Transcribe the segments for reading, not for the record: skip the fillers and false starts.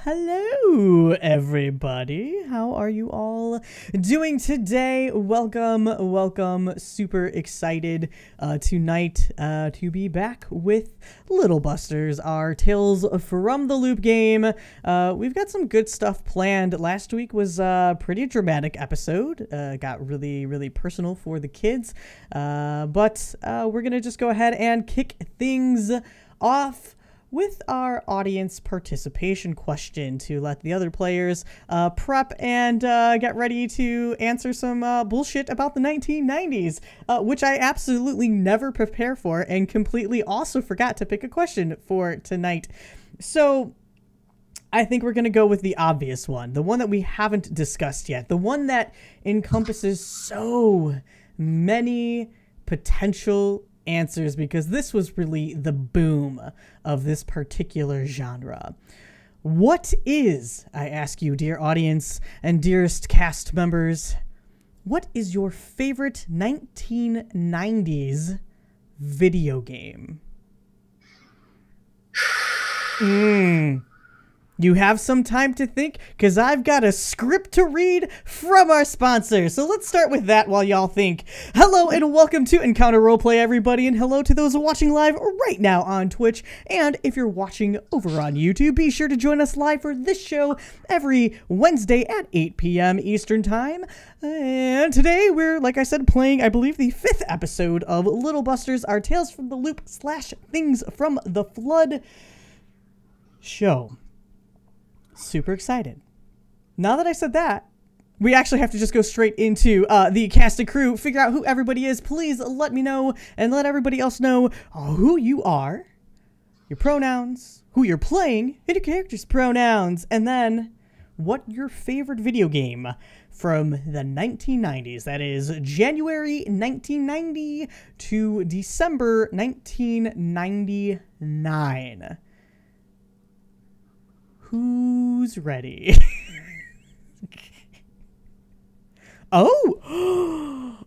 Hello, everybody. How are you all doing today? Welcome. Super excited tonight to be back with Little Busters, our Tales from the Loop game. We've got some good stuff planned. Last week was a pretty dramatic episode. Got really personal for the kids. But we're going to just go ahead and kick things off with our audience participation question to let the other players prep and get ready to answer some bullshit about the 1990s, which I absolutely never prepare for and completely also forgot to pick a question for tonight. So I think we're going to go with the obvious one, the one that we haven't discussed yet, the one that encompasses so many potential answers, because this was really the boom of this particular genre. What is, I ask you, dear audience and dearest cast members, what is your favorite 1990s video game? You have some time to think, because I've got a script to read from our sponsor. So let's start with that while y'all think. Hello and welcome to Encounter Roleplay, everybody, and hello to those watching live right now on Twitch. And if you're watching over on YouTube, be sure to join us live for this show every Wednesday at 8 p.m. Eastern Time. And today we're, like I said, playing, I believe, the 5th episode of Little Busters, our Tales from the Loop / Things from the Flood show. Super excited. Now that I said that, we actually have to just go straight into the cast and crew, figure out who everybody is. Please let me know and let everybody else know who you are, your pronouns, who you're playing, and your character's pronouns, and then what your favorite video game from the 1990s, that is January 1990 to December 1999. Who's ready? Oh!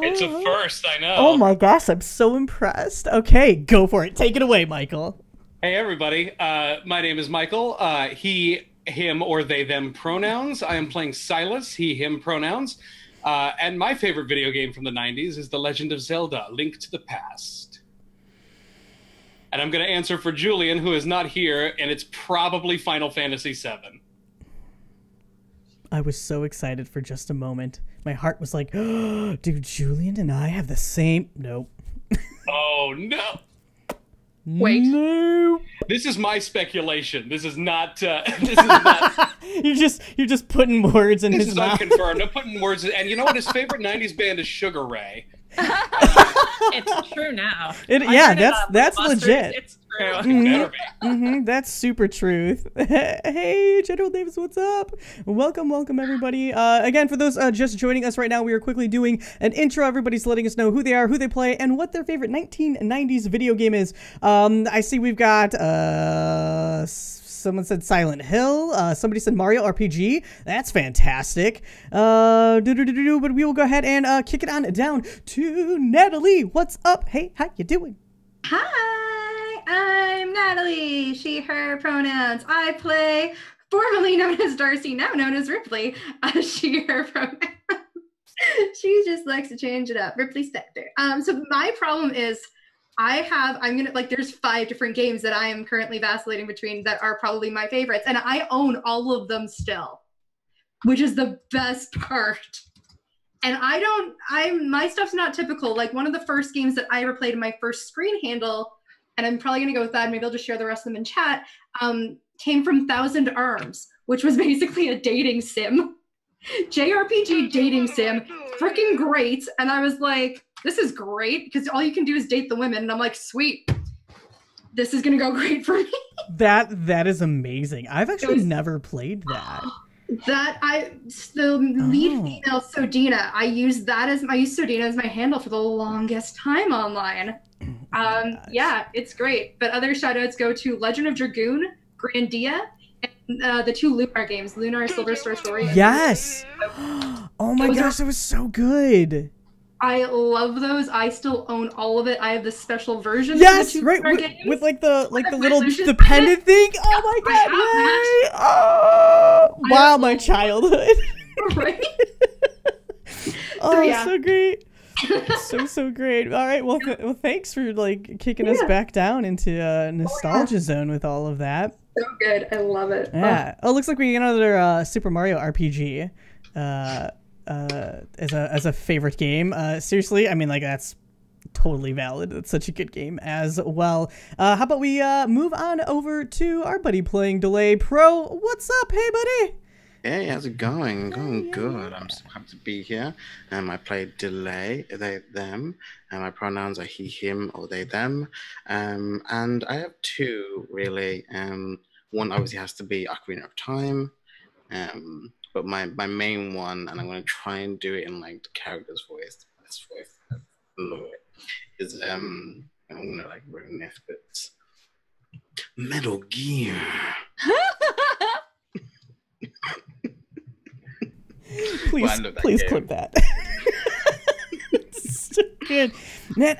It's a first, I know. Oh my gosh, I'm so impressed. Okay, go for it. Take it away, Michael. Hey, everybody. My name is Michael. He, him, or they, them pronouns. I am playing Silas, he, him pronouns. And my favorite video game from the 90s is The Legend of Zelda, Link to the Past. And I'm going to answer for Julian, who is not here, and it's probably Final Fantasy VII. I was so excited for just a moment. My heart was like, oh, dude, Julian and I have the same... Nope. Oh, no. Wait. No. This is my speculation. This is not... this is not... You're just putting words in his mouth. This is unconfirmed. I'm putting words in... And you know what? His favorite 90s band is Sugar Ray. It's true now. Yeah, that's legit. It's true. That's super truth. Hey, General Davis, what's up? Welcome, everybody. Again, for those just joining us right now, we are quickly doing an intro. Everybody's letting us know who they are, who they play, and what their favorite 1990s video game is. I see we've got someone said Silent Hill. Somebody said Mario RPG. That's fantastic. But we will go ahead and kick it on down to Natalie. What's up? Hey, how you doing? Hi, I'm Natalie. She, her pronouns. I play, formerly known as Darcy, now known as Ripley. She, her pronouns. She just likes to change it up. Ripley Spector. So my problem is there's 5 different games that I am currently vacillating between that are probably my favorites. And I own all of them still, which is the best part. And my stuff's not typical. Like, one of the first games that I ever played in my first screen handle, and I'm probably going to go with that, maybe I'll just share the rest of them in chat, came from Thousand Arms, which was basically a dating sim. JRPG dating sim. Freaking great. And I was like, this is great, because all you can do is date the women. And I'm like, sweet. This is going to go great for me. That is amazing. I've actually never played that. The lead female Sodina, I used Sodina as my handle for the longest time online. Yeah, it's great. But other shoutouts go to Legend of Dragoon, Grandia, and the 2 Lunar games, Lunar Silver Star Story. Yes. Oh my gosh, that was so good. I love those. I still own all of it. I have the special version. Yes, for the right. two-star With, games. with like the With little Lucius the pendant. pendant thing. Oh my I god! have Yay! Oh, I wow, have my all- childhood. Right? Oh, yeah. so great. So great. All right. Well, well, thanks for like kicking us Yeah. back down into nostalgia zone with all of that. So good. I love it. Yeah. Oh, looks like we get another Super Mario RPG as a favorite game. Seriously, I mean, like that's totally valid. It's such a good game as well. How about we move on over to our buddy playing Delay Pro? What's up, hey buddy? Hey, how's it going? Going good. I'm so happy to be here. I play Delay, they, them, and my pronouns are he, him, or they, them. And I have two, really. One obviously has to be Ocarina of Time. But my main one, and I'm going to try and do it in like the character's voice, the best voice I've Lord, is, I'm going to like ruin this, but Metal Gear. Please clip that. It's so good, man.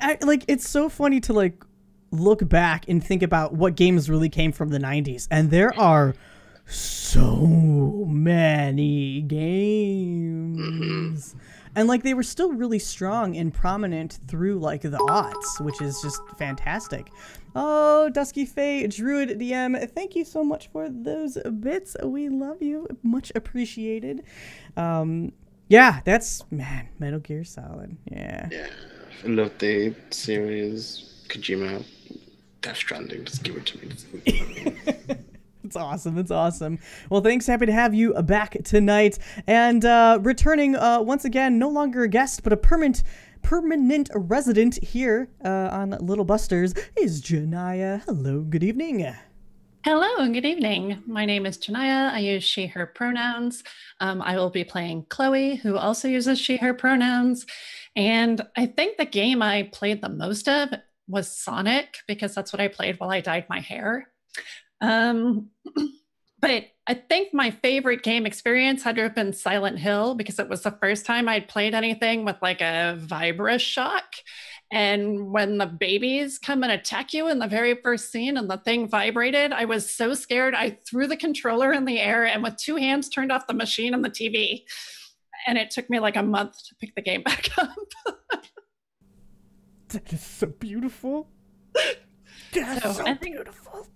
It's so funny to like look back and think about what games really came from the 90s, and there are so many games. And like they were still really strong and prominent through like the aughts, which is just fantastic. Oh, Dusky Fae, Druid DM, thank you so much for those bits. We love you. Much appreciated. Yeah, that's, man, Metal Gear Solid. Yeah. Yeah, I love the series. Kojima, Death Stranding, just give it to me. It's awesome. It's awesome. Well, thanks. Happy to have you back tonight. And returning once again, no longer a guest, but a permanent resident here on Little Busters is Janaya. Hello, good evening. Hello and good evening. My name is Janaya. I use she, her pronouns. I will be playing Chloe, who also uses she, her pronouns. And I think the game I played the most of was Sonic, because that's what I played while I dyed my hair. But I think my favorite game experience had to have been Silent Hill, because it was the first time I'd played anything with like a Vibra shock. And when the babies come and attack you in the very first scene and the thing vibrated, I was so scared. I threw the controller in the air and with two hands turned off the machine and the TV. And it took me like a month to pick the game back up. That is so beautiful. That's so beautiful.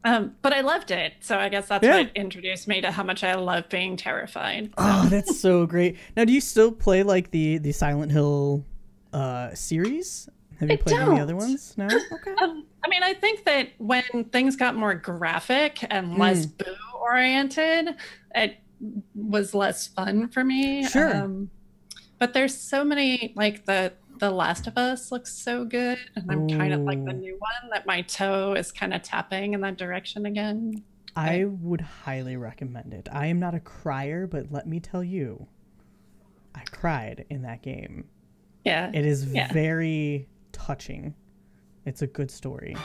But I loved it. So I guess that's what introduced me to how much I love being terrified. Oh, that's so great. Now, do you still play like the Silent Hill series? Have you played any of the other ones? No? Okay. I mean, I think that when things got more graphic and less boo oriented, it was less fun for me. Sure. But there's so many, like the Last of Us looks so good, and I'm kind of like the new one that my toe is kind of tapping in that direction again. I would highly recommend it. I am not a crier, but let me tell you, I cried in that game. Yeah. It is very touching. It's a good story.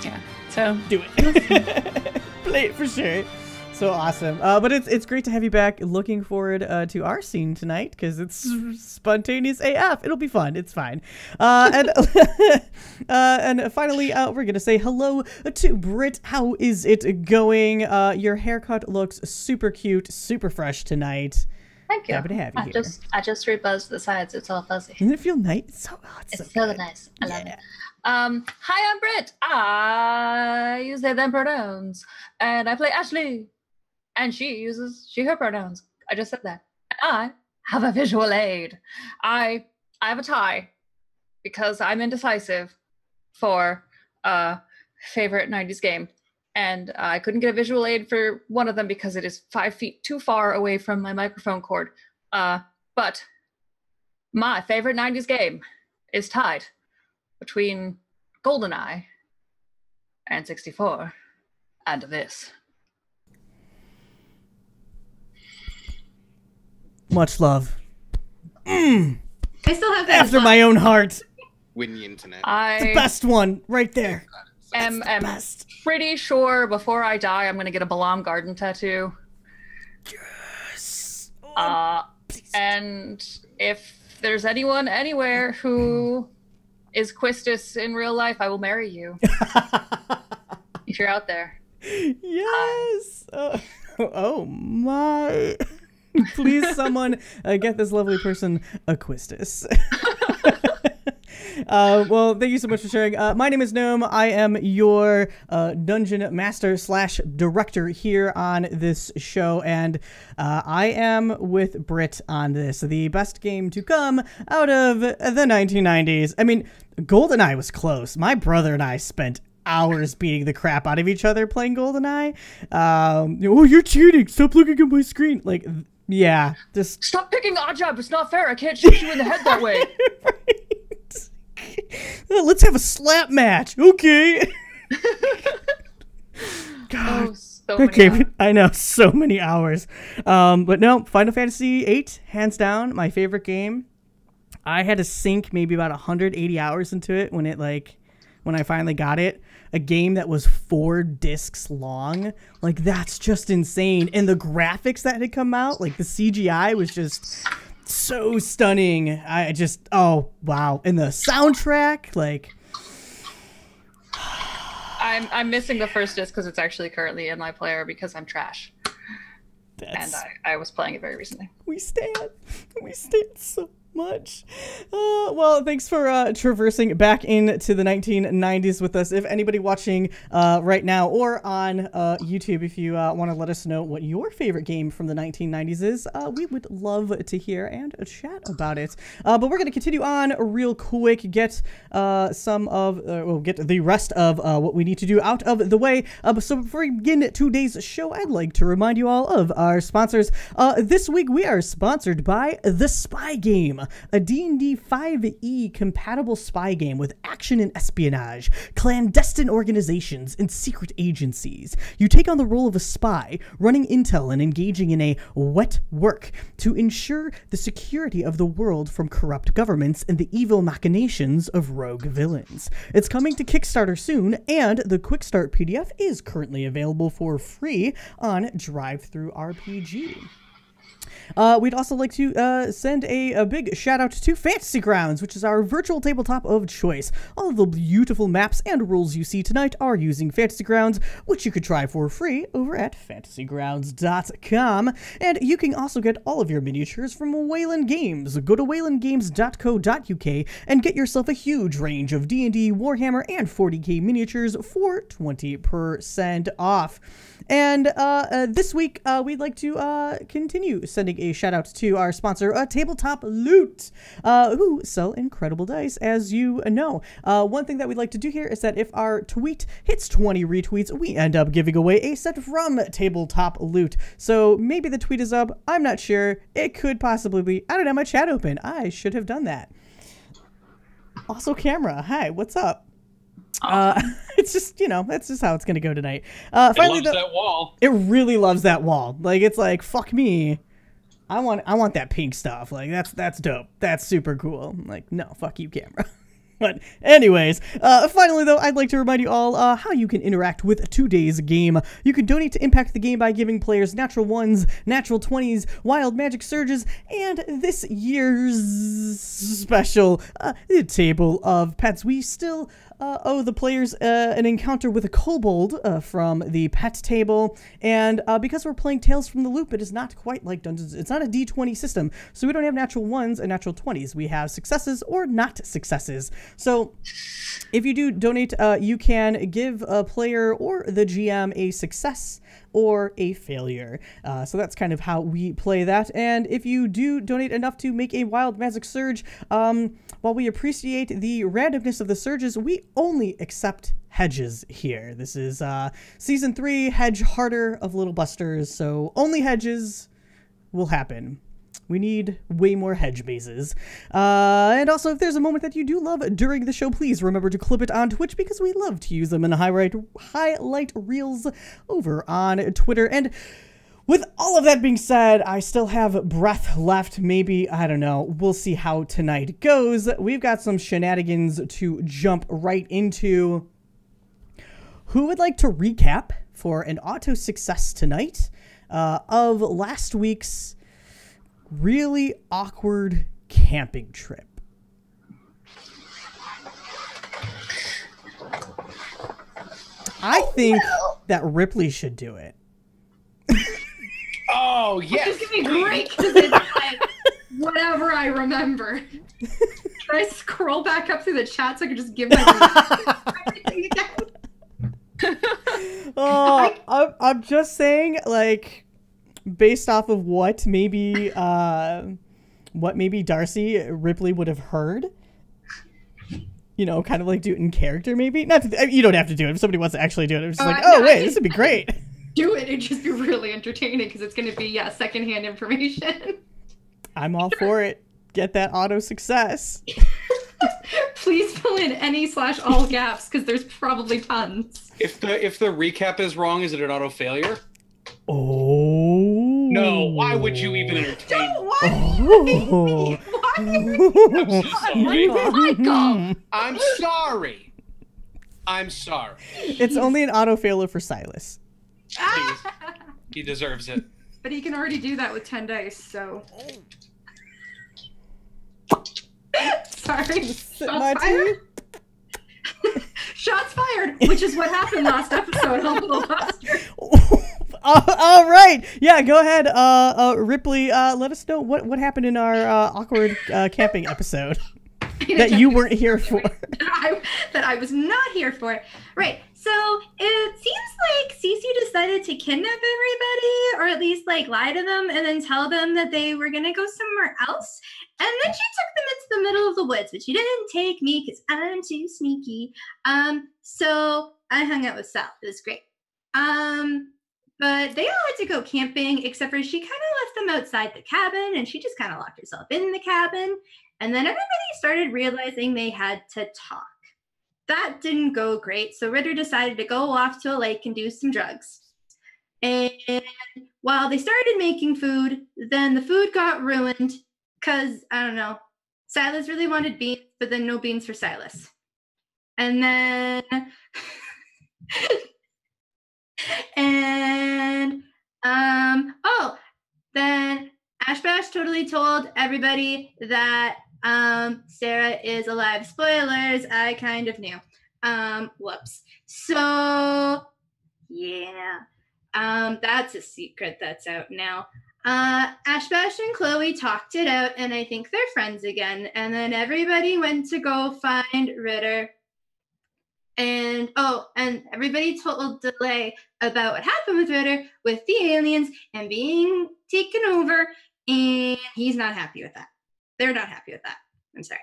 Yeah. So do it. Play it for sure. So awesome. But it's great to have you back. Looking forward to our scene tonight, because it's spontaneous AF. It'll be fun. It's fine. And finally, we're going to say hello to Britt. How is it going? Your haircut looks super cute, super fresh tonight. Thank you. Happy to have you here. I just rebuzzed the sides. It's all fuzzy. Doesn't it feel nice? It's so nice. I love it. Hi, I'm Britt. I use they, them pronouns. And I play Ashley. And she uses she, her pronouns. I just said that. And I have a visual aid. I have a tie because I'm indecisive for a favorite 90s game. And I couldn't get a visual aid for one of them because it is 5 feet too far away from my microphone cord. But my favorite 90s game is tied between GoldenEye and 64 and this. Much love. I still have that after my own heart. Win the internet. It's the best one right there. I'm pretty sure before I die, I'm going to get a Balam Garden tattoo. Yes. And if if there's anyone anywhere who is Quistis in real life, I will marry you. If you're out there. Yes. Oh my. Please, someone get this lovely person a Quistis. Well, thank you so much for sharing. My name is Gnome. I am your dungeon master / director here on this show, and I am with Britt on this. The best game to come out of the 1990s. I mean, GoldenEye was close. My brother and I spent hours beating the crap out of each other playing GoldenEye. Oh, you're cheating. Stop looking at my screen. Like, yeah, just stop picking Oddjob. It's not fair. I can't shoot you in the head that way. Right. Let's have a slap match. Okay. God. Oh, so many hours. I know, so many hours. But no, Final Fantasy VIII, hands down, my favorite game. I had to sink maybe about 180 hours into it when I finally got it. A game that was 4 discs long. Like, that's just insane. And the graphics that had come out, like the CGI was just so stunning. Oh wow. And the soundtrack, like, I'm missing the first disc because it's actually currently in my player because I'm trash. And I was playing it very recently. We stand so much. Well, thanks for traversing back into the 1990s with us. If anybody watching right now or on YouTube, if you want to let us know what your favorite game from the 1990s is, we would love to hear and chat about it. But we're going to continue on real quick, get get the rest of what we need to do out of the way. So before we begin today's show, I'd like to remind you all of our sponsors. This week we are sponsored by The Spy Game, a D&D 5e compatible spy game with action and espionage, clandestine organizations, and secret agencies. You take on the role of a spy, running intel and engaging in a wet work to ensure the security of the world from corrupt governments and the evil machinations of rogue villains. It's coming to Kickstarter soon, and the Quick Start PDF is currently available for free on DriveThruRPG. We'd also like to send a big shout out to Fantasy Grounds, which is our virtual tabletop of choice. All of the beautiful maps and rules you see tonight are using Fantasy Grounds, which you could try for free over at fantasygrounds.com. And you can also get all of your miniatures from Wayland Games. Go to waylandgames.co.uk and get yourself a huge range of D&D, Warhammer, and 40k miniatures for 20% off. And this week, we'd like to continue sending a shout out to our sponsor, Tabletop Loot, who sell incredible dice, as you know. One thing that we'd like to do here is that if our tweet hits 20 retweets, we end up giving away a set from Tabletop Loot. So maybe the tweet is up. I'm not sure. It could possibly be. I don't have my chat open. I should have done that. Also, camera. Hi, what's up? It's just, that's just how it's gonna go tonight. Finally, it loves that wall. It really loves that wall. Like, it's like, fuck me. I want that pink stuff. Like, that's dope. That's super cool. Like, no, fuck you, camera. But anyways, finally though, I'd like to remind you all how you can interact with today's game. You can donate to impact the game by giving players natural 1s, natural 20s, wild magic surges, and this year's special table of pets. We still owe the players an encounter with a kobold from the pet table, and because we're playing Tales from the Loop, it is not quite like Dungeons. It's not a D20 system, so we don't have natural 1s and natural 20s. We have successes or not successes. So if you do donate, you can give a player or the GM a success or a failure. So that's kind of how we play that. And if you do donate enough to make a wild magic surge, while we appreciate the randomness of the surges, we only accept hedges here. This is season 3 hedge harder of Little Busters, so only hedges will happen. We need way more hedge mazes. And also, if there's a moment that you do love during the show, please remember to clip it on Twitch, because we love to use them in highlight reels over on Twitter. And with all of that being said, I still have breath left. Maybe, I don't know. We'll see how tonight goes. We've got some shenanigans to jump right into. Who would like to recap for an auto success tonight of last week's really awkward camping trip? I think that Ripley should do it. Oh, yes. It's going to be great because it's like whatever I remember. Can I scroll back up through the chat so I can just give my everything again? Oh, I'm just saying, like, based off of what maybe Darcy Ripley would have heard, you know, kind of like do it in character, maybe. Not to, you don't have to do it if somebody wants to actually do it. I'm just like, oh, wait, this would be great. Do it. It'd just be really entertaining because it's going to be secondhand information. I'm all for it. Get that auto success. Please fill in any/all gaps because there's probably tons. If the recap is wrong, is it an auto failure? Oh. No, why would you even entertain? Don't why I'm so sorry. Michael? I'm sorry. I'm sorry. It's only an auto failure for Silas. Please. He deserves it. But he can already do that with 10 dice, so. Sorry. Shots fired? Shots fired, which is what happened last episode on Little Buster. All right. Yeah, go ahead. Ripley, let us know what happened in our awkward camping episode that you weren't here for. That I was not here for. Right. So it seems like Cece decided to kidnap everybody, or at least like lie to them and then tell them that they were going to go somewhere else. And then she took them into the middle of the woods, but she didn't take me because I'm too sneaky. So I hung out with Sal. It was great. But they all had to go camping, except for she kind of left them outside the cabin, and she just kind of locked herself in the cabin. And then everybody started realizing they had to talk. That didn't go great, so Ritter decided to go off to a lake and do some drugs. And while they started making food, then the food got ruined because, I don't know, Silas really wanted beans, but then no beans for Silas. And then... then Ashbash totally told everybody that Sarah is alive. Spoilers, I kind of knew. Whoops. So, yeah. That's a secret that's out now. Ashbash and Chloe talked it out, and I think they're friends again. And then everybody went to go find Ritter. And everybody told Delay about what happened with Ritter, with the aliens, and being taken over, and he's not happy with that. They're not happy with that. I'm sorry.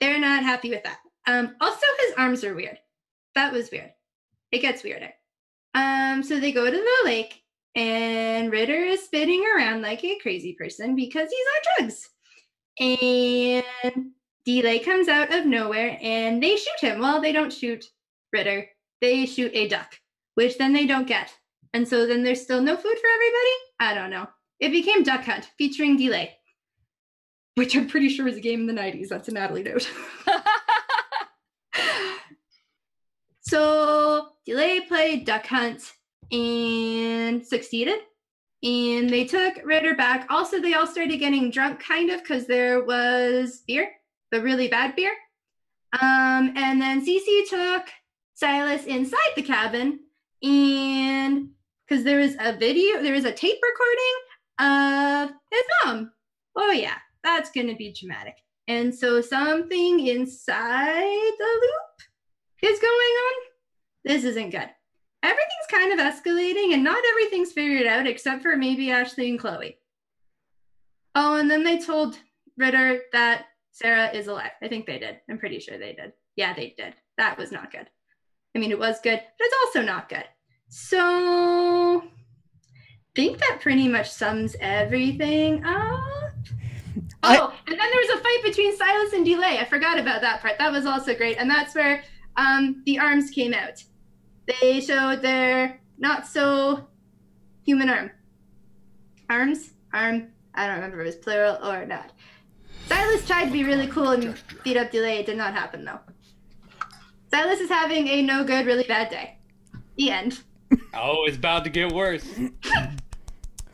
They're not happy with that. Also, his arms are weird. That was weird. It gets weirder. So they go to the lake, and Ritter is spinning around like a crazy person because he's on drugs. And Delay comes out of nowhere, and they shoot him. Well, they don't shoot Ritter. They shoot a duck, which then they don't get. And so then there's still no food for everybody? I don't know. It became Duck Hunt, featuring Delay, which I'm pretty sure is a game in the 90s. That's a Natalie note. So Delay played Duck Hunt and succeeded. And they took Ritter back. Also, they all started getting drunk, kind of, because there was beer, the really bad beer. And then Cece took Silas inside the cabin, and because there was a tape recording of his mom. Oh yeah, that's gonna be dramatic. And so something inside the loop is going on. This isn't good. Everything's kind of escalating, and not everything's figured out except for maybe Ashley and Chloe. Oh, and then they told Ritter that Sarah is alive. I think they did. I'm pretty sure they did. Yeah, they did. That was not good. I mean, it was good, but it's also not good. So I think that pretty much sums everything up. Oh, and then there was a fight between Silas and Delay. I forgot about that part. That was also great. And that's where the arms came out. They showed their not so human arm. Arm. I don't remember if it was plural or not. Silas tried to be really cool and beat up Delay. It did not happen, though. Silas is having a no good, really bad day. The end. Oh, it's about to get worse.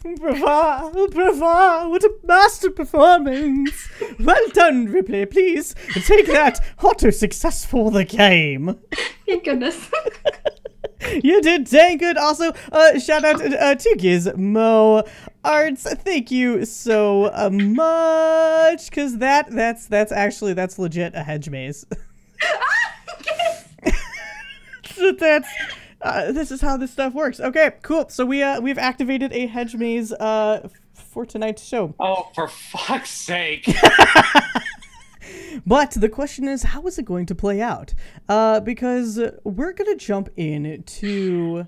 Bravo, bravo, what a master performance. Well done, Ripley. Please take that auto success for the game. Thank goodness. You did dang good. Also, shout out to Gizmo Arts. Thank you so much, because that's legit a hedge maze. So this is how this stuff works. Okay, cool. So we've activated a hedge maze for tonight's show. Oh, for fuck's sake! But the question is, how is it going to play out? Because we're gonna jump into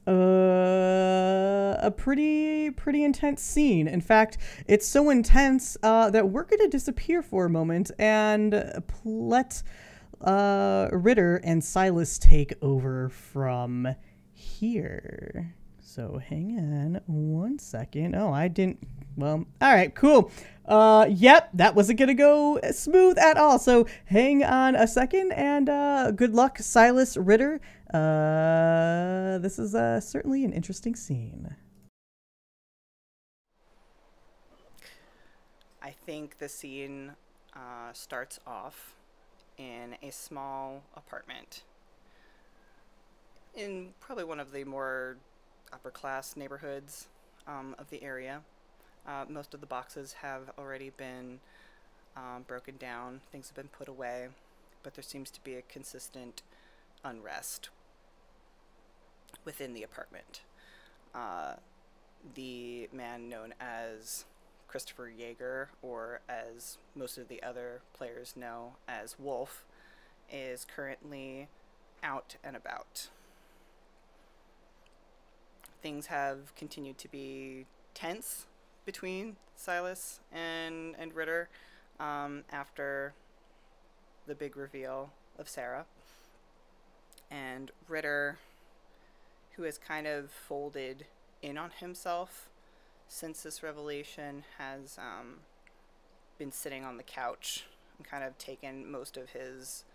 a pretty intense scene. In fact, it's so intense that we're gonna disappear for a moment and let Ritter and Silas take over from here. So hang on one second. Oh, I didn't. Well, all right, cool. Yep, that wasn't gonna go smooth at all. So hang on a second, and good luck, Silas, Ritter. This is certainly an interesting scene. I think the scene starts off in a small apartment in probably one of the more upper class neighborhoods of the area. Most of the boxes have already been broken down, things have been put away, but there seems to be a consistent unrest within the apartment. The man known as Christopher Yeager, or as most of the other players know as Wolf, is currently out and about. Things have continued to be tense between Silas and Ritter after the big reveal of Sarah. And Ritter, who has kind of folded in on himself since this revelation, has been sitting on the couch and kind of taken most of his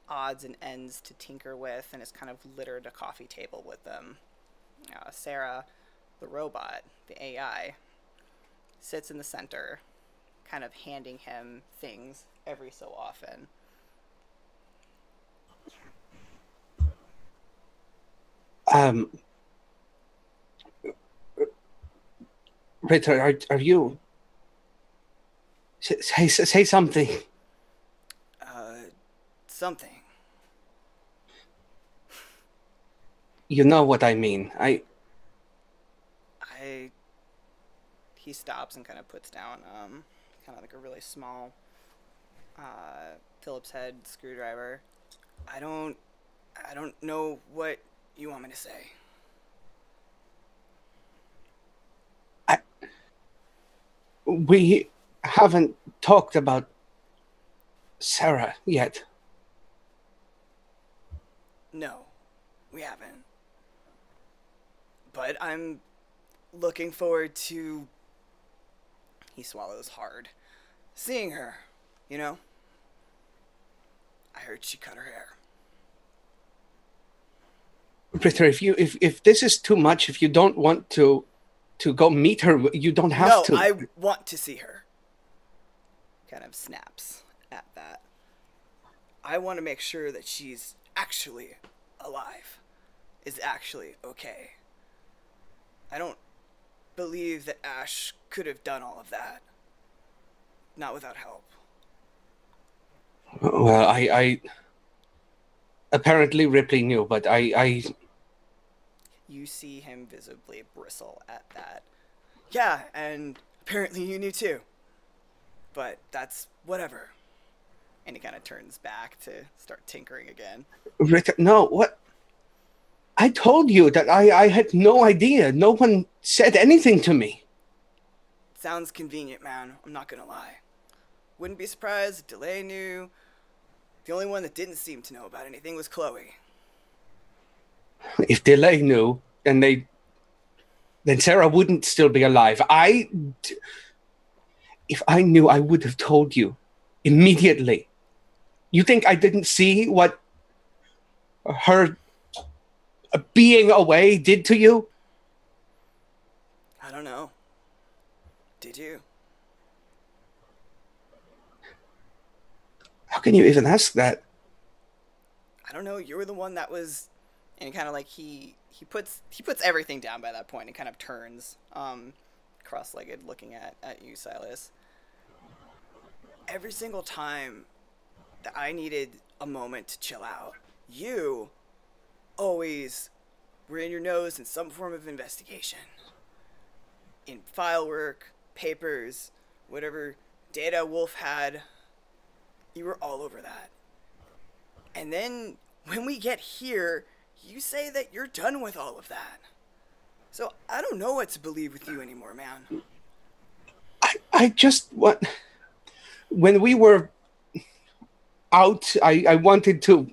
odds and ends to tinker with, and has kind of littered a coffee table with them. Sarah, the robot, the AI, sits in the center, kind of handing him things every so often. Ritter, are you? Say something. Something. You know what I mean. He stops and kind of puts down kind of like a really small Phillips head screwdriver. I don't know what you want me to say. We haven't talked about Sarah yet. No, we haven't. But I'm looking forward to... He swallows hard. Seeing her, you know? I heard she cut her hair. Ritter, if this is too much, if you don't want to go meet her, you don't have to. No, I want to see her. Kind of snaps at that. I want to make sure that she's actually alive. Is actually okay. I don't believe that Ash could have done all of that. Not without help. Well, I apparently Ripley knew, but I... You see him visibly bristle at that. Yeah, and apparently you knew too. But that's whatever. And he kind of turns back to start tinkering again. Ritter, no, what? I told you that I had no idea. No one said anything to me. Sounds convenient, man. I'm not gonna lie. Wouldn't be surprised if Delay knew. The only one that didn't seem to know about anything was Chloe. If Delay knew, then Sarah wouldn't still be alive. If I knew, I would have told you immediately. You think I didn't see what her being away did to you? I don't know. Did you? How can you even ask that? I don't know. You were the one that was, and kind of like he puts everything down by that point and kind of turns, cross-legged, looking at you, Silas. Every single time that I needed a moment to chill out, you always were in your nose in some form of investigation. In file work, papers, whatever data Wolf had, you were all over that. And then when we get here, you say that you're done with all of that. So I don't know what to believe with you anymore, man. I just want... When we were out, I wanted to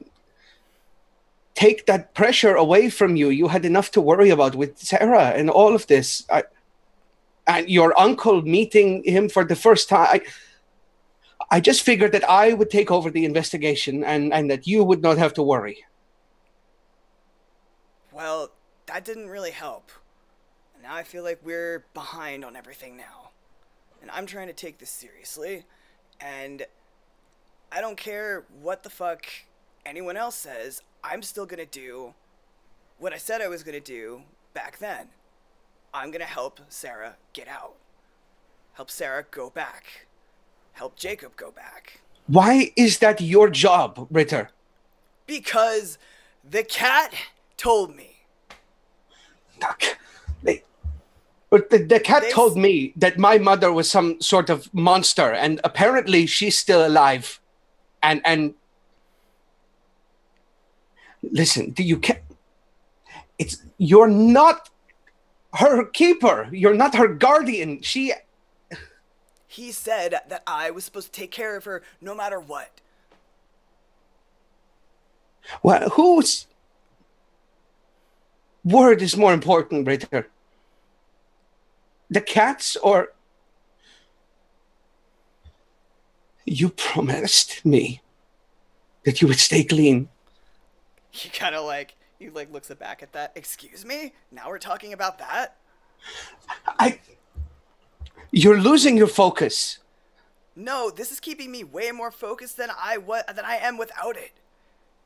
take that pressure away from you. You had enough to worry about with Sarah and all of this. And your uncle meeting him for the first time. I just figured that I would take over the investigation and that you would not have to worry. Well, that didn't really help. And now I feel like we're behind on everything now. And I'm trying to take this seriously. And I don't care what the fuck anyone else says. I'm still gonna do what I said I was gonna do back then. I'm gonna help Sarah get out. Help Sarah go back. Help Jacob go back. Why is that your job, Ritter? Because the cat told me. The cat told me that my mother was some sort of monster, and apparently she's still alive. And listen, you can't. You're not her keeper. You're not her guardian. He said that I was supposed to take care of her no matter what. Well, whose word is more important, Ritter? The cat's or... You promised me that you would stay clean. He kind of like, he like looks back at that. Excuse me? Now we're talking about that? You're losing your focus. No, this is keeping me way more focused than I am without it.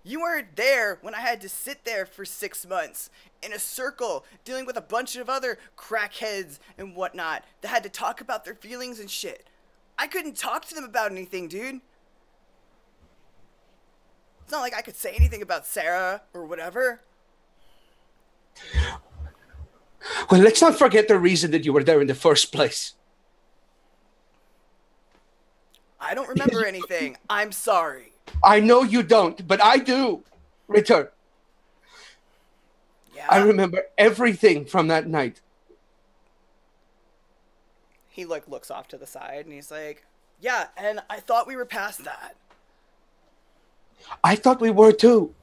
You weren't there when I had to sit there for 6 months in a circle dealing with a bunch of other crackheads and whatnot that had to talk about their feelings and shit. I couldn't talk to them about anything, dude. It's not like I could say anything about Sarah or whatever. Well, let's not forget the reason that you were there in the first place. I don't remember anything. I'm sorry. I know you don't, but I do, Ritter. Yeah? I remember everything from that night. He like looks off to the side and he's like, yeah, and I thought we were past that. I thought we were too.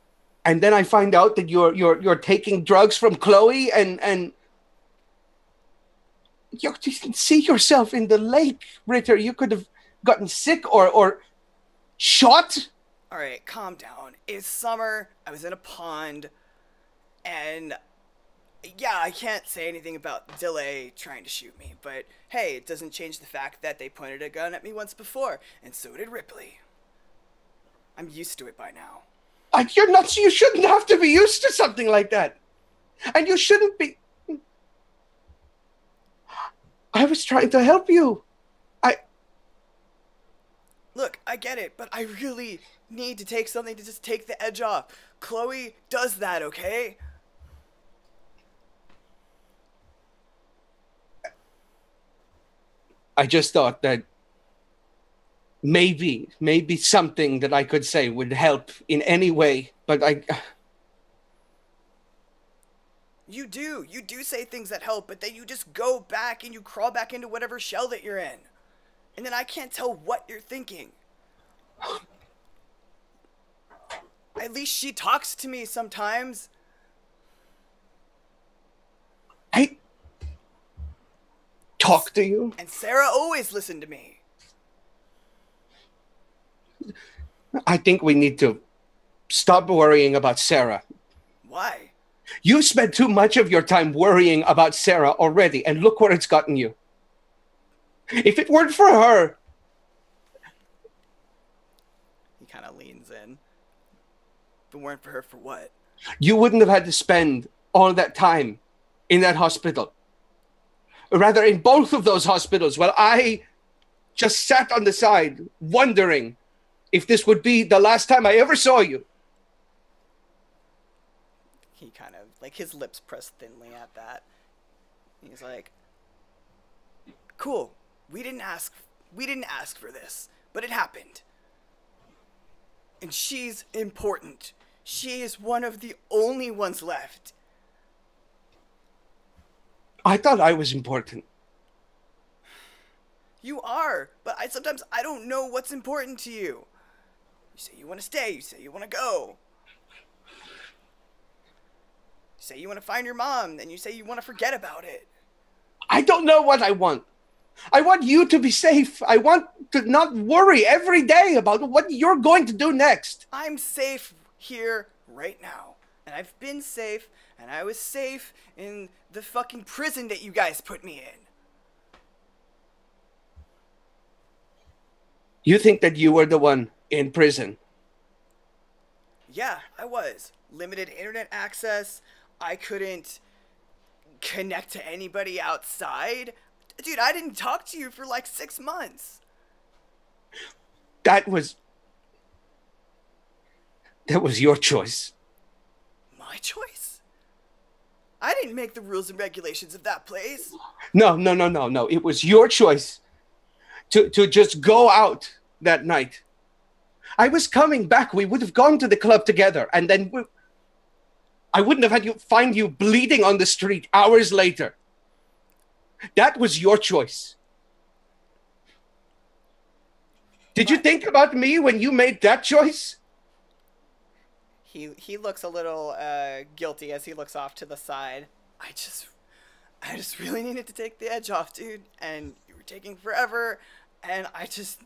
And then I find out that you're taking drugs from Chloe and you can see yourself in the lake, Ritter. You could have gotten sick or shot. All right, calm down. It's summer. I was in a pond. And yeah, I can't say anything about Delay trying to shoot me. But hey, it doesn't change the fact that they pointed a gun at me once before. And so did Ripley. I'm used to it by now. You're not. You shouldn't have to be used to something like that. And you shouldn't be. I was trying to help you. Look, I get it, but I really need to take something to just take the edge off. Chloe does that, okay? I just thought that maybe something that I could say would help in any way, but You do say things that help, but then you just go back and you crawl back into whatever shell that you're in. And then I can't tell what you're thinking. At least she talks to me sometimes. I talk to you? And Sarah always listened to me. I think we need to stop worrying about Sarah. Why? You spent too much of your time worrying about Sarah already, and look where it's gotten you. If it weren't for her... He kind of leans in. If it weren't for her, for what? You wouldn't have had to spend all that time in that hospital. Rather, in both of those hospitals, while I just sat on the side, wondering if this would be the last time I ever saw you. He kind of, like, his lips press thinly at that. He's like, cool. We didn't ask for this, but it happened. And she's important. She is one of the only ones left. I thought I was important. You are, but sometimes I don't know what's important to you. You say you want to stay, you say you want to go. You say you want to find your mom, then you say you want to forget about it. I don't know what I want. I want you to be safe. I want to not worry every day about what you're going to do next. I'm safe here right now. And I've been safe, and I was safe in the fucking prison that you guys put me in. You think that you were the one in prison? Yeah, I was. Limited internet access. I couldn't connect to anybody outside. Dude, I didn't talk to you for like 6 months. That was your choice. My choice? I didn't make the rules and regulations of that place. No. It was your choice to just go out that night. I was coming back. We would have gone to the club together, and then I wouldn't have had you find you bleeding on the street hours later. That was your choice. Did you think about me when you made that choice? He looks a little guilty as he looks off to the side. I just really needed to take the edge off, dude. And you were taking forever, and I just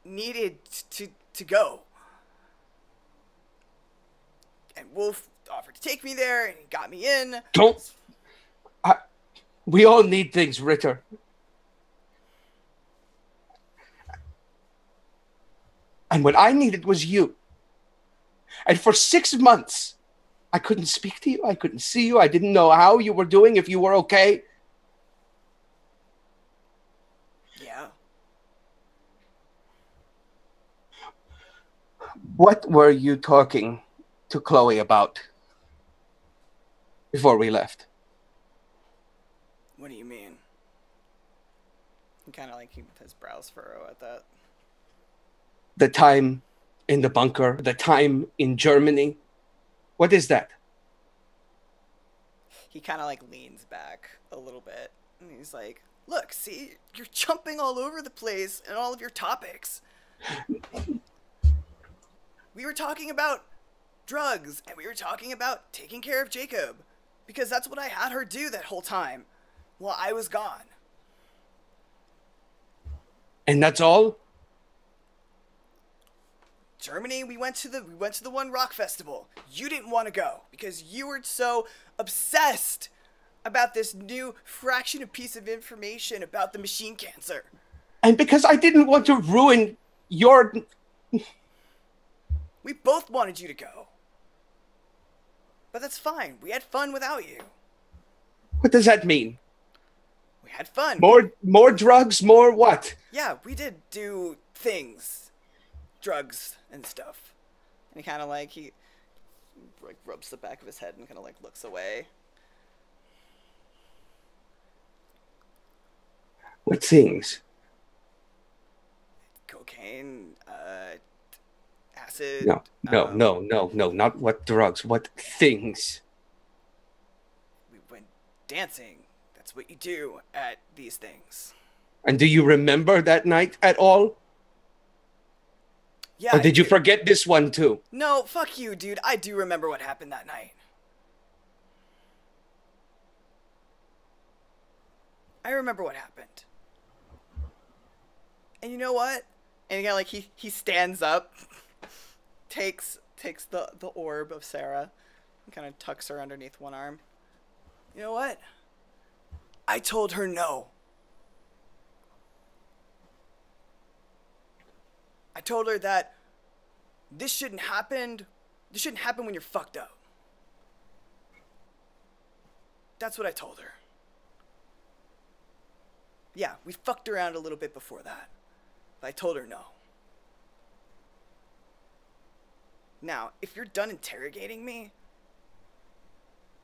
needed to go. And Wolf offered to take me there, and he got me in. We all need things, Ritter. And what I needed was you. And for 6 months, I couldn't speak to you. I couldn't see you. I didn't know how you were doing, if you were okay. Yeah. What were you talking to Chloe about before we left? What do you mean? He kind of like his brows furrow at that. The time in the bunker, the time in Germany. What is that? He kind of like leans back a little bit. And he's like, look, see, you're jumping all over the place in all of your topics. We were talking about drugs, and we were talking about taking care of Jacob. Because that's what I had her do that whole time while I was gone. And that's all? Germany, we went to the one rock festival. You didn't want to go because you were so obsessed about this new fraction of piece of information about the machine cancer. And because I didn't want to ruin your... We both wanted you to go. But that's fine. We had fun without you. What does that mean? We had fun. More drugs, more what? Yeah, we did do things. Drugs and stuff. And he kind of like, he like rubs the back of his head and kind of like looks away. What things? Cocaine, acid. No, not what drugs, what things. We went dancing. That's what you do at these things. And do you remember that night at all? Yeah. Or did you forget this one too? No, fuck you, dude. I do remember what happened that night. I remember what happened. And you know what? And again, like he stands up, takes the orb of Sarah, He kind of tucks her underneath one arm. You know what? I told her no. I told her that this shouldn't happen. This shouldn't happen when you're fucked up. That's what I told her. Yeah, we fucked around a little bit before that. But I told her no. Now, if you're done interrogating me,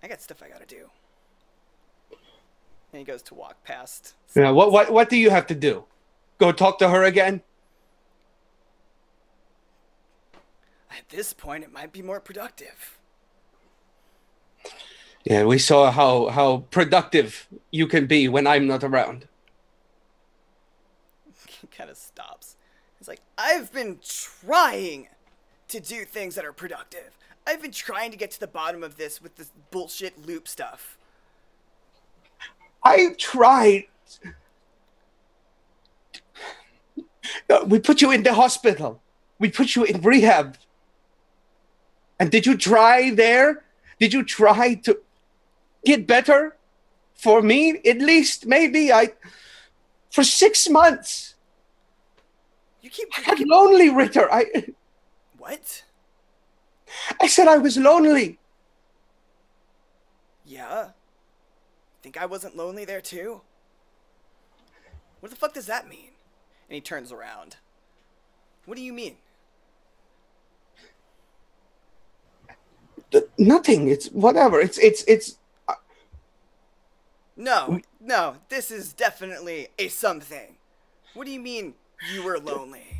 I got stuff I gotta do. And he goes to walk past. Yeah, what do you have to do? Go talk to her again? At this point, it might be more productive. Yeah, we saw how productive you can be when I'm not around. He kind of stops. He's like, I've been trying to do things that are productive. I've been trying to get to the bottom of this with this bullshit loop stuff. I tried. We put you in the hospital. We put you in rehab. And did you try there? Did you try to get better? For me, at least, maybe for 6 months. You keep lonely, Ritter. What? I said I was lonely. Yeah. Think I wasn't lonely there too? What the fuck does that mean? And he turns around. What do you mean? Nothing. It's whatever. It's. No, this is definitely a something. What do you mean you were lonely?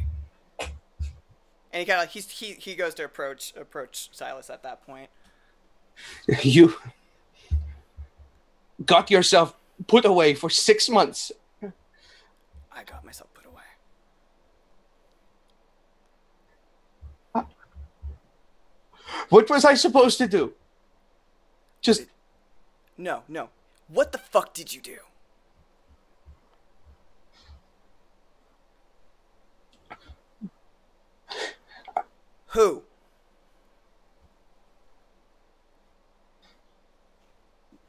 And he kind of he goes to approach Silas at that point. You got yourself put away for 6 months. I got myself put away. What was I supposed to do? Just... No. What the fuck did you do? Who?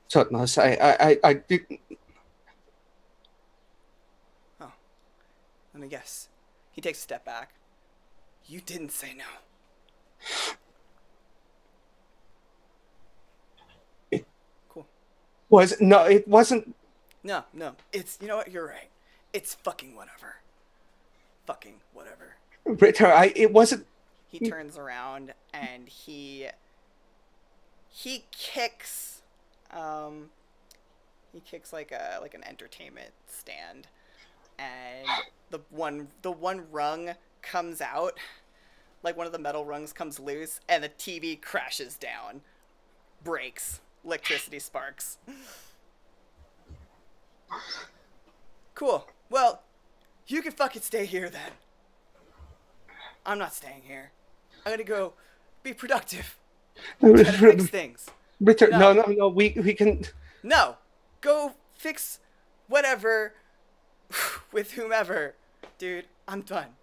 Totnos, I didn't... Oh. Let me guess. He takes a step back. You didn't say no. Cool. It wasn't... No. It's, you know what? You're right. It's fucking whatever. Fucking whatever. Ritter, it wasn't... He turns around and he kicks like an entertainment stand, and the one rung comes out, like one of the metal rungs comes loose, and the TV crashes down, breaks, electricity sparks. Cool. Well, you can fucking stay here then. I'm not staying here. I'm gonna go be productive. Try to fix things. Richard, no, we can... No, go fix whatever with whomever. Dude, I'm done.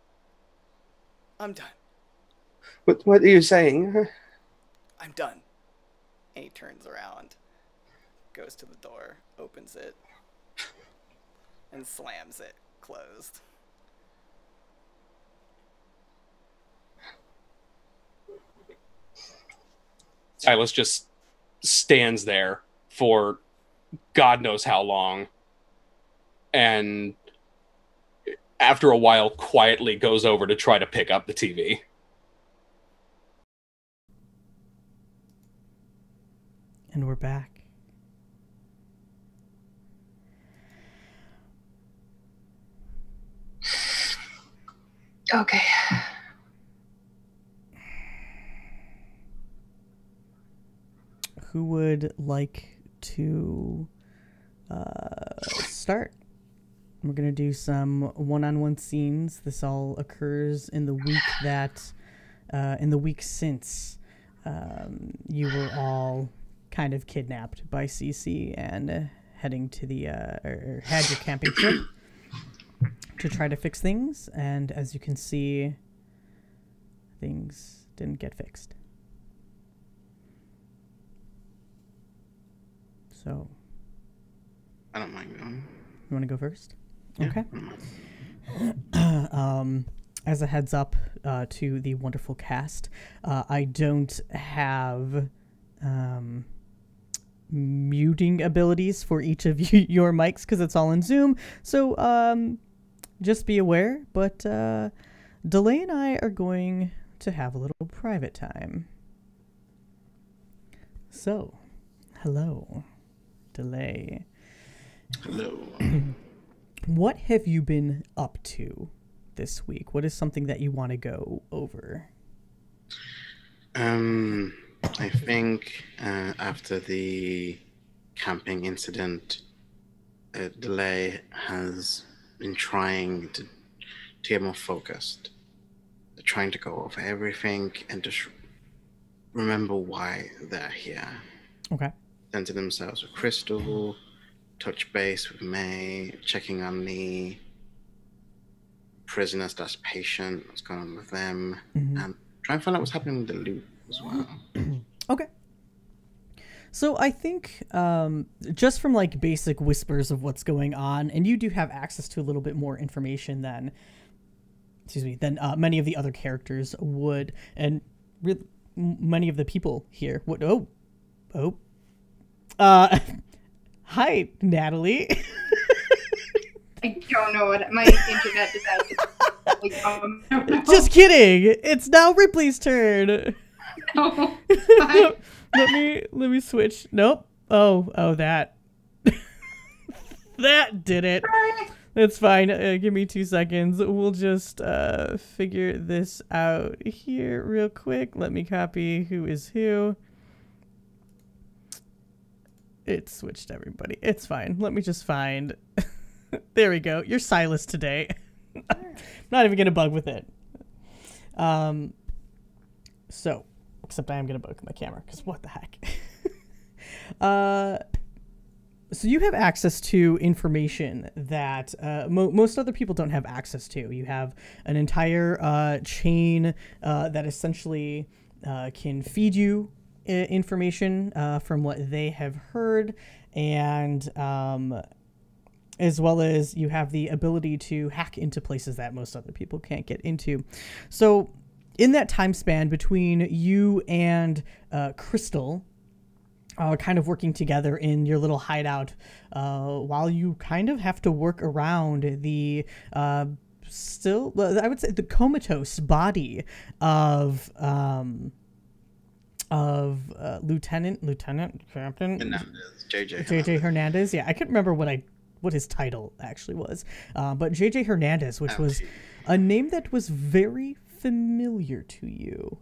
What are you saying? I'm done. And he turns around, goes to the door, opens it, and slams it closed. Silas just stands there for God knows how long, and after a while quietly goes over to try to pick up the TV. And we're back. Okay. Who would like to start? We're going to do some one-on-one scenes. This all occurs in the week in the week since you were all kind of kidnapped by CC and heading to the, or had your camping trip to try to fix things. And as you can see, things didn't get fixed. So, I don't mind going. you want to go first? Yeah, Okay. I don't mind. As a heads up to the wonderful cast, I don't have muting abilities for each of your mics because it's all in Zoom. So just be aware. But Delay and I are going to have a little private time. So, hello, Delay. Hello. What have you been up to this week? What is something that you want to go over? I think after the camping incident, Delay has been trying to get more focused, trying to go over everything and just remember why they're here. Okay. Center themselves with Crystal, touch base with May, checking on the prisoners that's patient, what's going on with them, and try and find out what's happening with the loot as well. Okay. So I think just from like basic whispers of what's going on, and you do have access to a little bit more information than, than many of the other characters would, and many of the people here would. Hi, Natalie. I don't know what my internet decided. Just kidding. It's now Ripley's turn. No. let me switch. Nope. Oh, that. That did it. It's fine. Give me 2 seconds. We'll just figure this out here real quick. Let me copy who is who. It switched everybody. It's fine. Let me just find. There we go. You're Silas today. Not even gonna bug with it. So, except I am gonna bug my camera because what the heck. So you have access to information that most other people don't have access to. You have an entire chain that essentially can feed you information from what they have heard, and as well as you have the ability to hack into places that most other people can't get into. So in that time span between you and Crystal kind of working together in your little hideout, while you kind of have to work around the still, I would say, the comatose body of Lieutenant Captain Hernandez, JJ Hernandez. Yeah, I couldn't remember what his title actually was, but JJ Hernandez, which was a name that was very familiar to you,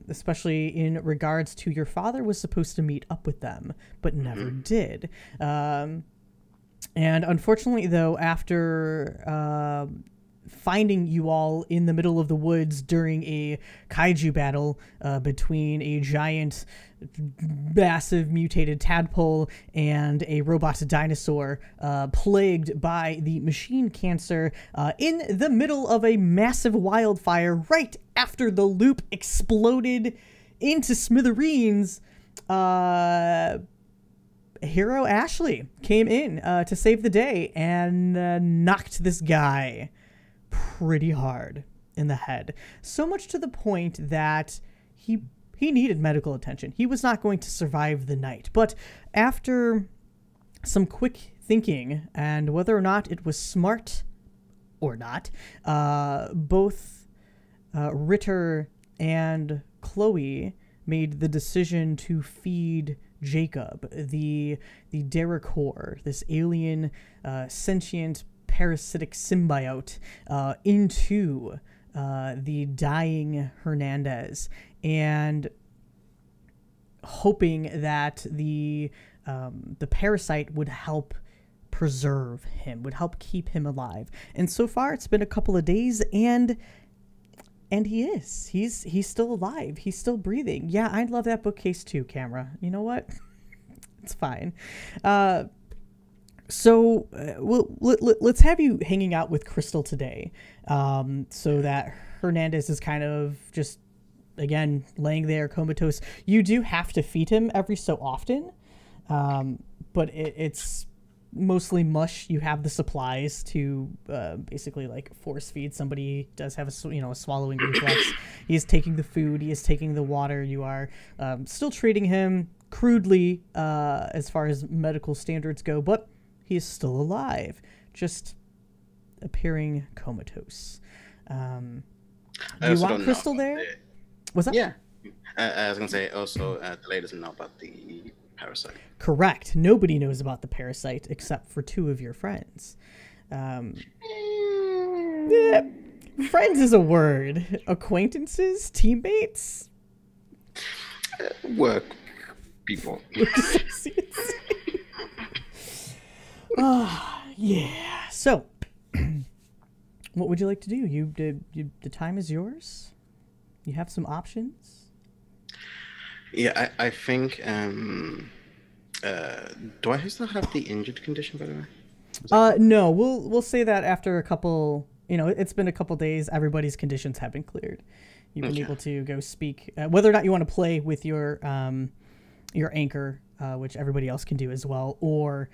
especially in regards to your father was supposed to meet up with them, but never did. And unfortunately, though, after finding you all in the middle of the woods during a kaiju battle between a giant, massive mutated tadpole and a robot dinosaur plagued by the machine cancer in the middle of a massive wildfire right after the loop exploded into smithereens, Hero Ashley came in to save the day and knocked this guy pretty hard in the head. So much to the point that he needed medical attention. He was not going to survive the night. But after some quick thinking, and whether or not it was smart or not, both Ritter and Chloe made the decision to feed Jacob, the Derricor, this alien sentient parasitic symbiote, into the dying Hernandez, and hoping that the parasite would help preserve him, would help keep him alive. And so far, it's been a couple of days, and he's still alive. He's still breathing. Yeah, I'd love that bookcase too, camera. You know what? It's fine. So let's have you hanging out with Crystal today, so that Hernandez is kind of just, again, laying there comatose. You do have to feed him every so often, but it's mostly mush. You have the supplies to basically like force feed. Somebody does have a swallowing reflex. He is taking the food. He is taking the water. You are still treating him crudely as far as medical standards go, but he is still alive, just appearing comatose. Do you want Crystal there? What's that? Yeah. I was going to say also, Delay doesn't know about the parasite. Correct. Nobody knows about the parasite except for two of your friends. Yeah, friends is a word. Acquaintances? Teammates? Work people. Yeah. So, what would you like to do? The time is yours. You have some options. Yeah, I think. Do I still have the injured condition, by the way? No. We'll say that after a couple. It's been a couple days. Everybody's conditions have been cleared. You've been able to go speak. Whether or not you want to play with your anchor, which everybody else can do as well, or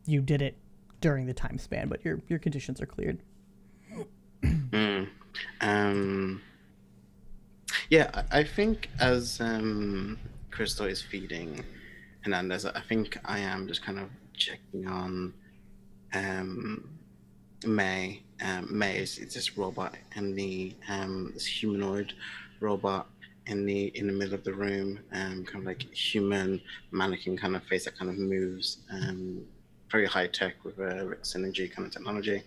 you did it during the time span, but your conditions are cleared. Yeah, I think as Crystal is feeding Hernandez, I think I am just kind of checking on May. May is this robot in the this humanoid robot in the middle of the room, kind of like human mannequin kind of face that kind of moves, very high tech with synergy kind of technology.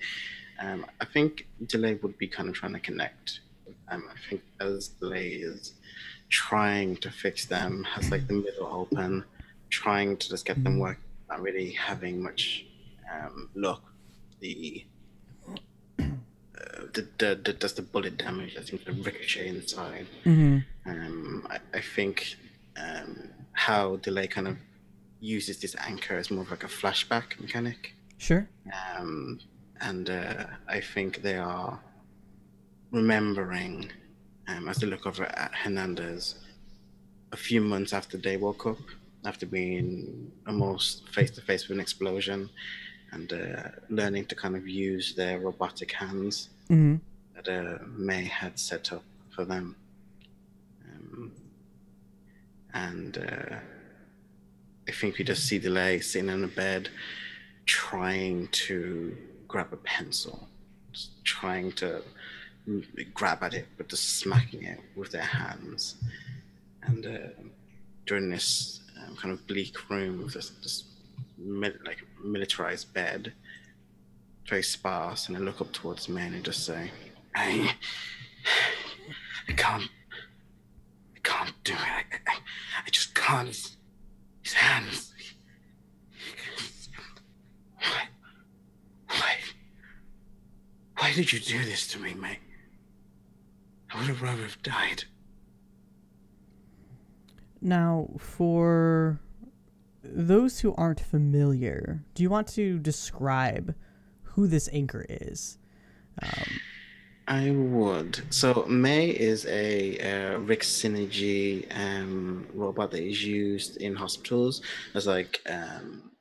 I think Delay would be kind of trying to connect. I think as Delay is trying to fix them, has like the middle open, trying to just get them working, not really having much luck. Does the bullet damage that seems to ricochet inside. I think how Delay kind of uses this anchor as more of like a flashback mechanic. Sure. And I think they are remembering as they look over at Hernandez a few months after they woke up, after being almost face to face with an explosion, and learning to kind of use their robotic hands that May had set up for them. And I think we just see Delay sitting on a bed trying to grab a pencil, just trying to grab at it, but just smacking it with their hands. And during this kind of bleak room with this militarized bed, very sparse, and I look up towards me and I just say, I can't do it. I just can't. His hands. Why did you do this to me, mate? I would have rather have died. Now, for those who aren't familiar, do you want to describe who this anchor is? I would. So May is a Rick Synergy robot that is used in hospitals as like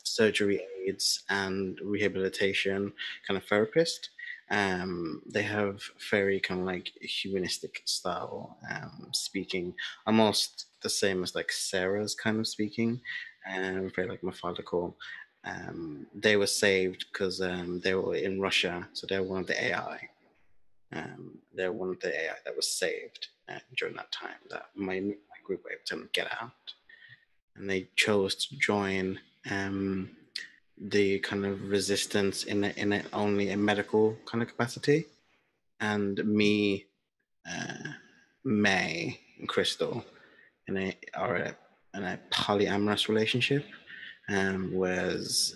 surgery aids and rehabilitation kind of therapist. They have very kind of like humanistic style speaking, almost the same as like Sarah's kind of speaking, very like methodical. They were saved because they were in Russia, so they're one of the AI. They're one of the AI that was saved during that time that my group were able to get out, and they chose to join the kind of resistance in only a medical kind of capacity. And me, May, and Crystal are in a polyamorous relationship, whereas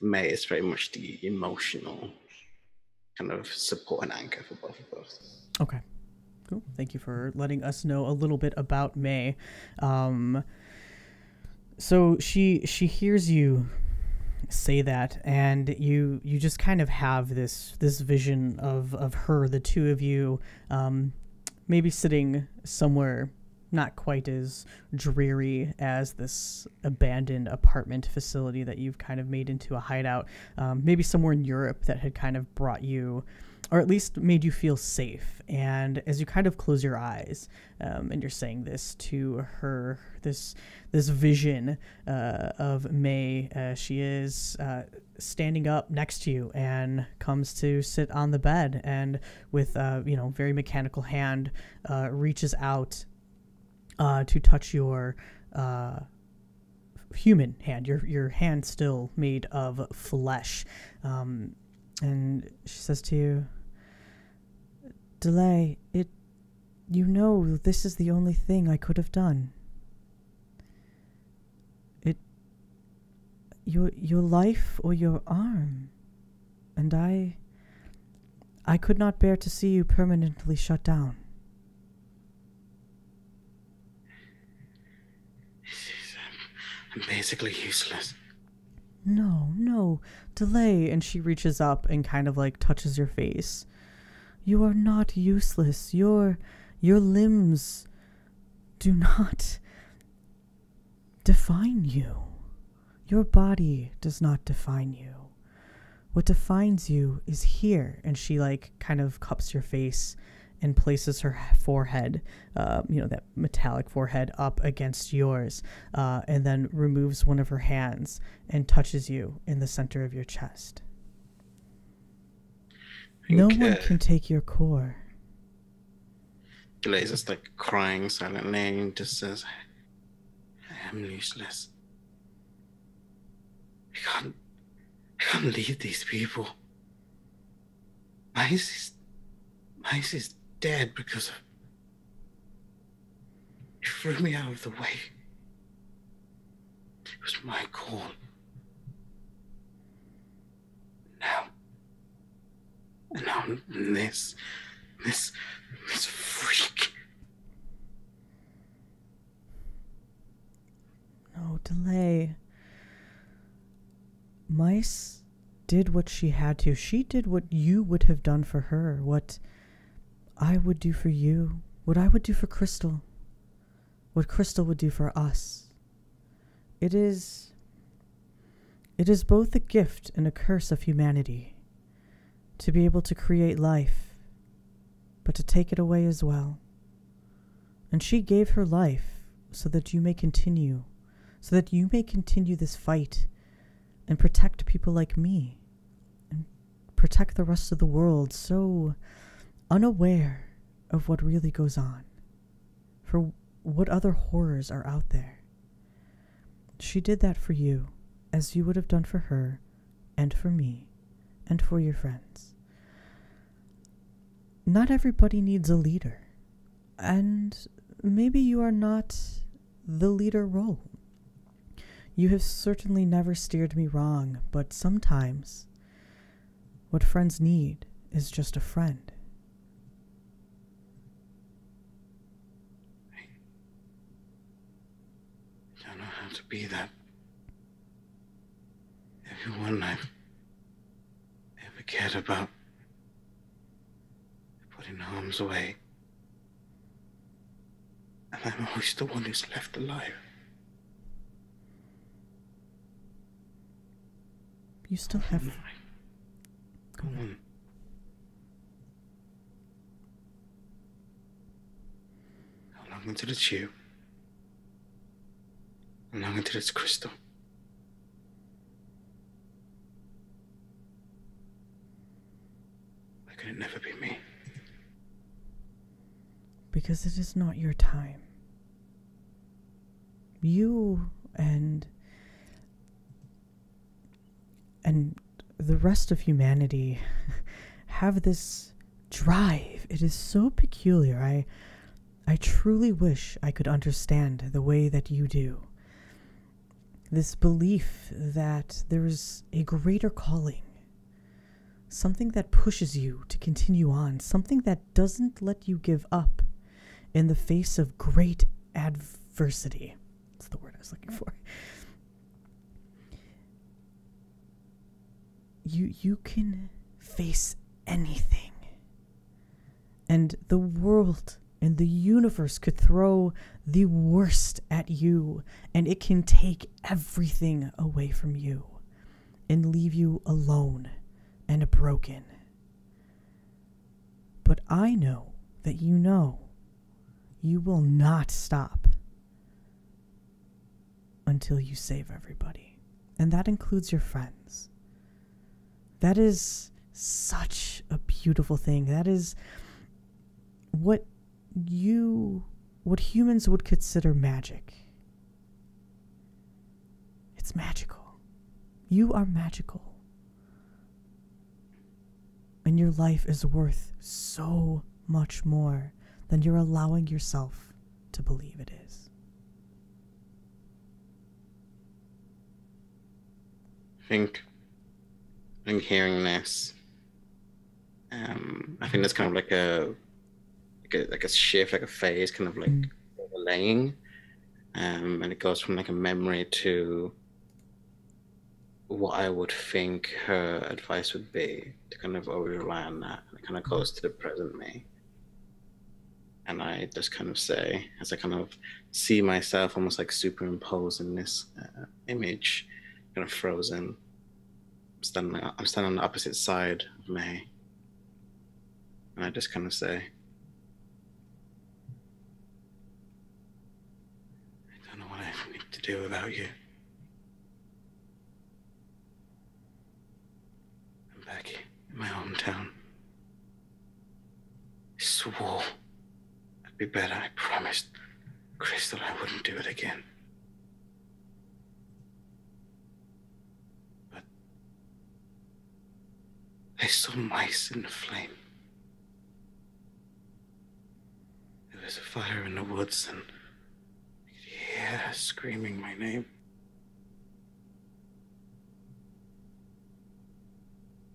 May is very much the emotional kind of support and anchor for both of us. Okay, cool. Thank you for letting us know a little bit about May. So she hears you say that, and you just kind of have this vision of her, the two of you, maybe sitting somewhere not quite as dreary as this abandoned apartment facility that you've kind of made into a hideout. Maybe somewhere in Europe that had kind of brought you, or at least made you feel safe. And as you kind of close your eyes, and you're saying this to her, this vision of May, she is standing up next to you and comes to sit on the bed, and with very mechanical hand reaches out to touch your human hand, your hand still made of flesh, and she says to you, "Delay, this is the only thing I could have done. Your life or your arm, and I could not bear to see you permanently shut down." I'm basically useless. No, Delay. And she reaches up and kind of like touches your face. You are not useless. Your limbs do not define you. Your body does not define you. What defines you is here. And she like kind of cups your face and places her forehead, that metallic forehead, up against yours, and then removes one of her hands and touches you in the center of your chest. No one can take your core. Delay's just like crying silently and just says, I am useless. I can't leave these people. Mice is dead because of... He threw me out of the way. It was my call. Now this freak. No, Delay. Mice did what she had to. She did what you would have done for her, what I would do for you, what I would do for Crystal, what Crystal would do for us. It is both a gift and a curse of humanity to be able to create life, but to take it away as well. And she gave her life so that you may continue this fight and protect people like me, and protect the rest of the world so unaware of what really goes on, for what other horrors are out there. She did that for you, as you would have done for her, and for me, and for your friends. Not everybody needs a leader, and maybe you are not the leader role. You have certainly never steered me wrong, but sometimes what friends need is just a friend. I don't know how to be that. Everyone I've ever cared about, I put in harm's way. And I'm always the one who's left alive. You still have... Go on. How long until it's you? How long until it's Crystal? Why could it never be me? Because it is not your time. You and the rest of humanity have this drive. It is so peculiar. I truly wish I could understand the way that you do. This belief that there is a greater calling, something that pushes you to continue on, something that doesn't let you give up in the face of great adversity. That's the word I was looking for. You can face anything, and the world And the universe could throw the worst at you, and it can take everything away from you and leave you alone and broken. But I know that you know you will not stop until you save everybody. And that includes your friends. That is such a beautiful thing. That is what humans would consider magic. It's magical. You are magical. And your life is worth so much more than you're allowing yourself to believe it is. I think hearing this, I think there's kind of like a shift, like a phase, kind of like overlaying, and it goes from like a memory to what I would think her advice would be, to kind of always rely on that, and it kind of goes to the present me. And I just kind of say, as I kind of see myself almost like superimposed in this image, kind of frozen. I'm standing on the opposite side of May, and I just kind of say, I don't know what I need to do without you. I'm back in my hometown. I swore I'd be better. I promised Crystal I wouldn't do it again. But I saw mice in the flame. There was a fire in the woods, and I could hear her screaming my name.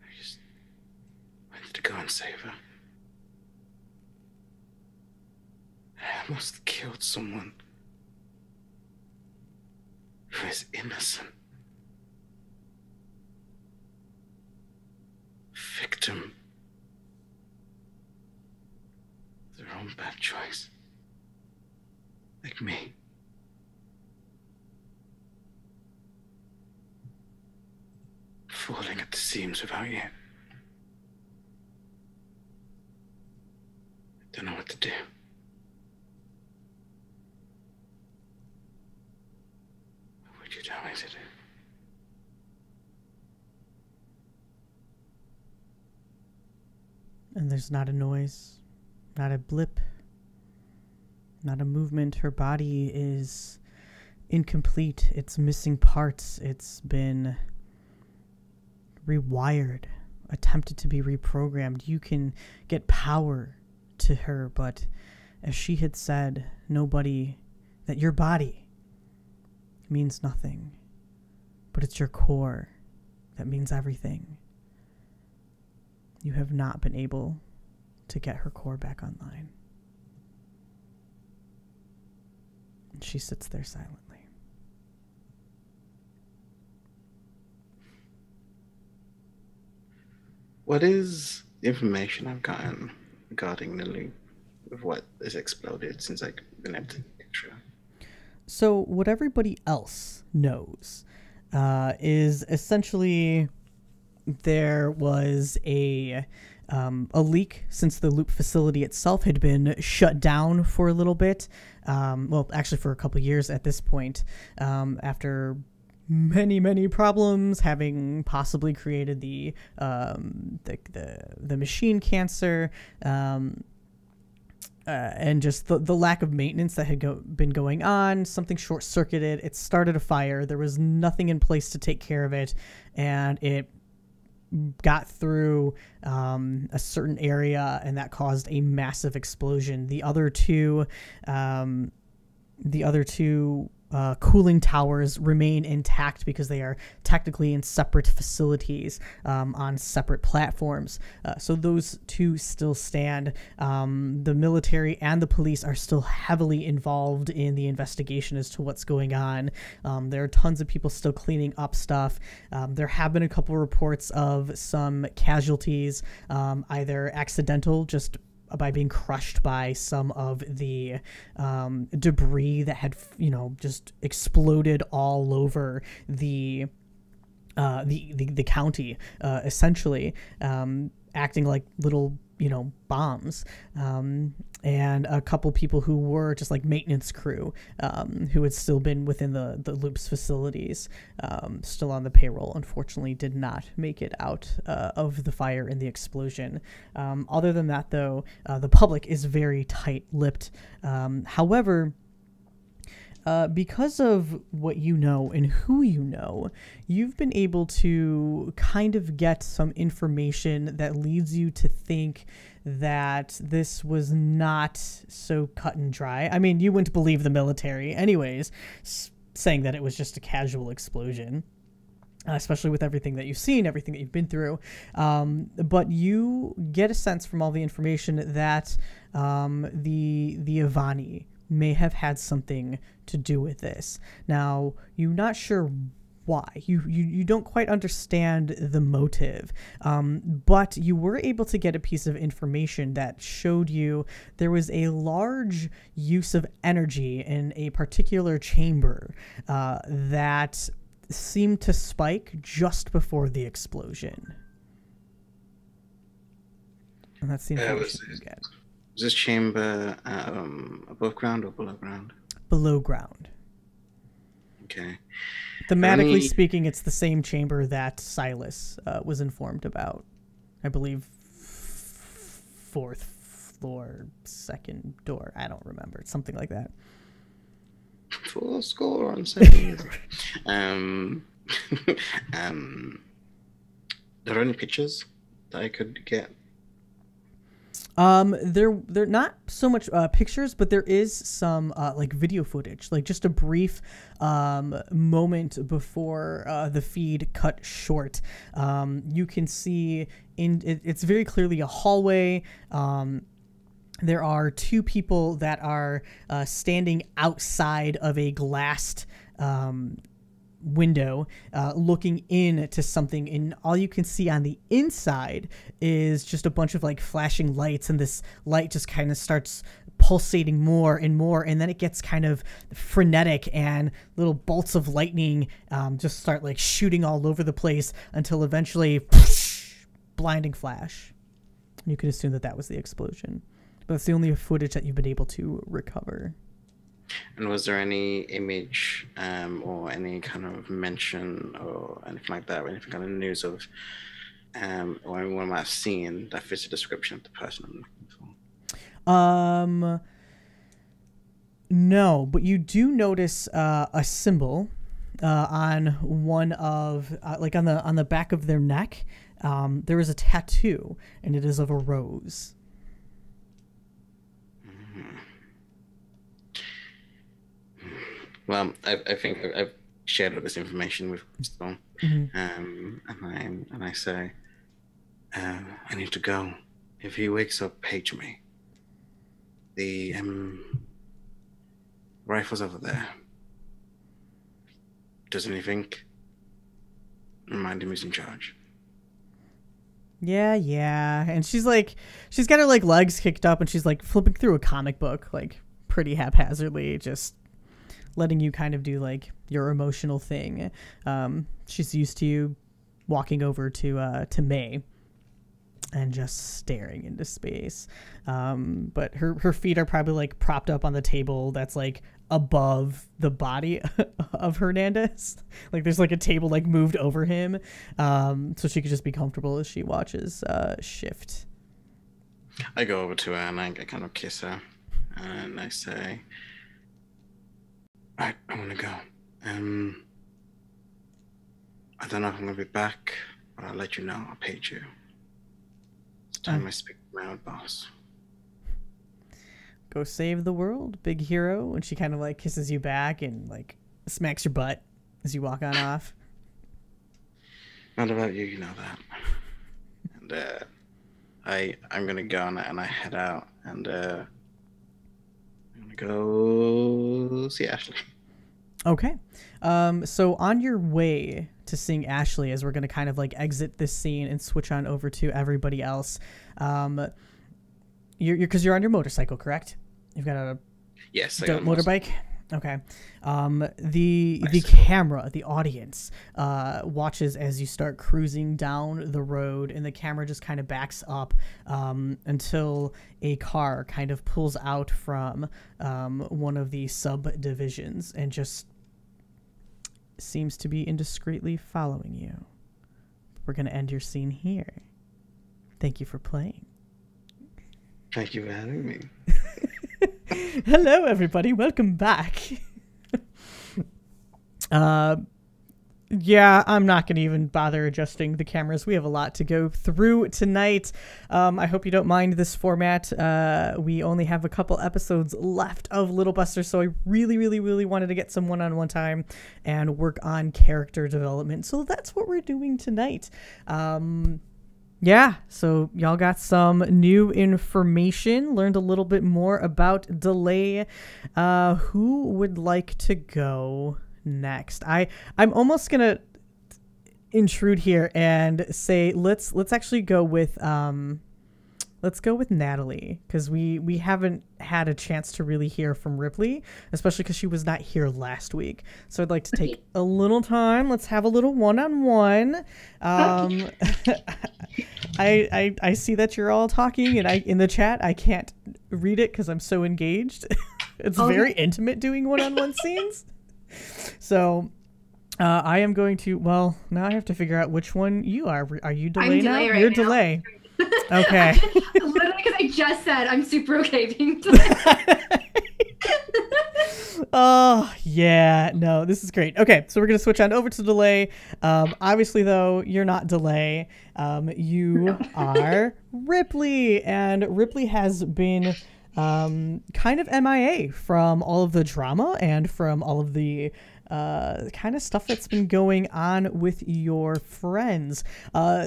I just wanted to go and save her. I almost killed someone who is innocent. Victim of their own bad choice. Like me. Falling at the seams without you. I don't know what to do. What would you tell me to do? And there's not a noise, not a blip, not a movement. Her body is incomplete. It's missing parts. It's been rewired, attempted to be reprogrammed. You can get power to her, but as she had said, that your body means nothing, but it's your core that means everything. You have not been able to get her core back online. And she sits there silently. What is the information I've gotten regarding the loop of what has exploded since I've been able to picture? So what everybody else knows is essentially there was a leak since the loop facility itself had been shut down for a little bit. Well, actually for a couple years at this point, after many problems, having possibly created the machine cancer, and just the lack of maintenance that had been going on. Something short-circuited. It started a fire. There was nothing in place to take care of it, and it got through a certain area, and that caused a massive explosion. The other two cooling towers remain intact because they are technically in separate facilities on separate platforms. So those two still stand. The military and the police are still heavily involved in the investigation as to what's going on. There are tons of people still cleaning up stuff. There have been a couple reports of some casualties, either accidental, just by being crushed by some of the debris that had, just exploded all over the county, essentially, acting like little, bombs. And a couple people who were just like maintenance crew, who had still been within the Loop's facilities, still on the payroll, unfortunately did not make it out of the fire and the explosion. Other than that, though, the public is very tight-lipped. However, because of what you know and who you know, you've been able to kind of get some information that leads you to think that this was not so cut and dry. I mean, you wouldn't believe the military anyways, saying that it was just a casual explosion, especially with everything that you've seen, everything that you've been through. But you get a sense from all the information that the Ivani may have had something to do with this. Now, you're not sure why. You don't quite understand the motive, but you were able to get a piece of information that showed you there was a large use of energy in a particular chamber that seemed to spike just before the explosion. And that's the information you get. Was this chamber above ground or below ground? Below ground. Okay. Thematically speaking, it's the same chamber that Silas was informed about. I believe 4th floor, 2nd door. I don't remember. It's something like that. Full score on 7. There are any pictures that I could get? They're not so much pictures, but there is some like video footage, like just a brief moment before the feed cut short. You can see it's very clearly a hallway. There are 2 people that are standing outside of a glassed window, looking into something, and all you can see on the inside is just a bunch of like flashing lights, and this light just kind of starts pulsating more and more, and then it gets kind of frenetic, and little bolts of lightning just start like shooting all over the place until eventually blinding flash. You can assume that was the explosion, but that's the only footage that you've been able to recover. And was there any image or any kind of mention or anything like that, or anything kind of news of or anyone might have seen that fits the description of the person I'm looking for? No, but you do notice a symbol on one of like on the back of their neck. There is a tattoo, and it is of a rose. Well, I think I've shared all this information with Crystal, and I say, I need to go. If he wakes up, page me. The rifle's over there. Does anything? Remind him who's in charge. Yeah. And she's got her like legs kicked up, and she's like flipping through a comic book, like pretty haphazardly, just letting you kind of do like your emotional thing. She's used to you walking over to May and just staring into space. But her feet are probably like propped up on the table that's like above the body of Hernandez. Like there's like a table like moved over him, so she could just be comfortable as she watches shift. I go over to her and I kind of kiss her, and I say, right, I want to go. I don't know if I'm going to be back, but I'll let you know. I'll page you. It's time I speak to my own boss. Go save the world, big hero. And she kind of like kisses you back and like smacks your butt as you walk on off. Not about you, you know that. And I'm going to go and I head out, and I'm going to go see Ashley. Okay. So on your way to seeing Ashley, as we're going to kind of like exit this scene and switch on over to everybody else, because you're on your motorcycle, correct? You've got a Yes, I got a motorbike. Okay. The camera, the audience, watches as you start cruising down the road, and the camera just kind of backs up until a car kind of pulls out from one of the subdivisions and just seems to be indiscreetly following you. We're going to end your scene here. Thank you for playing. Thank you for having me. Hello, everybody. Welcome back. Yeah, I'm not going to even bother adjusting the cameras. We have a lot to go through tonight. I hope you don't mind this format. We only have a couple episodes left of Little Buster, so I really, really, really wanted to get some one-on-one time and work on character development. So that's what we're doing tonight. Yeah, so y'all got some new information, learned a little bit more about Delay. Who would like to go next? I'm almost gonna intrude here and say let's actually go with Natalie, because we haven't had a chance to really hear from Ripley, especially because she was not here last week. So I'd like to take a little time. Let's have a little one-on-one. I see that you're all talking, and in the chat I can't read it because I'm so engaged. It's very intimate doing one-on-one scenes. So I am going to, well, now I have to figure out which one you are. Are you Delay now? Delay right You're now. Delay. Okay. Literally, because I just said I'm super okay being Delay. Oh, yeah. No, this is great. Okay, so we're going to switch on over to Delay. Obviously, though, you're not Delay. You are Ripley, and Ripley has been kind of MIA from all of the drama and from all of the kind of stuff that's been going on with your friends.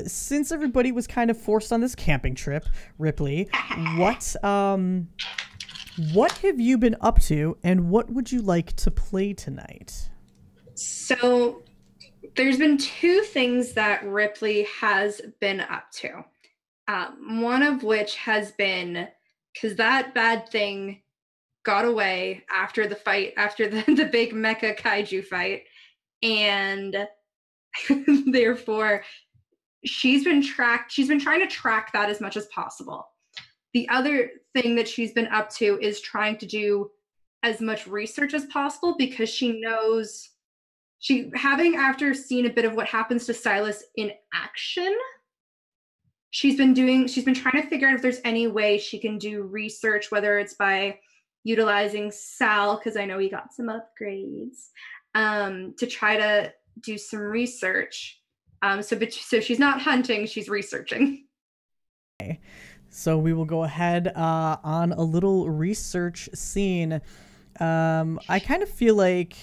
Since everybody was kind of forced on this camping trip, Ripley, what have you been up to, and what would you like to play tonight? So there's been two things that Ripley has been up to. One of which has been, because that bad thing got away after the fight, after the big mecha kaiju fight, and therefore she's been trying to track that as much as possible. The other thing that she's been up to is trying to do as much research as possible, because she knows after seeing a bit of what happens to Silas in action, she's been trying to figure out if there's any way she can do research, whether it's by utilizing Sal, because I know he got some upgrades, to try to do some research. So she's not hunting, she's researching. Okay. So we will go ahead on a little research scene. I kind of feel like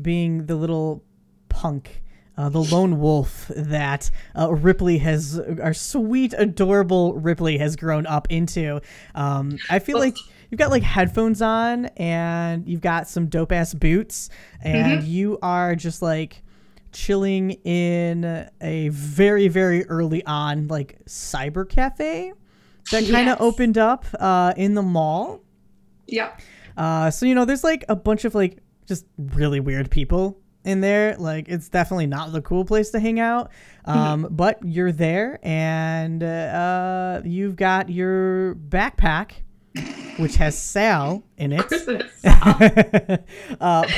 being the little punk, the lone wolf that our sweet, adorable Ripley has grown up into. I feel like you've got like headphones on, and you've got some dope ass boots, and you are just like chilling in a very, very early on like cyber cafe that kind of opened up in the mall. Yeah. So, there's like a bunch of like just really weird people in there. Like, it's definitely not the cool place to hang out. But you're there, and you've got your backpack, which has Sal in it,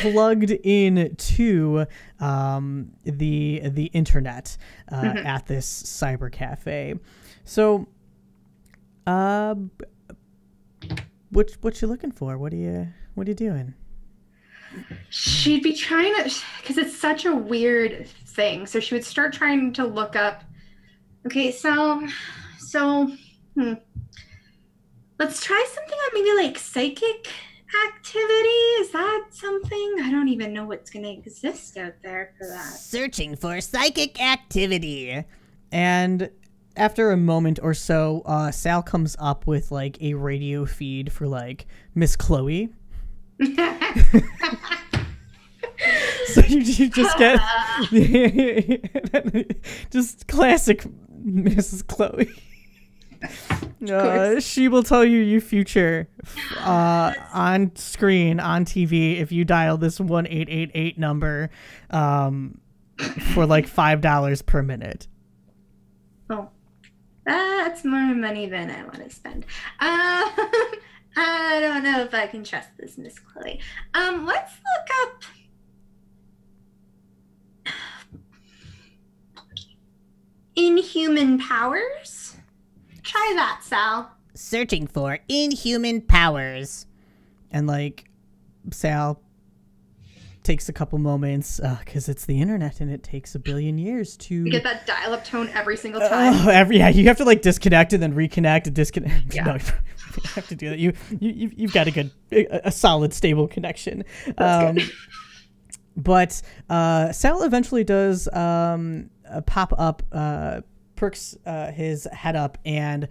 plugged into the internet at this cyber cafe. So, what you looking for? What are you doing? She'd be trying to, because it's such a weird thing. So she would start trying to look up. Okay, so let's try something on maybe like psychic activity. Is that something? I don't even know what's going to exist out there for that. Searching for psychic activity. And after a moment or so, Sal comes up with like a radio feed for like Miss Chloe. So you just get just classic Mrs. Chloe. She will tell you future on screen, on TV, if you dial this 1888 number for like $5 per minute. Oh, that's more money than I want to spend. I don't know if I can trust this, Miss Chloe. Let's look up inhuman powers. Try that, Sal. Searching for inhuman powers. And like Sal takes a couple moments because it's the internet and it takes a billion years to You get that dial-up tone every single time. You have to like disconnect and then reconnect and disconnect. Yeah. No, you have to do that. You've got a solid, stable connection. But Sal eventually does pop up, perks his head up and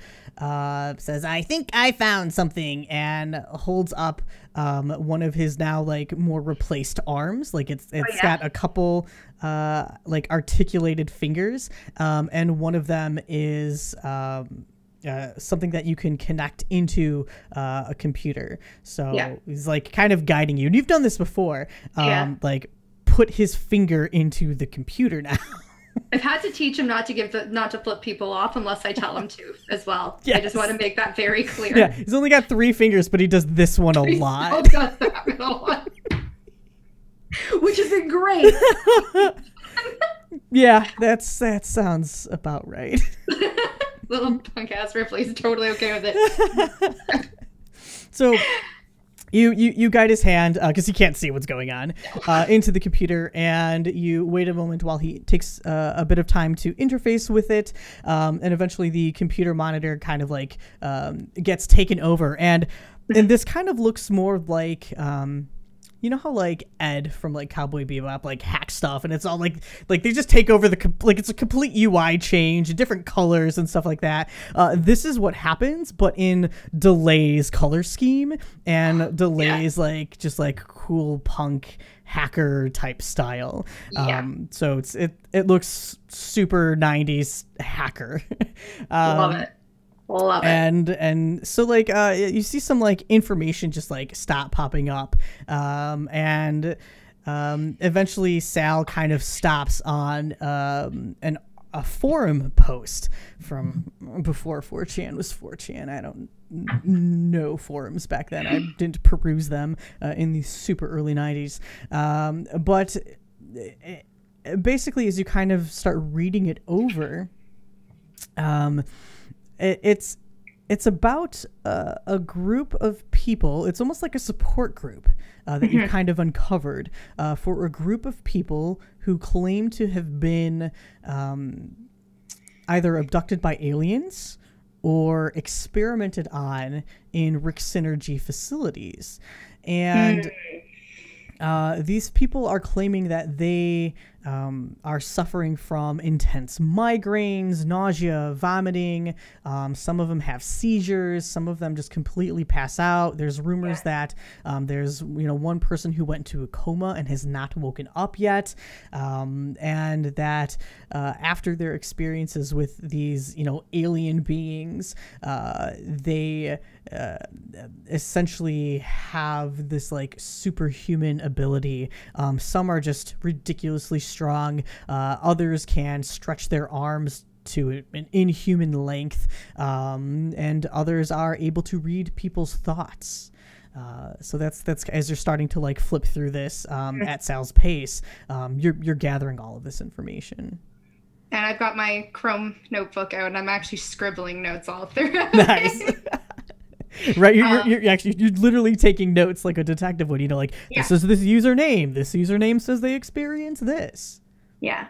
says, "I think I found something," and holds up one of his now like more replaced arms. Like it's got a couple like articulated fingers, and one of them is something that you can connect into a computer. So he's like kind of guiding you. And you've done this before. Like put his finger into the computer now. I've had to teach him not to flip people off unless I tell him to as well. Yes. I just want to make that very clear. Yeah, he's only got 3 fingers, but he does this one a lot. Still does that middle one. Which has been great. Yeah, that sounds about right. Little punk ass Ripley's totally okay with it. So you guide his hand because he can't see what's going on into the computer, and you wait a moment while he takes a bit of time to interface with it, and eventually the computer monitor kind of like gets taken over, and this kind of looks more like you know how like Ed from like Cowboy Bebop like hack stuff, and it's all like they just take over like it's a complete UI change, different colors and stuff like that. This is what happens, but in Delay's color scheme, and Delay's like just like cool punk hacker type style. So it looks super 90s hacker. Love it. Love it. And so like you see some like information just like stop popping up, and eventually Sal kind of stops on a forum post from before 4chan was 4chan. I don't know forums back then. I didn't peruse them in the super early 90s, but basically as you kind of start reading it over, it's about a group of people. It's almost like a support group that you've kind of uncovered for a group of people who claim to have been either abducted by aliens or experimented on in Rick Synergy facilities. And these people are claiming that they are suffering from intense migraines, nausea, vomiting. Some of them have seizures. Some of them just completely pass out. There's rumors that there's one person who went into a coma and has not woken up yet, and that after their experiences with these alien beings, they essentially have this like superhuman ability. Some are just ridiculously strong. Others can stretch their arms to an inhuman length, and others are able to read people's thoughts. So that's as you're starting to like flip through this at Sal's pace, you're gathering all of this information. And I've got my Chrome notebook out, and I'm actually scribbling notes all through. Nice. Right, you're literally taking notes like a detective would. This is this username. This username says they experience this. Yeah.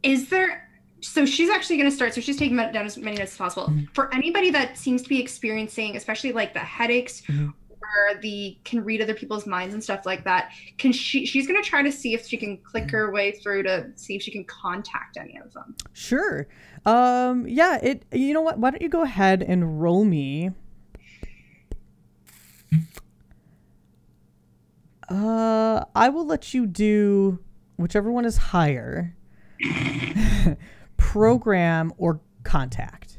Is there? So she's actually going to start. So she's taking down as many notes as possible. For anybody that seems to be experiencing, especially like the headaches, or can read other people's minds and stuff like that. She's going to try to see if she can click her way through to see if she can contact any of them. Sure. Yeah. You know what? Why don't you go ahead and roll me? I will let you do whichever one is higher. Program or contact.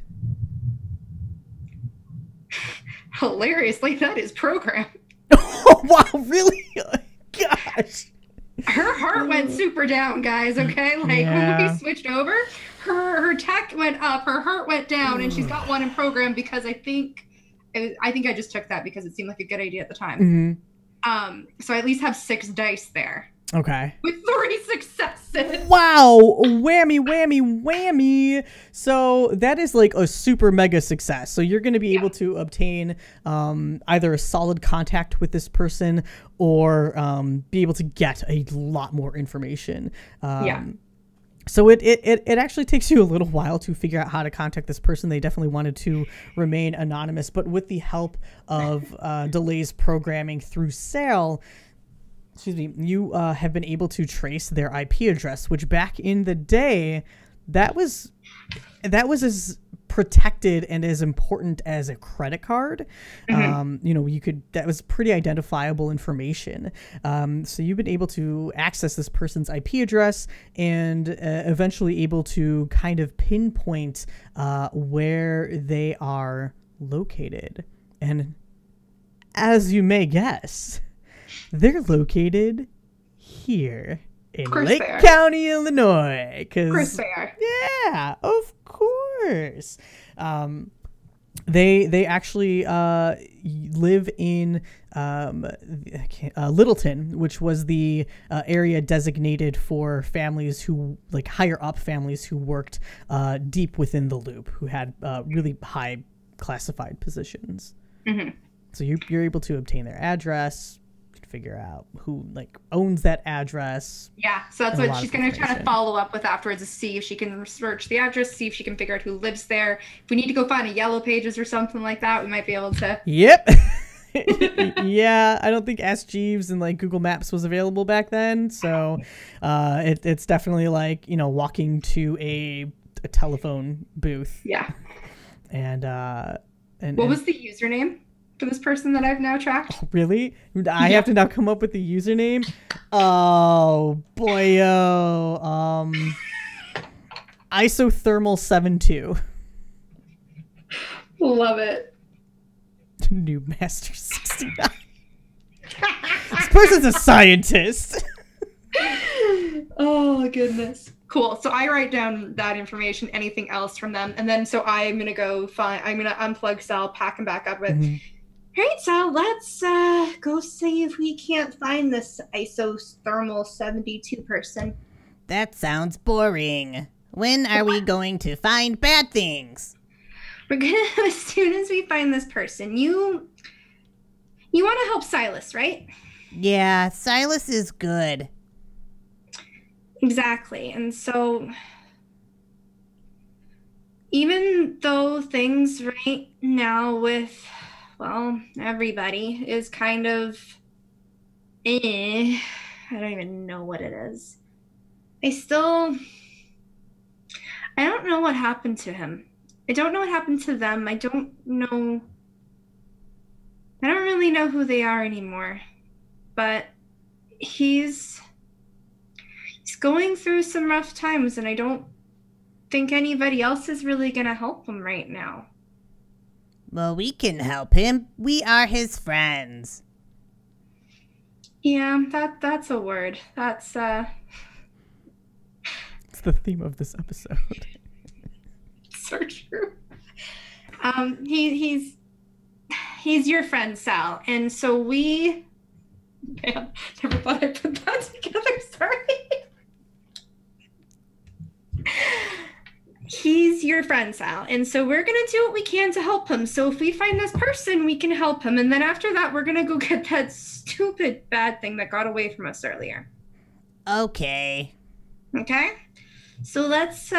Hilariously, that is programmed. Oh, wow, really? Gosh. Her heart went super down, guys, okay? Like, when we switched over, her tech went up, her heart went down, and she's got one in program because I think I just took that because it seemed like a good idea at the time. So I at least have 6 dice there. Okay. With 3 successes. Wow. Whammy, whammy, whammy. So that is like a super mega success. So you're going to be able to obtain either a solid contact with this person or be able to get a lot more information. So it actually takes you a little while to figure out how to contact this person. They definitely wanted to remain anonymous, but with the help of Delay's programming through Sale, you have been able to trace their IP address, which back in the day, that was as protected and as important as a credit card. That was pretty identifiable information. So you've been able to access this person's IP address and eventually able to kind of pinpoint where they are located. And as you may guess, they're located here in Lake County, Illinois. Of course they are. Yeah, of course. They actually live in Littleton, which was the area designated for families who, like higher up families who worked deep within the loop, who had really high classified positions. So you're able to obtain their address, figure out who owns that address. Yeah, so that's what she's going to try to follow up with afterwards, to see if she can research the address, see if she can figure out who lives there. If we need to go find a Yellow Pages or something like that, we might be able to. Yep. Yeah, I don't think Ask Jeeves and Google Maps was available back then, so it's definitely walking to a telephone booth. Yeah. And what was the username for this person that I've now tracked? Oh, really? I have to now come up with the username? Oh, boyo. Isothermal72. Love it. New Master 69. This person's a scientist. Oh, goodness. Cool. So I write down that information, anything else from them. And then so I'm going to I'm going to unplug Sal, pack him back up with, all right, Sal, let's go see if we can't find this isothermal 72 person. That sounds boring. When are we going to find bad things? We're going to, as soon as we find this person, you want to help Silas, right? Yeah, Silas is good. Exactly. And so even though things right now with, well, everybody is kind of, I don't even know what it is. I don't know what happened to him. I don't know what happened to them. I don't really know who they are anymore. But he's going through some rough times, and I don't think anybody else is really going to help him right now. Well, we can help him. We are his friends. Yeah, that's a word. That's It's the theme of this episode. So true. He's your friend, Sal, and so we. Man, never thought I'd put that together. Sorry. He's your friend, Sal, and so we're gonna do what we can to help him. So if we find this person, we can help him, and then after that, we're gonna go get that stupid bad thing that got away from us earlier. Okay. Okay. So let's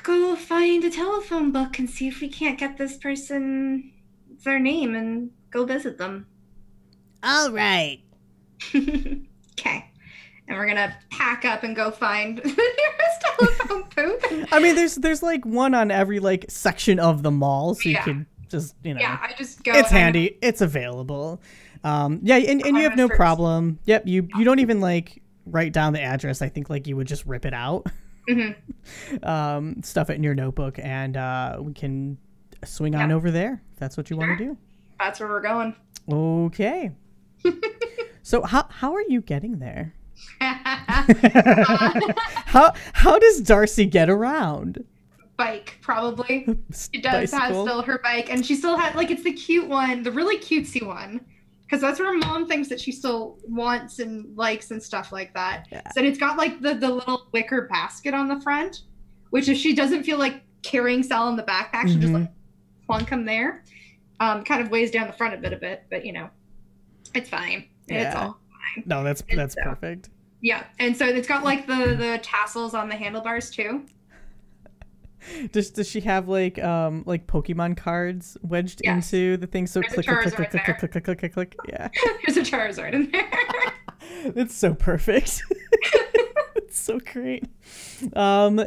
go find a telephone book and see if we can't get this person their name and go visit them. All right. Okay. And we're going to pack up and go find the nearest telephone booth. I mean, there's one on every section of the mall, so you can just, Yeah, I just go. It's handy. It's available. Yeah, and you have no problem. Yep, you don't even write down the address. I think you would just rip it out. stuff it in your notebook, and we can swing on over there if that's what you want to do. That's where we're going. Okay. So how are you getting there? How does Darcy get around? Bike, probably. She does Bicycle? have still her bike, and she still had, like, it's the cute one, the really cutesy one, because that's where Mom thinks that she still wants and likes and stuff like that. Yeah. So it's got like the little wicker basket on the front, which if she doesn't feel like carrying Sal in the backpack, she just like plunk him there. Kind of weighs down the front a bit, but you know, it's fine. Yeah. It's all fine. No, that's perfect. Yeah, and so it's got like the tassels on the handlebars too. Does she have like Pokemon cards wedged into the thing? So There's click a click click Charizard click click there. click click click click. Yeah. There's a Charizard in there. It's so perfect. It's so great.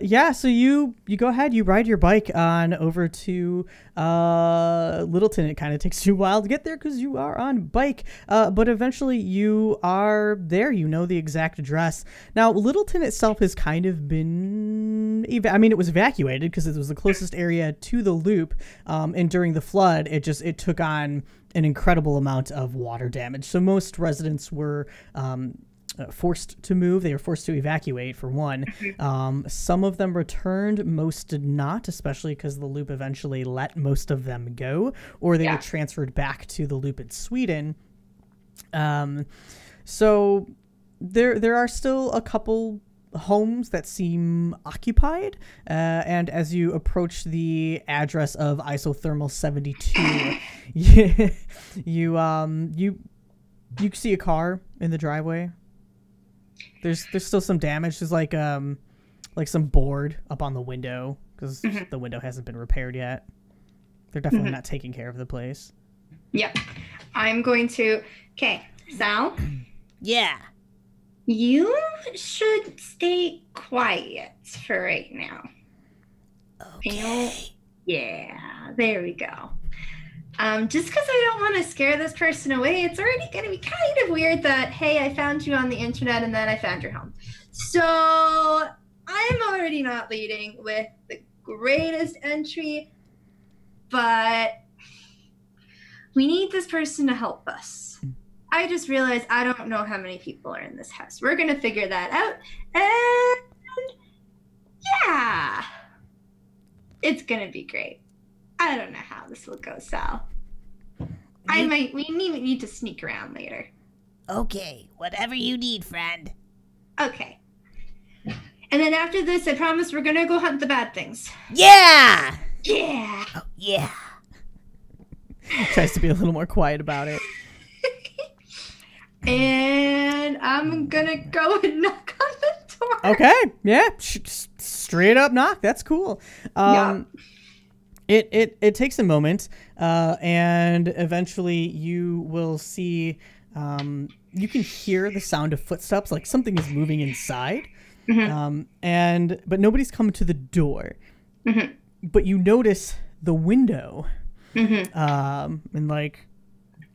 Yeah, so you go ahead, you ride your bike on over to Littleton. It kind of takes you a while to get there because you are on bike, but eventually you are there. You know the exact address. Now, Littleton itself has kind of been, it was evacuated because it was the closest area to the loop, and during the flood, it took on an incredible amount of water damage. So most residents were forced to move. They were forced to evacuate, for one. Some of them returned, most did not, especially because the loop eventually let most of them go, or they were transferred back to the loop in Sweden. So there are still a couple homes that seem occupied, and as you approach the address of isothermal 72, you see a car in the driveway. There's still some damage. There's like some board up on the window because the window hasn't been repaired yet. They're definitely not taking care of the place. Yep. I'm going to. Okay, Sal. Yeah. You should stay quiet for right now. Okay. Yeah, there we go. Just because I don't want to scare this person away, it's already going to be kind of weird that, hey, I found you on the internet and then I found your home. So I'm already not leading with the greatest entry, but we need this person to help us. I just realized I don't know how many people are in this house. We're going to figure that out. And yeah, it's going to be great. I don't know how this will go, Sal. We need to sneak around later. Okay, whatever you need, friend. Okay. And then after this, I promise we're gonna go hunt the bad things. Yeah! Yeah! Oh, yeah. Tries to be a little more quiet about it. And I'm gonna go and knock on the door. Okay, yeah, straight up knock. That's cool. Yeah. It takes a moment, and eventually you will see, you can hear the sound of footsteps, like something is moving inside, but nobody's coming to the door. But you notice the window, and like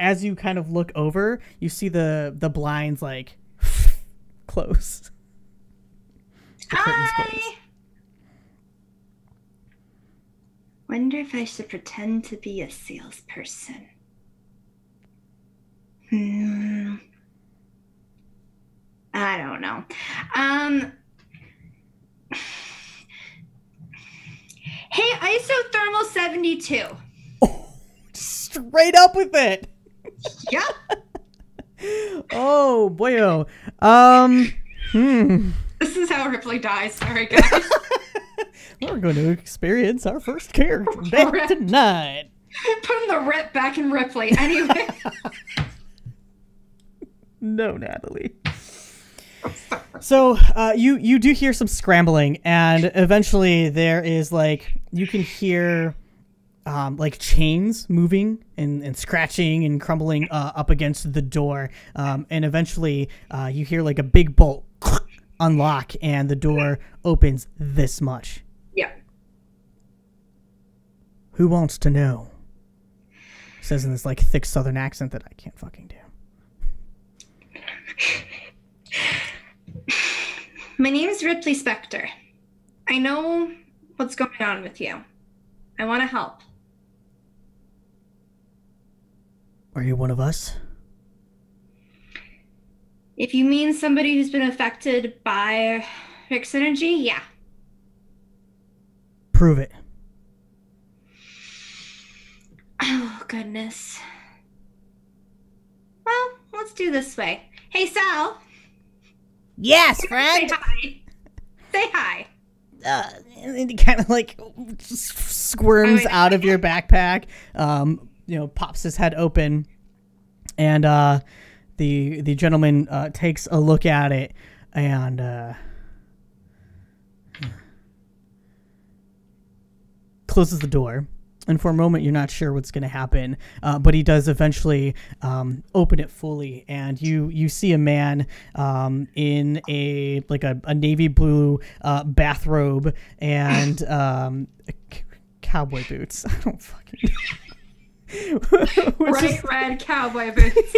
as you kind of look over, you see the blinds like close. The curtains close. Wonder if I should pretend to be a salesperson. I don't know. Hey, isothermal 72. Oh, straight up with it. Yep. Oh, boyo. This is how Ripley dies. Sorry, guys. We're going to experience our first character death tonight. Putting the rip back in Ripley. Anyway. No, Natalie. So you do hear some scrambling, and eventually there is you can hear chains moving and scratching and crumbling up against the door, and eventually you hear a big bolt unlock, and the door opens this much. Yeah. Who wants to know? Says in this thick Southern accent that I can't fucking do. My name is Ripley Spector. I know what's going on with you. I want to help. Are you one of us? If you mean somebody who's been affected by Rick's energy, yeah. Prove it. Oh, goodness. Well, let's do this way. Hey, Sal. Yes, Say friend. hi. Say hi. And he kind of like squirms out of your backpack. Pops his head open, and the gentleman takes a look at it and closes the door. And for a moment, you're not sure what's going to happen, but he does eventually open it fully, and you see a man in a navy blue bathrobe and cowboy boots. I don't fucking know. Bright red cowboy boots.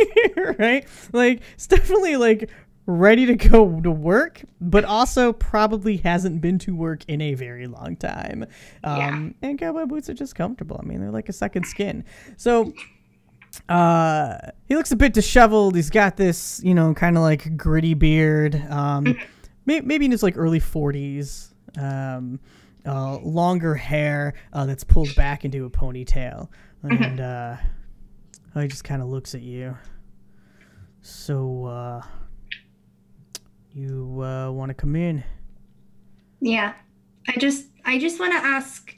Right? Like, it's definitely like ready to go to work, but also probably hasn't been to work in a very long time. And cowboy boots are just comfortable. I mean, they're like a second skin. So he looks a bit disheveled. He's got this, kind of like gritty beard, maybe in his like early 40s, longer hair that's pulled back into a ponytail. And he just kind of looks at you. So, you want to come in? Yeah. I just want to ask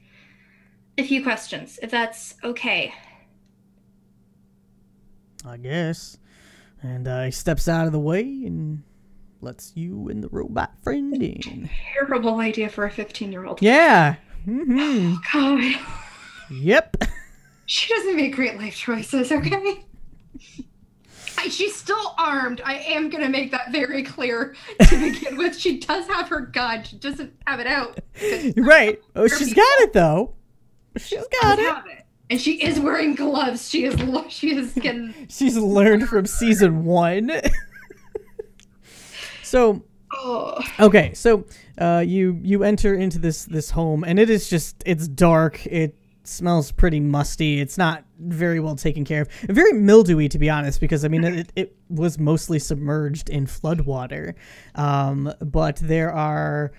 a few questions, if that's okay. I guess. And he steps out of the way and lets you and the robot friend in. Terrible idea for a 15-year-old. Yeah. Mm-hmm. Oh, God. Yep. She doesn't make great life choices, okay? She's still armed. I am going to make that very clear to begin with. She does have her gun. She doesn't have it out. Right. Oh, she's got it, though. She's got it. And she is wearing gloves. She is getting... She's learned from season 1. So... Oh. Okay, so you enter into this home, and it's dark. It smells pretty musty. It's not very well taken care of. Very mildewy, to be honest, because I mean it was mostly submerged in floodwater. But there are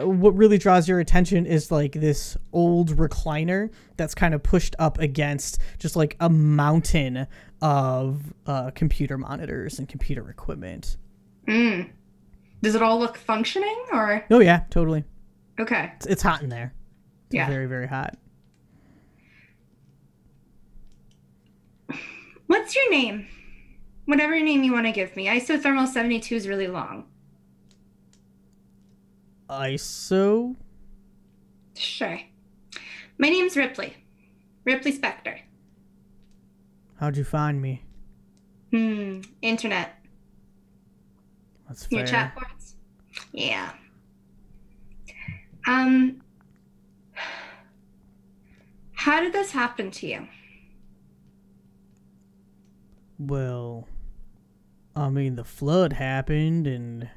what really draws your attention is like this old recliner that's kind of pushed up against just like a mountain of computer monitors and computer equipment. Does it all look functioning, or? Oh yeah, totally. Okay. It's hot in there. It's yeah. Very, very hot. What's your name? Whatever name you want to give me. Isothermal 72 is really long. ISO? Sure. My name's Ripley. Ripley Spector. How'd you find me? Internet. That's fair. Your chat boards? Yeah. How did this happen to you? Well, I mean, the flood happened and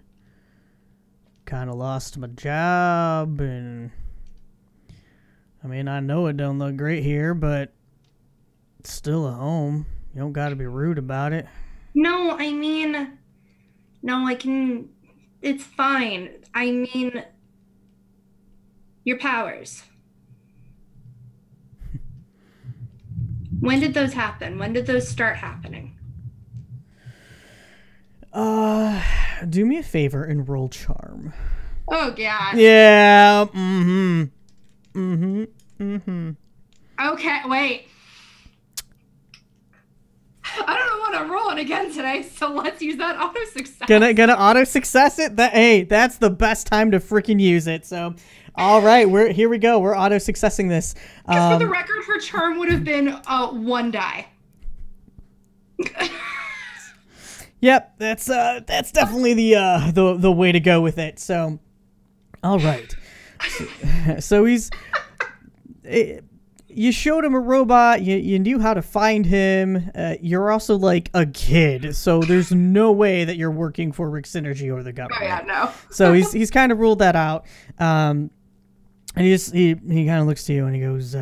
kind of lost my job, and I mean, I know it don't look great here, but it's still a home. You don't gotta be rude about it. No, I mean, no, it's fine. I mean, your powers. When did those happen? When did those start happening? Do me a favor and roll charm. Oh, God. Yeah, Okay, wait. I don't want to roll it again today, so let's use that auto success. Gonna auto success it? Hey, that's the best time to freaking use it. So, all right, here we go. We're auto successing this. Because for the record, her charm would have been 1 die. Yep, that's definitely the way to go with it. So, all right. So he's. You showed him a robot. You knew how to find him. You're also like a kid, so there's no way that you're working for Rick Synergy or the government. Oh yeah, no. So he's kind of ruled that out. And he kind of looks to you and he goes,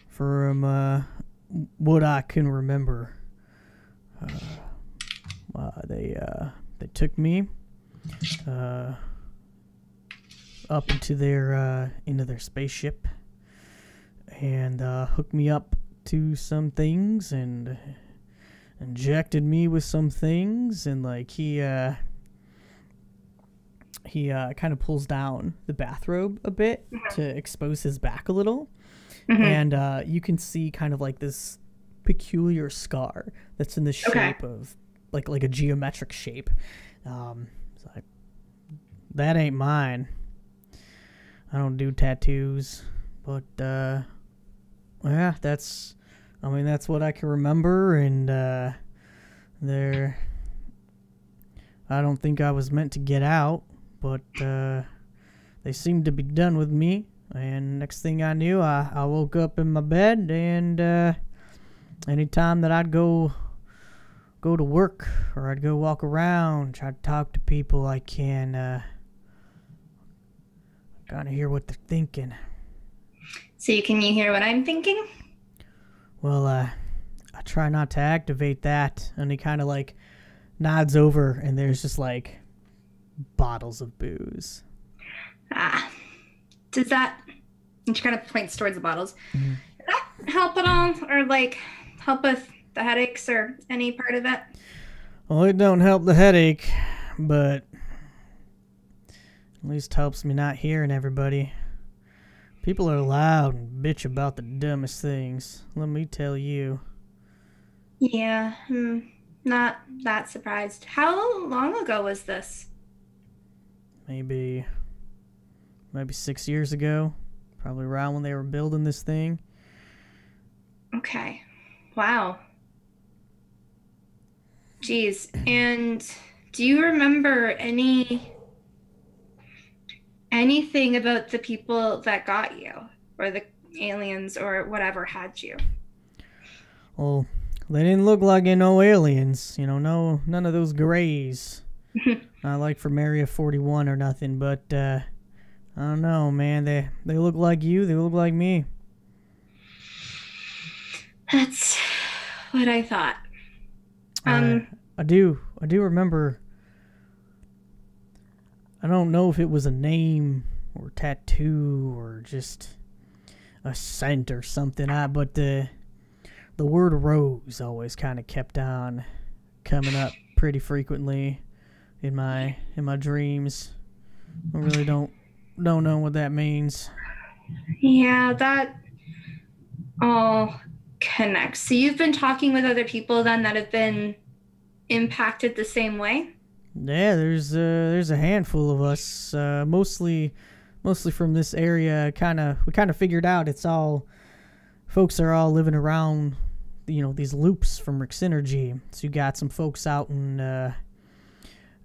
from what I can remember, they took me up into their spaceship and hooked me up to some things and injected me with some things, and like he kind of pulls down the bathrobe a bit to expose his back a little. And you can see kind of like this peculiar scar that's in the shape of like a geometric shape. It's like, that ain't mine. I don't do tattoos, but yeah, that's what I can remember. And I don't think I was meant to get out, but they seemed to be done with me. And next thing I knew, I woke up in my bed, and anytime that I'd go to work or I'd go walk around, try to talk to people, I can kind of hear what they're thinking. So can you hear what I'm thinking? Well, I try not to activate that. And he kind of like nods over, and there's just like bottles of booze. Does that, and she kind of points towards the bottles, does that help at all, or like help with the headaches or any part of it? Well, it don't help the headache, but at least helps me not hearing everybody. People are loud and bitch about the dumbest things, let me tell you. Yeah, not that surprised. How long ago was this? Maybe 6 years ago, probably around when they were building this thing. Okay. Wow. Jeez. And do you remember anything about the people that got you, or the aliens or whatever had you? Well, they didn't look like no aliens, none of those grays. Not like from Area 41 or nothing, but I don't know, man. They look like you. They look like me. That's what I thought. I do remember. I don't know if it was a name or tattoo or just a scent or something. But the word rose always kind of kept on coming up pretty frequently in my dreams. I really don't know what that means. Yeah, that all connects. So you've been talking with other people then that have been impacted the same way? Yeah, there's a handful of us, mostly from this area. We kind of figured out it's all folks are all living around, these loops from Rick Synergy. So you got some folks out in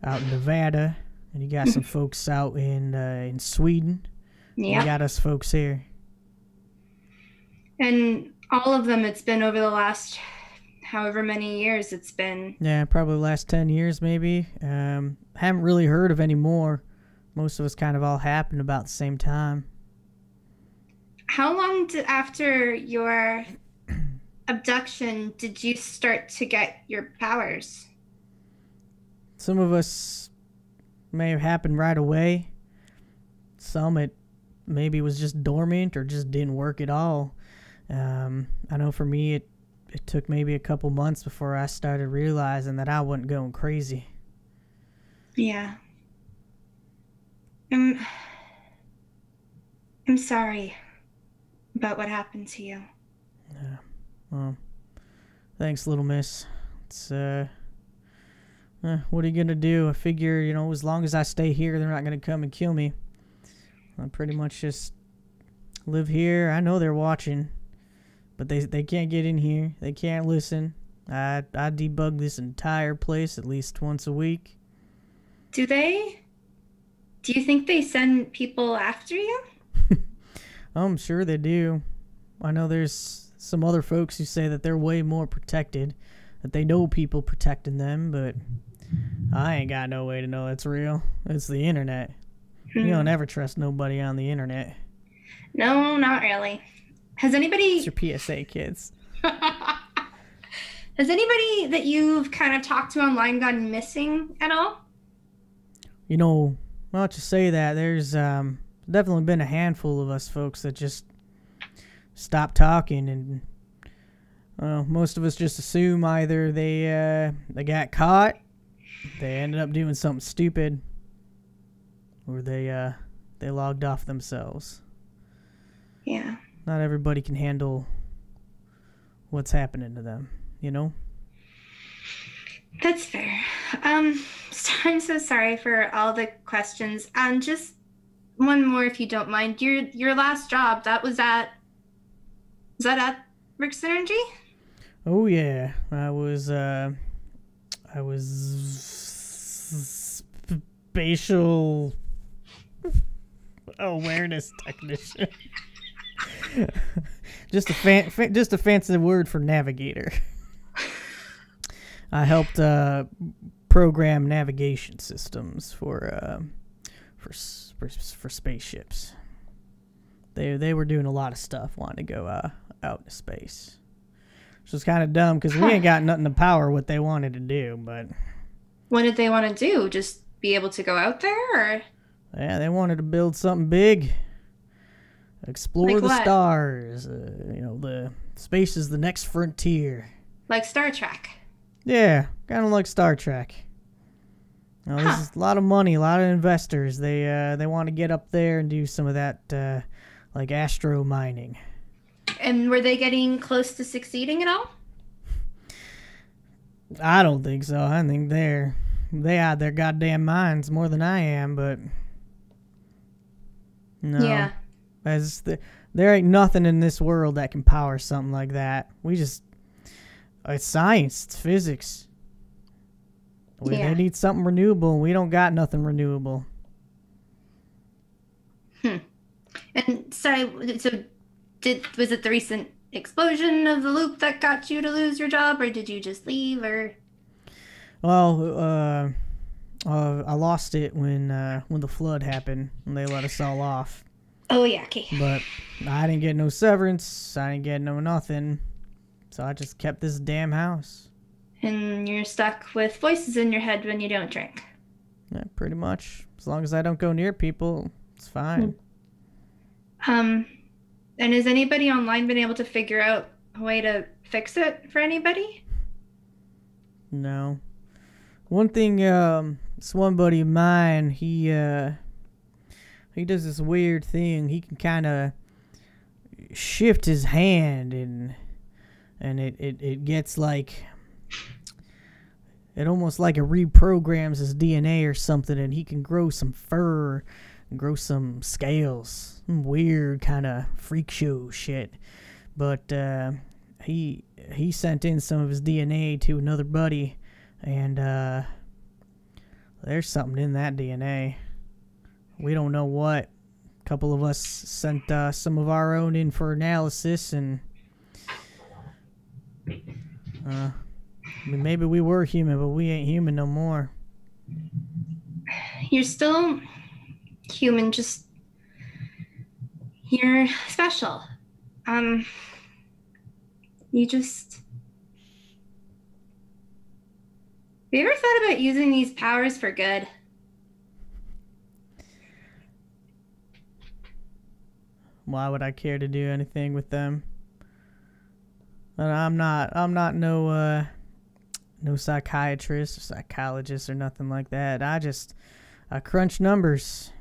Nevada, and you got some folks out in Sweden. Yeah. You got us folks here. And all of them, it's been over the last however many years it's been. Yeah, probably the last 10 years maybe. Haven't really heard of any more. Most of us kind of all happened about the same time. How long after your abduction did you start to get your powers? Some of us may have happened right away. Some it maybe was just dormant or just didn't work at all. I know for me it took maybe a couple months before I started realizing that I wasn't going crazy. Yeah. I'm sorry about what happened to you. Yeah. Well, thanks, little miss. It's what are you gonna do? I figure, as long as I stay here, they're not gonna come and kill me. I pretty much just live here. I know they're watching, but they can't get in here. They can't listen. I debug this entire place at least once a week. Do you think they send people after you? I'm sure they do. I know there's some other folks who say that they're way more protected, that they know people protecting them, but I ain't got no way to know it's real. It's the internet. You don't ever trust nobody on the internet. No, not really. Has anybody... It's your PSA, kids. Has anybody that you've kind of talked to online gone missing at all? You know, why don't you say that? There's definitely been a handful of us folks that just stopped talking, and most of us just assume either they got caught, they ended up doing something stupid, or they logged off themselves. Yeah. Not everybody can handle what's happening to them, you know? That's fair. I'm so sorry for all the questions. Just one more, if you don't mind. Your last job, was that at Rick Synergy? Oh yeah, I was spatial awareness technician. just a fancy word for navigator. I helped program navigation systems for spaceships. They were doing a lot of stuff, wanting to go out into space. Which was kind of dumb because we ain't got nothing to power what they wanted to do. But what did they want to do? Just be able to go out there, or? Yeah, they wanted to build something big. Explore Like the what? stars. The space is the next frontier. Like Star Trek. Yeah, kind of like Star Trek. There's a lot of money, a lot of investors. They want to get up there and do some of that, like astro mining. And were they getting close to succeeding at all? I don't think so. I think they out their goddamn minds more than I am, but no. Yeah. There ain't nothing in this world that can power something like that. It's science, it's physics. They need something renewable, and we don't got nothing renewable. And sorry, so was it the recent explosion of the loop that got you to lose your job, or did you just leave, or? Well, I lost it when the flood happened and they let us all off. Oh yeah, okay. But I didn't get no severance. I didn't get no nothing. So I just kept this damn house. And you're stuck with voices in your head when you don't drink. Yeah, pretty much. As long as I don't go near people, it's fine. And has anybody online been able to figure out a way to fix it for anybody? No. One thing, this one buddy of mine, he does this weird thing. He can kind of shift his hand, and it gets like, it almost like it reprograms his DNA or something, and he can grow some fur and grow some scales. Weird kind of freak show shit. But he sent in some of his DNA to another buddy, and there's something in that DNA. We don't know what. A couple of us sent some of our own in for analysis, and maybe we were human, but we ain't human no more. You're still human, just you're special. You just... Have you ever thought about using these powers for good? Why would I care to do anything with them? I'm not no psychiatrist or psychologist or nothing like that. I crunch numbers.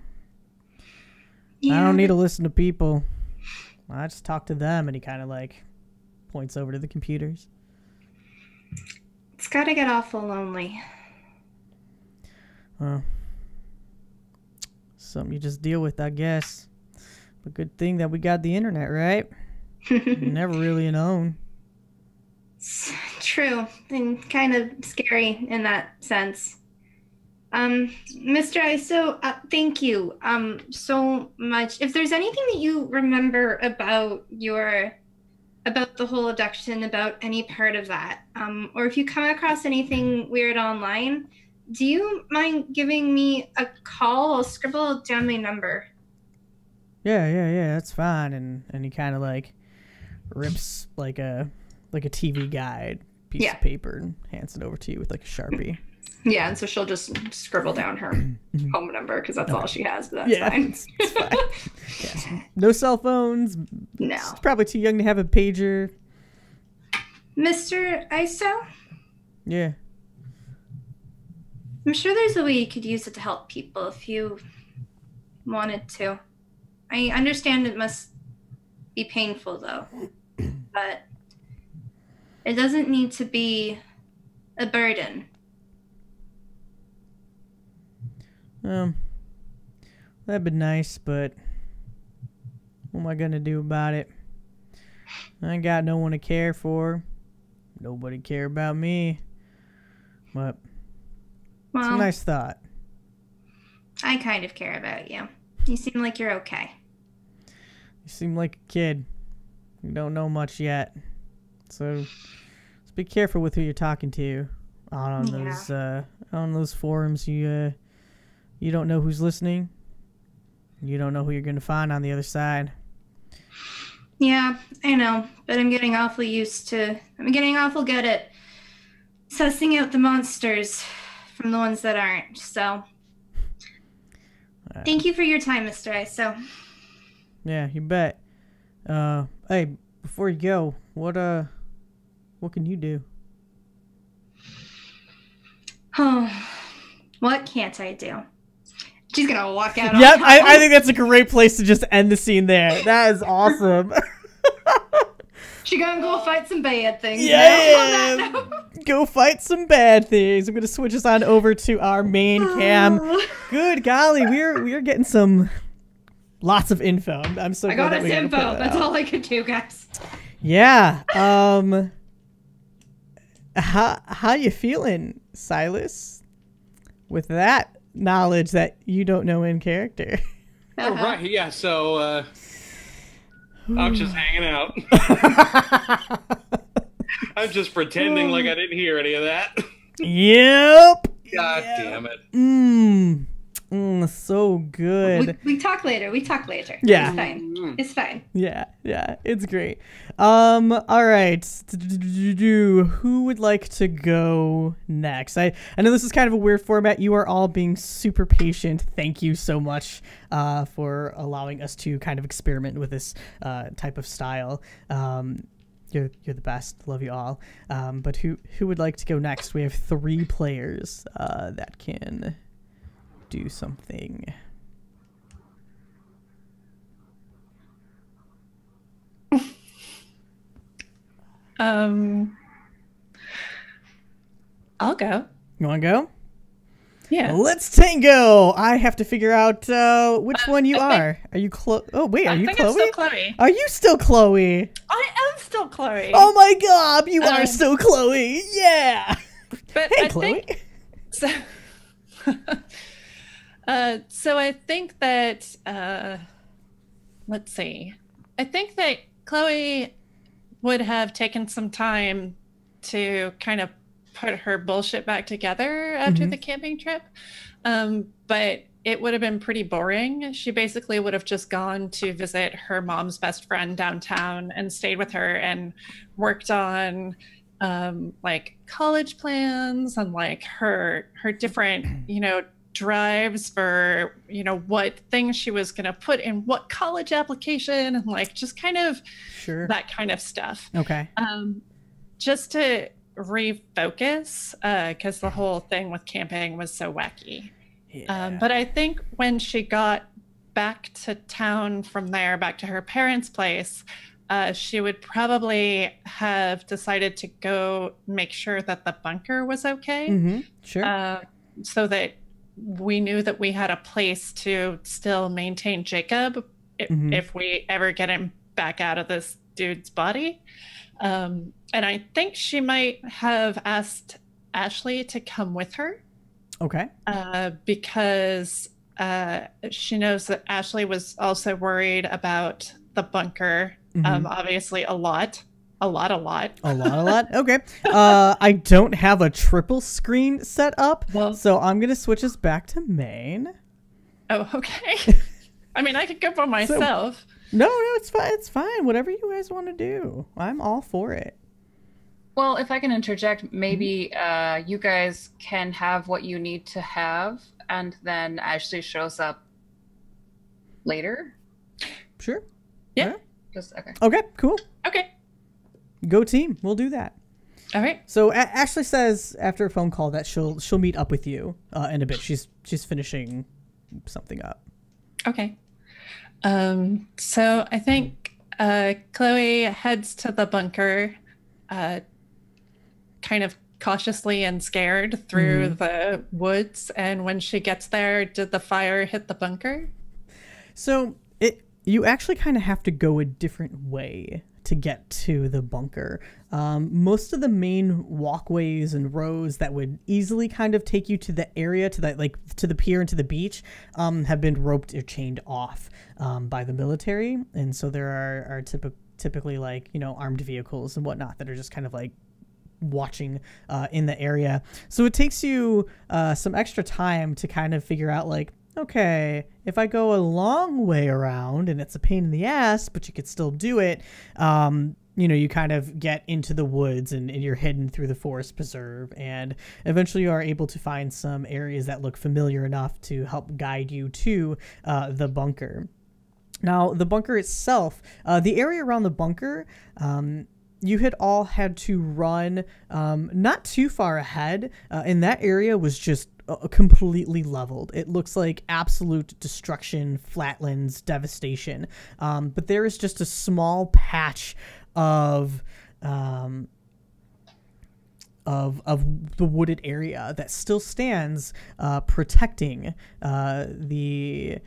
Yeah, I don't need to listen to people. I just talk to them, and he kind of like points over to the computers. It's gotta get awful lonely. Well, something you just deal with, I guess. But good thing that we got the internet, right? Never really known. It's true, and kind of scary in that sense. Mr. Iso, thank you so much. If there's anything that you remember about the whole abduction, about any part of that, or if you come across anything weird online, do you mind giving me a call? I'll scribble down my number. Yeah, that's fine. And he kind of like rips like a TV guide piece of paper and hands it over to you with like a Sharpie. Yeah, and so she'll just scribble down her home number because that's all she has, but that's fine. It's fine. Yes. No cell phones. No. She's probably too young to have a pager. Mr. Iso? Yeah. I'm sure there's a way you could use it to help people if you wanted to. I understand it must be painful, though. But it doesn't need to be a burden. That'd be nice, but what am I gonna do about it? I ain't got no one to care for. Nobody care about me. But it's a nice thought. I kind of care about you. You seem like you're okay. You seem like a kid. You don't know much yet. So just be careful with who you're talking to on those forums. You don't know who's listening. You don't know who you're gonna find on the other side. Yeah, I know, but I'm getting awful good at sussing out the monsters from the ones that aren't. So thank you for your time, Mr. Iso. Yeah, you bet. Hey, before you go, what can you do? Oh, what can't I do? She's gonna walk out. Yep, I think that's a great place to just end the scene there. That is awesome. She gonna go fight some bad things. Yeah, go fight some bad things. I'm gonna switch us on over to our main cam. Good golly, we're getting some lots of info. I'm so glad that we got info. That's all I could do, guys. Yeah. How you feeling, Silas? With that knowledge that you don't know in character. Oh, right. Yeah. So I'm just hanging out. I'm just pretending like I didn't hear any of that. Yep. God damn it. So good. We talk later. Yeah. It's fine. It's fine. Yeah. It's great. All right. Who would like to go next? I know this is kind of a weird format. You are all being super patient. Thank you so much for allowing us to kind of experiment with this type of style. You're the best. Love you all. But who would like to go next? We have 3 players that can do something. I'll go. You want to go? Yeah. Let's tango. I have to figure out which one you are. Are you Chloe? Oh wait, are you Chloe? I'm still Chloe. Are you still Chloe? I am still Chloe. Oh my god, you are still Chloe. Yeah. But hey, I Chloe. think, so I think that let's see. I think that Chloe would have taken some time to kind of put her bullshit back together after the camping trip. But it would have been pretty boring. She basically would have just gone to visit her mom's best friend downtown and stayed with her and worked on like college plans and like her different, drives for, what things she was going to put in what college application and like just kind of that kind of stuff. Okay. Just to refocus, because the whole thing with camping was so wacky. Yeah. But I think when she got back to town from there, back to her parents' place, she would probably have decided to go make sure that the bunker was okay. Sure. So that we knew that we had a place to still maintain Jacob if we ever get him back out of this dude's body. And I think she might have asked Ashley to come with her. Okay. Because she knows that Ashley was also worried about the bunker, obviously a lot. A lot. A lot. Okay. I don't have a triple screen set up, so I'm gonna switch us back to main. Oh, okay. I mean, I could go by myself. No, it's fine. It's fine. Whatever you guys want to do, I'm all for it. Well, if I can interject, maybe you guys can have what you need to have, and then Ashley shows up later. Sure. Yeah. Just okay. Okay. Cool. Okay. Go team. We'll do that. All right. So Ashley says after a phone call that she'll meet up with you in a bit. She's finishing something up. Okay. So I think Chloe heads to the bunker, kind of cautiously and scared through the woods. And when she gets there, did the fire hit the bunker? So you actually kind of have to go a different way to get to the bunker. Most of the main walkways and roads that would easily kind of take you to the area, to the pier and to the beach, have been roped or chained off by the military. And so there are typically like, armed vehicles and whatnot that are just kind of like watching in the area. So it takes you some extra time to kind of figure out like, okay, if I go a long way around and it's a pain in the ass, but you could still do it, you kind of get into the woods and you're hidden through the forest preserve, and eventually you are able to find some areas that look familiar enough to help guide you to the bunker. Now, the bunker itself, the area around the bunker, you had all had to run not too far ahead, and that area was just completely leveled. It looks like absolute destruction, flatlands, devastation. But there is just a small patch of the wooded area that still stands, protecting the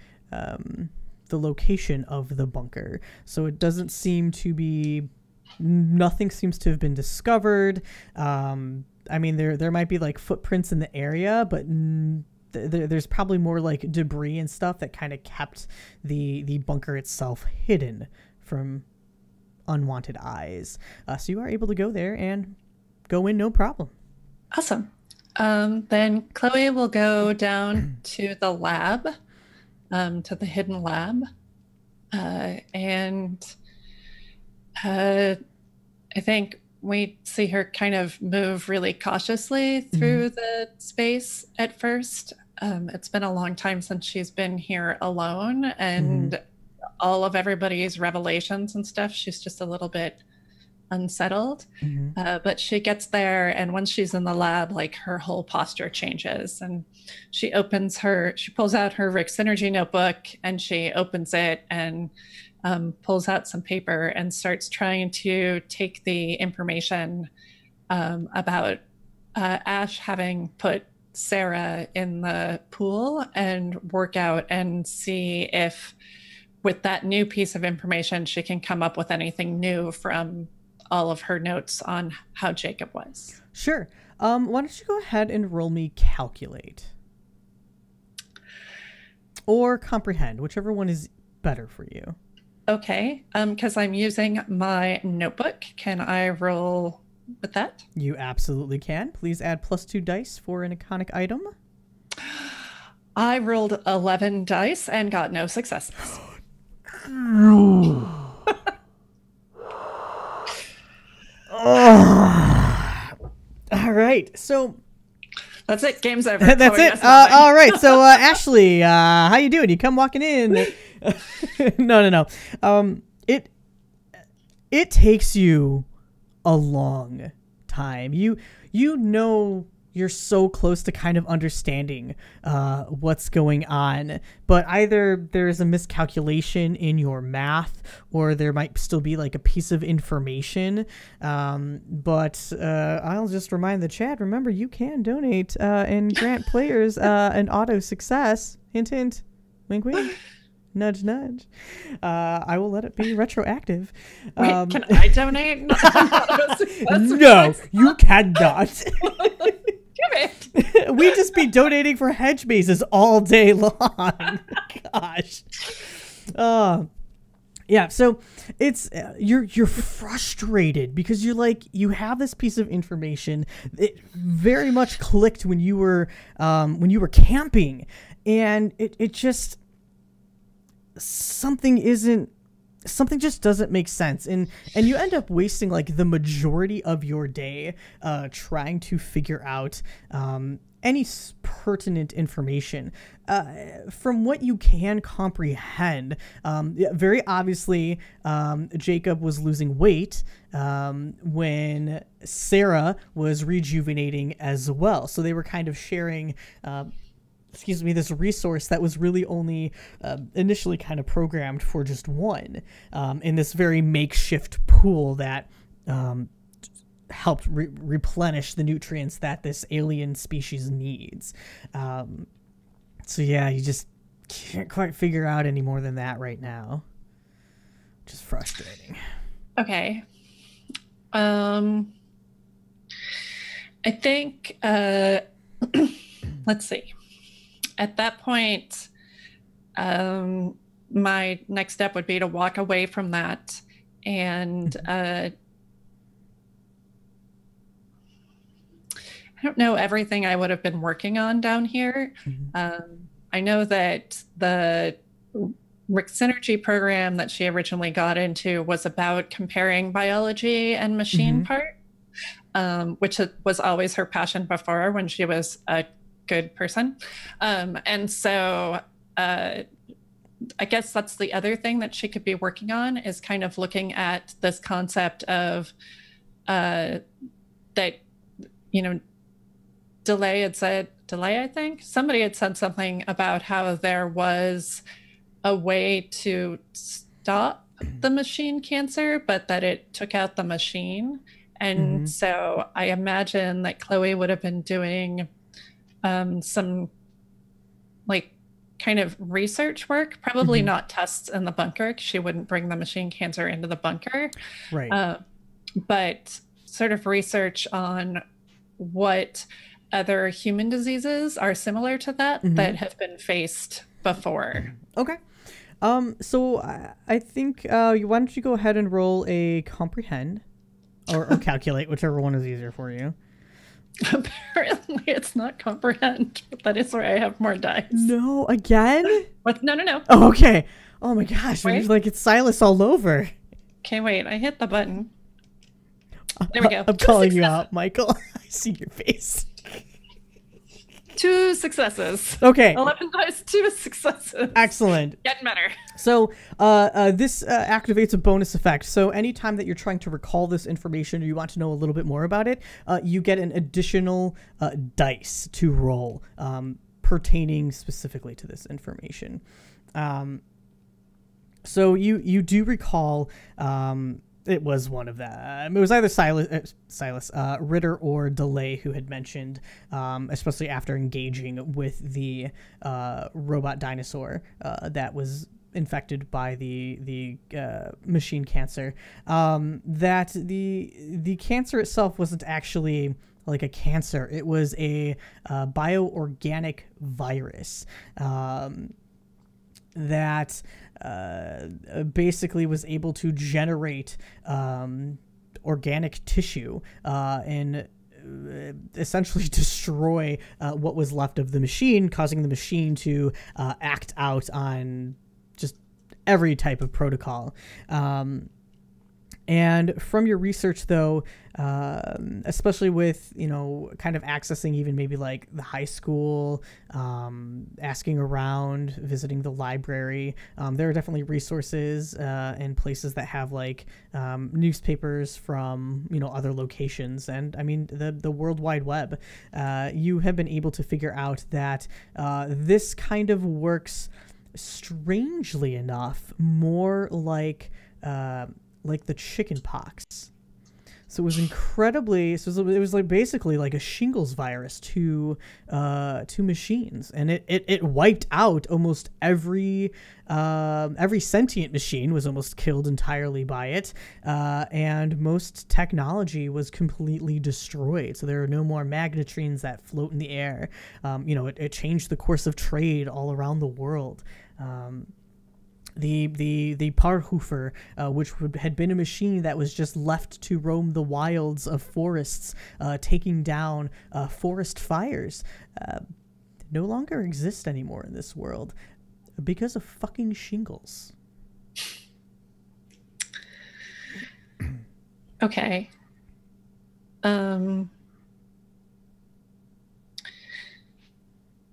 location of the bunker. So it doesn't seem to be. Nothing seems to have been discovered. I mean, there might be like footprints in the area, but there's probably more like debris and stuff that kind of kept the bunker itself hidden from unwanted eyes. So you are able to go there and go in no problem. Awesome. Then Chloe will go down to the lab, to the hidden lab, and I think we see her kind of move really cautiously through the space at first. It's been a long time since she's been here alone, and all of everybody's revelations and stuff, she's just a little bit unsettled. But she gets there, and once she's in the lab, like her whole posture changes, and she pulls out her Rick Synergy notebook, and she opens it and pulls out some paper and starts trying to take the information about Ash having put Sarah in the pool and work out and see if with that new piece of information she can come up with anything new from all of her notes on how Jacob was. Sure. Why don't you go ahead and roll me calculate or comprehend, whichever one is better for you. Okay, because I'm using my notebook. Can I roll with that? You absolutely can. Please add +2 dice for an iconic item. I rolled 11 dice and got no successes. All right, so that's it. Game's over. That's it. All right, so Ashley, how you doing? You come walking in. No. It takes you a long time. You know you're so close to kind of understanding what's going on, but either there's a miscalculation in your math, or there might still be like a piece of information. But I'll just remind the chat, remember, you can donate and grant players an auto success. Hint, hint. Wink, wink. Nudge, nudge. I will let it be retroactive. Wait, can I donate? No, you cannot. It. We'd just be donating for hedge mazes all day long. Gosh. Yeah, so it's you're frustrated because you're like, you have this piece of information. It very much clicked when you were camping, and it just something just doesn't make sense, and you end up wasting like the majority of your day trying to figure out any pertinent information. From what you can comprehend, very obviously, Jacob was losing weight when Sarah was rejuvenating as well. So they were kind of sharing, this resource that was really only initially kind of programmed for just one, in this very makeshift pool that helped replenish the nutrients that this alien species needs. So yeah, you just can't quite figure out any more than that right now, which is frustrating. Okay. I think, let's see. At that point, my next step would be to walk away from that and I don't know everything I would have been working on down here. I know that the synergy program that she originally got into was about comparing biology and machine part, which was always her passion before when she was a good person. And so I guess that's the other thing that she could be working on, is kind of looking at this concept of that, Delay, I think somebody had said something about how there was a way to stop the machine cancer, but that it took out the machine. And so I imagine that Chloe would have been doing some like kind of research work, probably not tests in the bunker, 'cause she wouldn't bring the machine cancer into the bunker. Right. But sort of research on what other human diseases are similar to that that have been faced before. Okay. So I think why don't you go ahead and roll a comprehend or calculate, whichever one is easier for you. Apparently it's not comprehend, but that is where I have more dice. No, again? What? No. Oh, okay. Oh my gosh, it's like it's Silas all over. Okay, wait, I hit the button. There we go. I'm calling you out, Michael. I see your face. 2 successes. Okay. 11 dice, 2 successes. Excellent. Getting better. So this activates a bonus effect. So anytime that you're trying to recall this information or you want to know a little bit more about it, you get an additional dice to roll pertaining specifically to this information. So you do recall it was one of them. It was either Silas, Ritter, or Delay who had mentioned, especially after engaging with the robot dinosaur that was infected by the machine cancer, that the cancer itself wasn't actually like a cancer. It was a bioorganic virus that basically was able to generate organic tissue and essentially destroy what was left of the machine, causing the machine to act out on just every type of protocol. And from your research, though, especially with, kind of accessing even maybe like the high school, asking around, visiting the library, there are definitely resources and places that have like newspapers from, other locations. And I mean, the World Wide Web, you have been able to figure out that this kind of works, strangely enough, more like the chicken pox. So it was incredibly, it was like basically like a shingles virus to machines, and it wiped out almost every sentient machine was almost killed entirely by it, and most technology was completely destroyed. So there are no more magnetrines that float in the air. It changed the course of trade all around the world. the Parhufer, which had been a machine that was just left to roam the wilds of forests, taking down forest fires, no longer exist anymore in this world because of fucking shingles. Okay.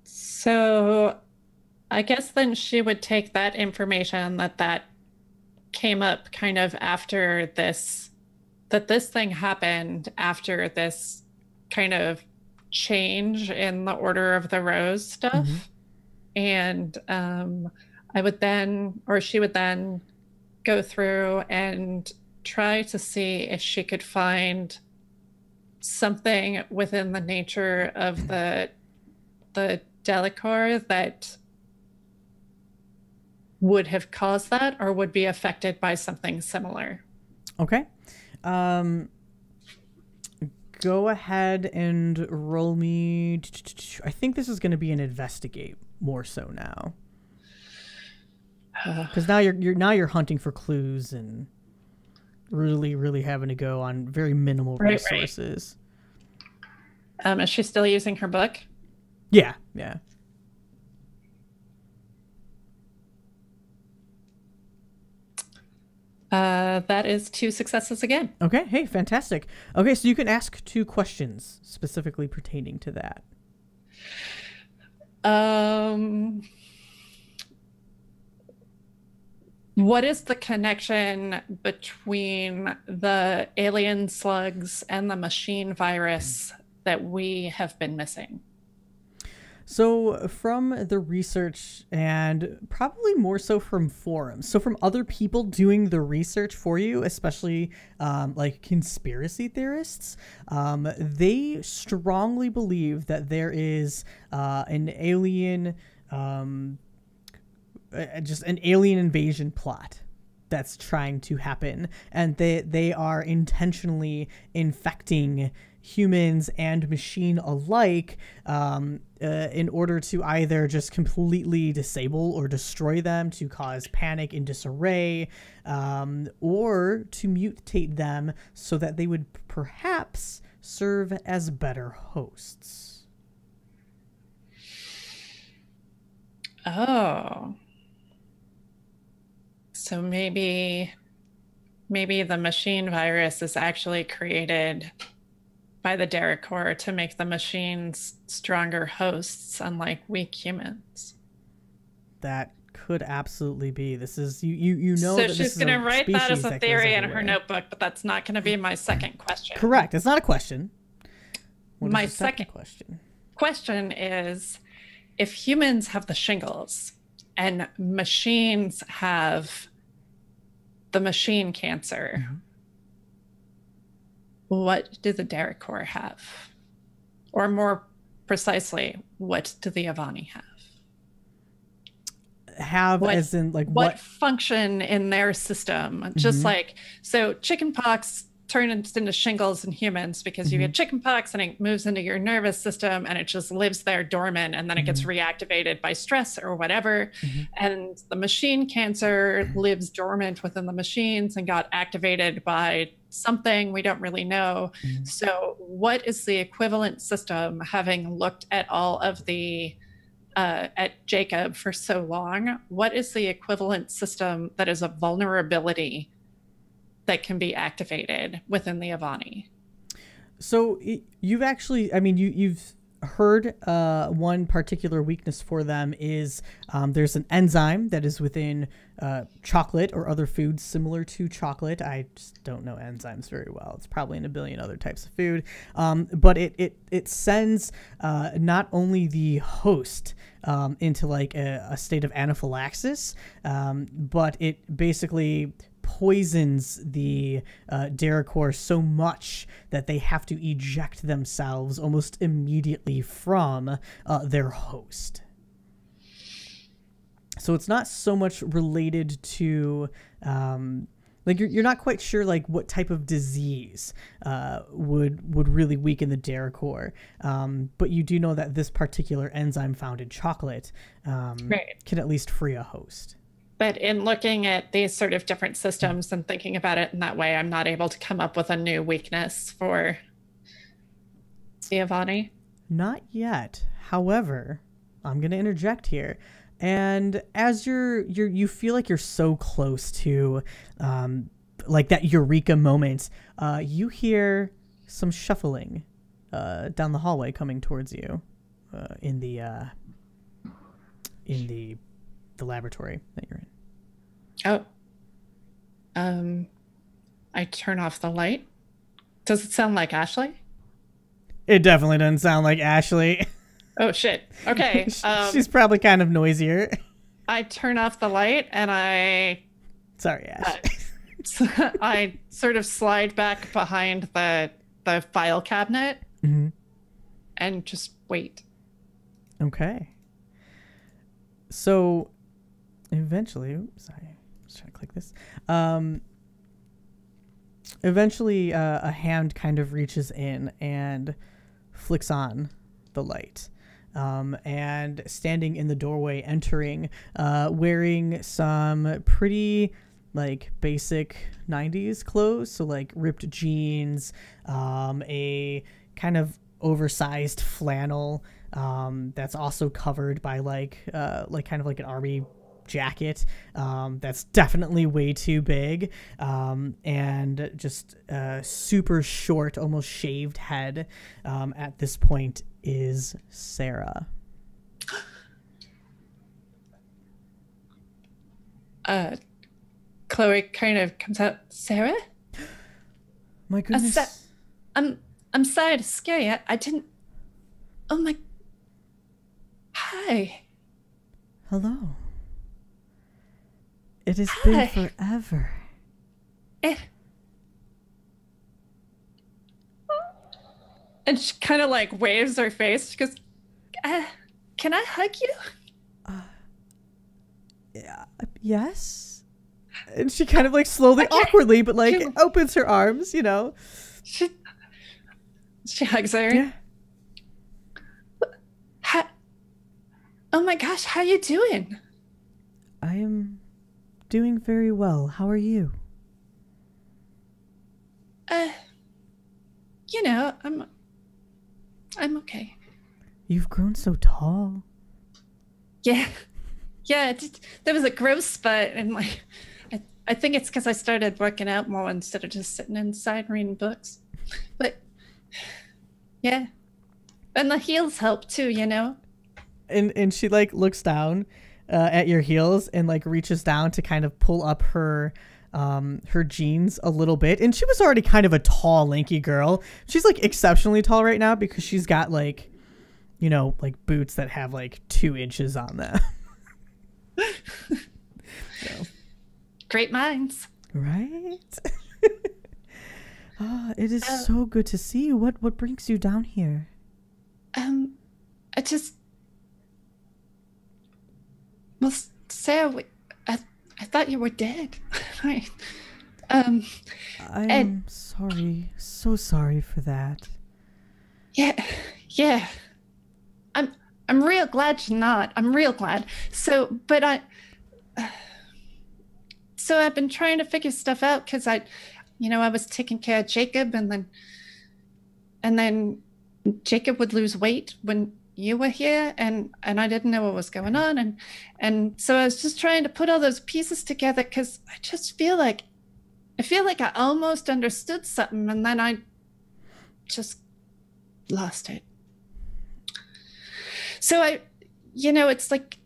So I guess then she would take that information that came up kind of after this, that this thing happened after this kind of change in the Order of the Rose stuff. And I would then, or she would then go through and try to see if she could find something within the nature of the Delacour that would have caused that or would be affected by something similar. Okay. Go ahead and roll me. I think this is going to be an investigate more so now, because now you're hunting for clues and really having to go on very minimal resources. Right. Is she still using her book? Yeah. That is 2 successes again. Okay, hey, fantastic. Okay, so you can ask 2 questions specifically pertaining to that. What is the connection between the alien slugs and the machine virus that we have been missing? So from the research, and probably more so from forums, so from other people doing the research for you, especially like conspiracy theorists, they strongly believe that there is an alien, just an alien invasion plot that's trying to happen, and they are intentionally infecting humans and machine alike in order to either just completely disable or destroy them, to cause panic and disarray, or to mutate them so that they would perhaps serve as better hosts. Oh. So maybe the machine virus is actually created by the Delacour to make the machines stronger hosts, unlike weak humans. That could absolutely be. This is you know. So that she's going to write that as a theory in her notebook, but that's not going to be my second question. Correct. It's not a question. My second question is, if humans have the shingles and machines have the machine cancer, what do the Delacour have? Or more precisely, what do the Avani have? As in, like, what function in their system? Just like, so chickenpox turns into shingles in humans because you get chickenpox and it moves into your nervous system and it just lives there dormant, and then it gets reactivated by stress or whatever. And the machine cancer lives dormant within the machines and got activated by something we don't really know. So what is the equivalent system, having looked at all of the at Jacob for so long, what is the equivalent system that is a vulnerability that can be activated within the Avani? So you've actually, I mean, you've heard one particular weakness for them is there's an enzyme that is within chocolate or other foods similar to chocolate. I just don't know enzymes very well. It's probably in a billion other types of food. But it sends not only the host into like a state of anaphylaxis, but it basically poisons the Delacour so much that they have to eject themselves almost immediately from their host. So it's not so much related to like you're not quite sure like what type of disease would really weaken the Delacour, but you do know that this particular enzyme found in chocolate can at least free a host. But in looking at these sort of different systems and thinking about it in that way, I'm not able to come up with a new weakness for the Avani. Not yet. However, I'm going to interject here. And as you feel like you're so close to like that eureka moment, you hear some shuffling down the hallway coming towards you in the laboratory that you're in. Oh. I turn off the light. Does it sound like Ashley? It definitely doesn't sound like Ashley. Oh, shit. Okay. She's probably kind of noisier. I turn off the light and I... Sorry, Ashley. I sort of slide back behind the file cabinet and just wait. Okay. So, eventually... Oops, sorry. I was trying to click this. Eventually, a hand kind of reaches in and flicks on the light. And standing in the doorway, entering, wearing some pretty like basic 90s clothes, so like ripped jeans, a kind of oversized flannel that's also covered by like kind of like an army jacket that's definitely way too big, and just super short, almost shaved head at this point is Sarah. Chloe kind of comes out. Sarah? My goodness. I'm sorry to scare you. I didn't... Oh my... Hi. Hello. It has been forever. And she kind of like waves her face. She goes, can I hug you? Yeah, yes. And she kind of like slowly, awkwardly, but like opens her arms, you know. She hugs her. Yeah. Oh my gosh, how you doing? I am doing very well. How are you? You know, I'm okay. You've grown so tall. Yeah. Yeah, there was a growth spurt, and like, I think it's because I started working out more instead of just sitting inside reading books. But yeah, and the heels help too, you know. And she like looks down at your heels and like reaches down to kind of pull up her jeans a little bit. And she was already kind of a tall, lanky girl. She's like exceptionally tall right now because she's got like, you know, like boots that have like 2 inches on them. So. Great minds, right? It is so good to see you. What brings you down here? Well, Sarah, I thought you were dead. I'm sorry, so sorry for that. Yeah. I'm real glad you're not. I'm real glad. So I've been trying to figure stuff out because I was taking care of Jacob, and then Jacob would lose weight when you were here, and I didn't know what was going on, and so I was just trying to put all those pieces together because I just feel like I almost understood something, and then I just lost it. So it's like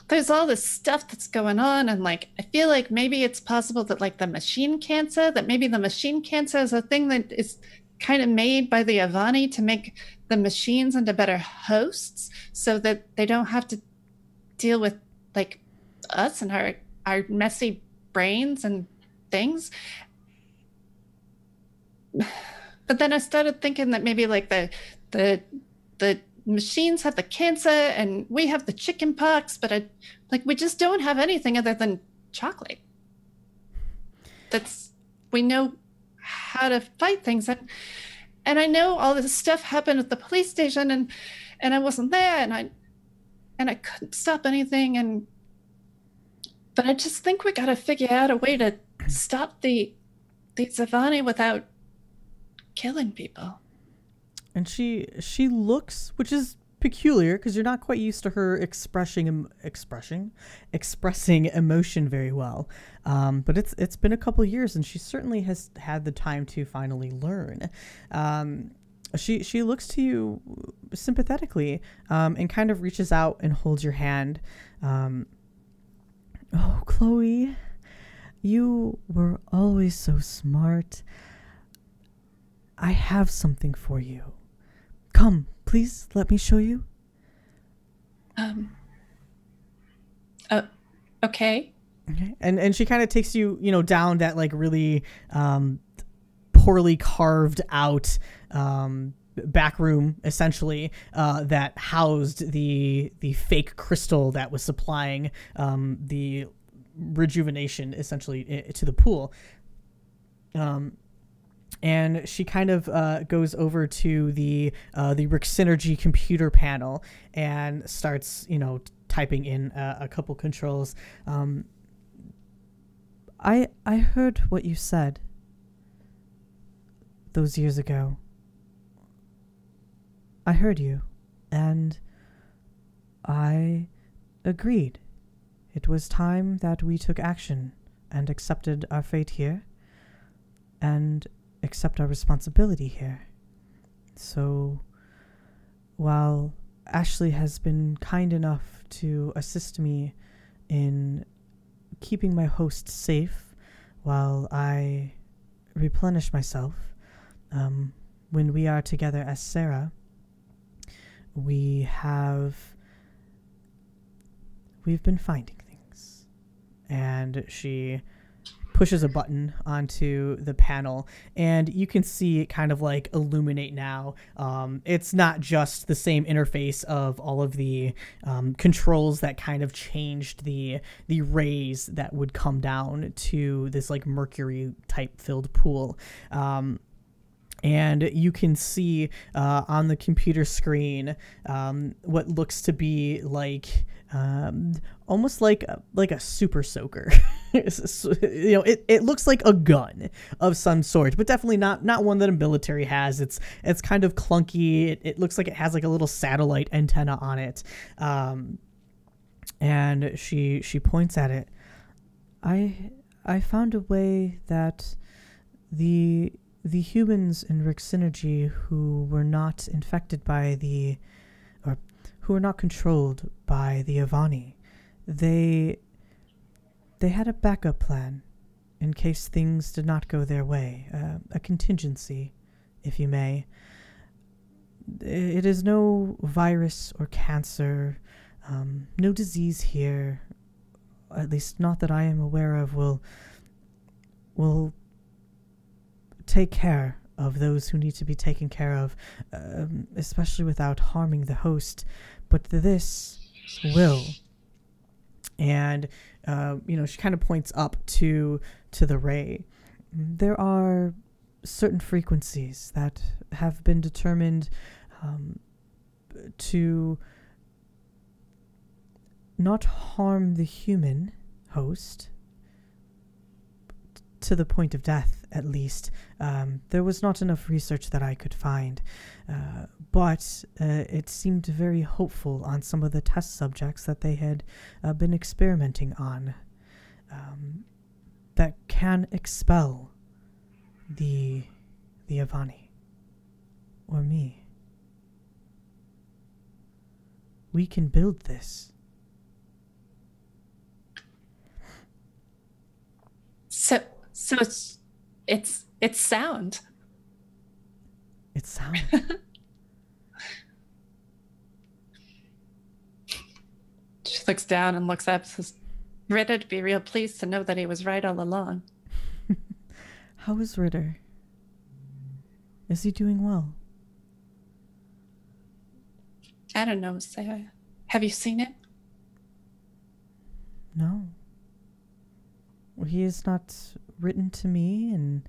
there's all this stuff that's going on, and like I feel like maybe it's possible that like the machine cancer is a thing that is kind of made by the Avani to make the machines into better hosts so that they don't have to deal with like us and our messy brains and things. But then I started thinking that maybe like the machines have the cancer and we have the chicken pox, but we just don't have anything other than chocolate. We know how to fight things, and I know all this stuff happened at the police station, and I wasn't there, and I couldn't stop anything, and But I just think we gotta figure out a way to stop the Zavani without killing people. And she looks, which is peculiar because you're not quite used to her expressing emotion very well. But it's been a couple years, and she certainly has had the time to finally learn. She looks to you sympathetically, and kind of reaches out and holds your hand. Oh, Chloe, you were always so smart. I have something for you. Come, please, let me show you. Okay. Okay. And she kind of takes you, down that like really poorly carved out back room, essentially, that housed the fake crystal that was supplying the rejuvenation, essentially, to the pool. And she kind of goes over to the Rick Synergy computer panel and starts, typing in a couple controls. I heard what you said those years ago. I heard you, and I agreed. It was time that we took action and accepted our fate here, and accept our responsibility here. So, while Ashley has been kind enough to assist me in keeping my host safe while I replenish myself, when we are together as Sarah, we've been finding things. And she pushes a button onto the panel, and you can see it kind of like illuminate now. It's not just the same interface of all of the controls that kind of changed the rays that would come down to this like mercury type filled pool. And you can see on the computer screen what looks to be like almost like a super soaker. It looks like a gun of some sort, but definitely not one that a military has. It's kind of clunky. It looks like it has like a little satellite antenna on it. And she points at it. I found a way that the humans in Rick Synergy who were not infected by who were not controlled by the Avani, they had a backup plan in case things did not go their way, a contingency, if you may. It is no virus or cancer, no disease here, at least not that I am aware of, will take care of those who need to be taken care of, especially without harming the host. But this will. And, she kind of points up to the ray. There are certain frequencies that have been determined to not harm the human host, to the point of death, at least. There was not enough research that I could find, but it seemed very hopeful on some of the test subjects that they had been experimenting on, that can expel the Avani, or me. We can build this. So it's sound. It's sound. She looks down and looks up and says, Ritter'd be real pleased to know that he was right all along. How is Ritter? Is he doing well? I don't know, Sarah. Have you seen it? No. He is not written to me, and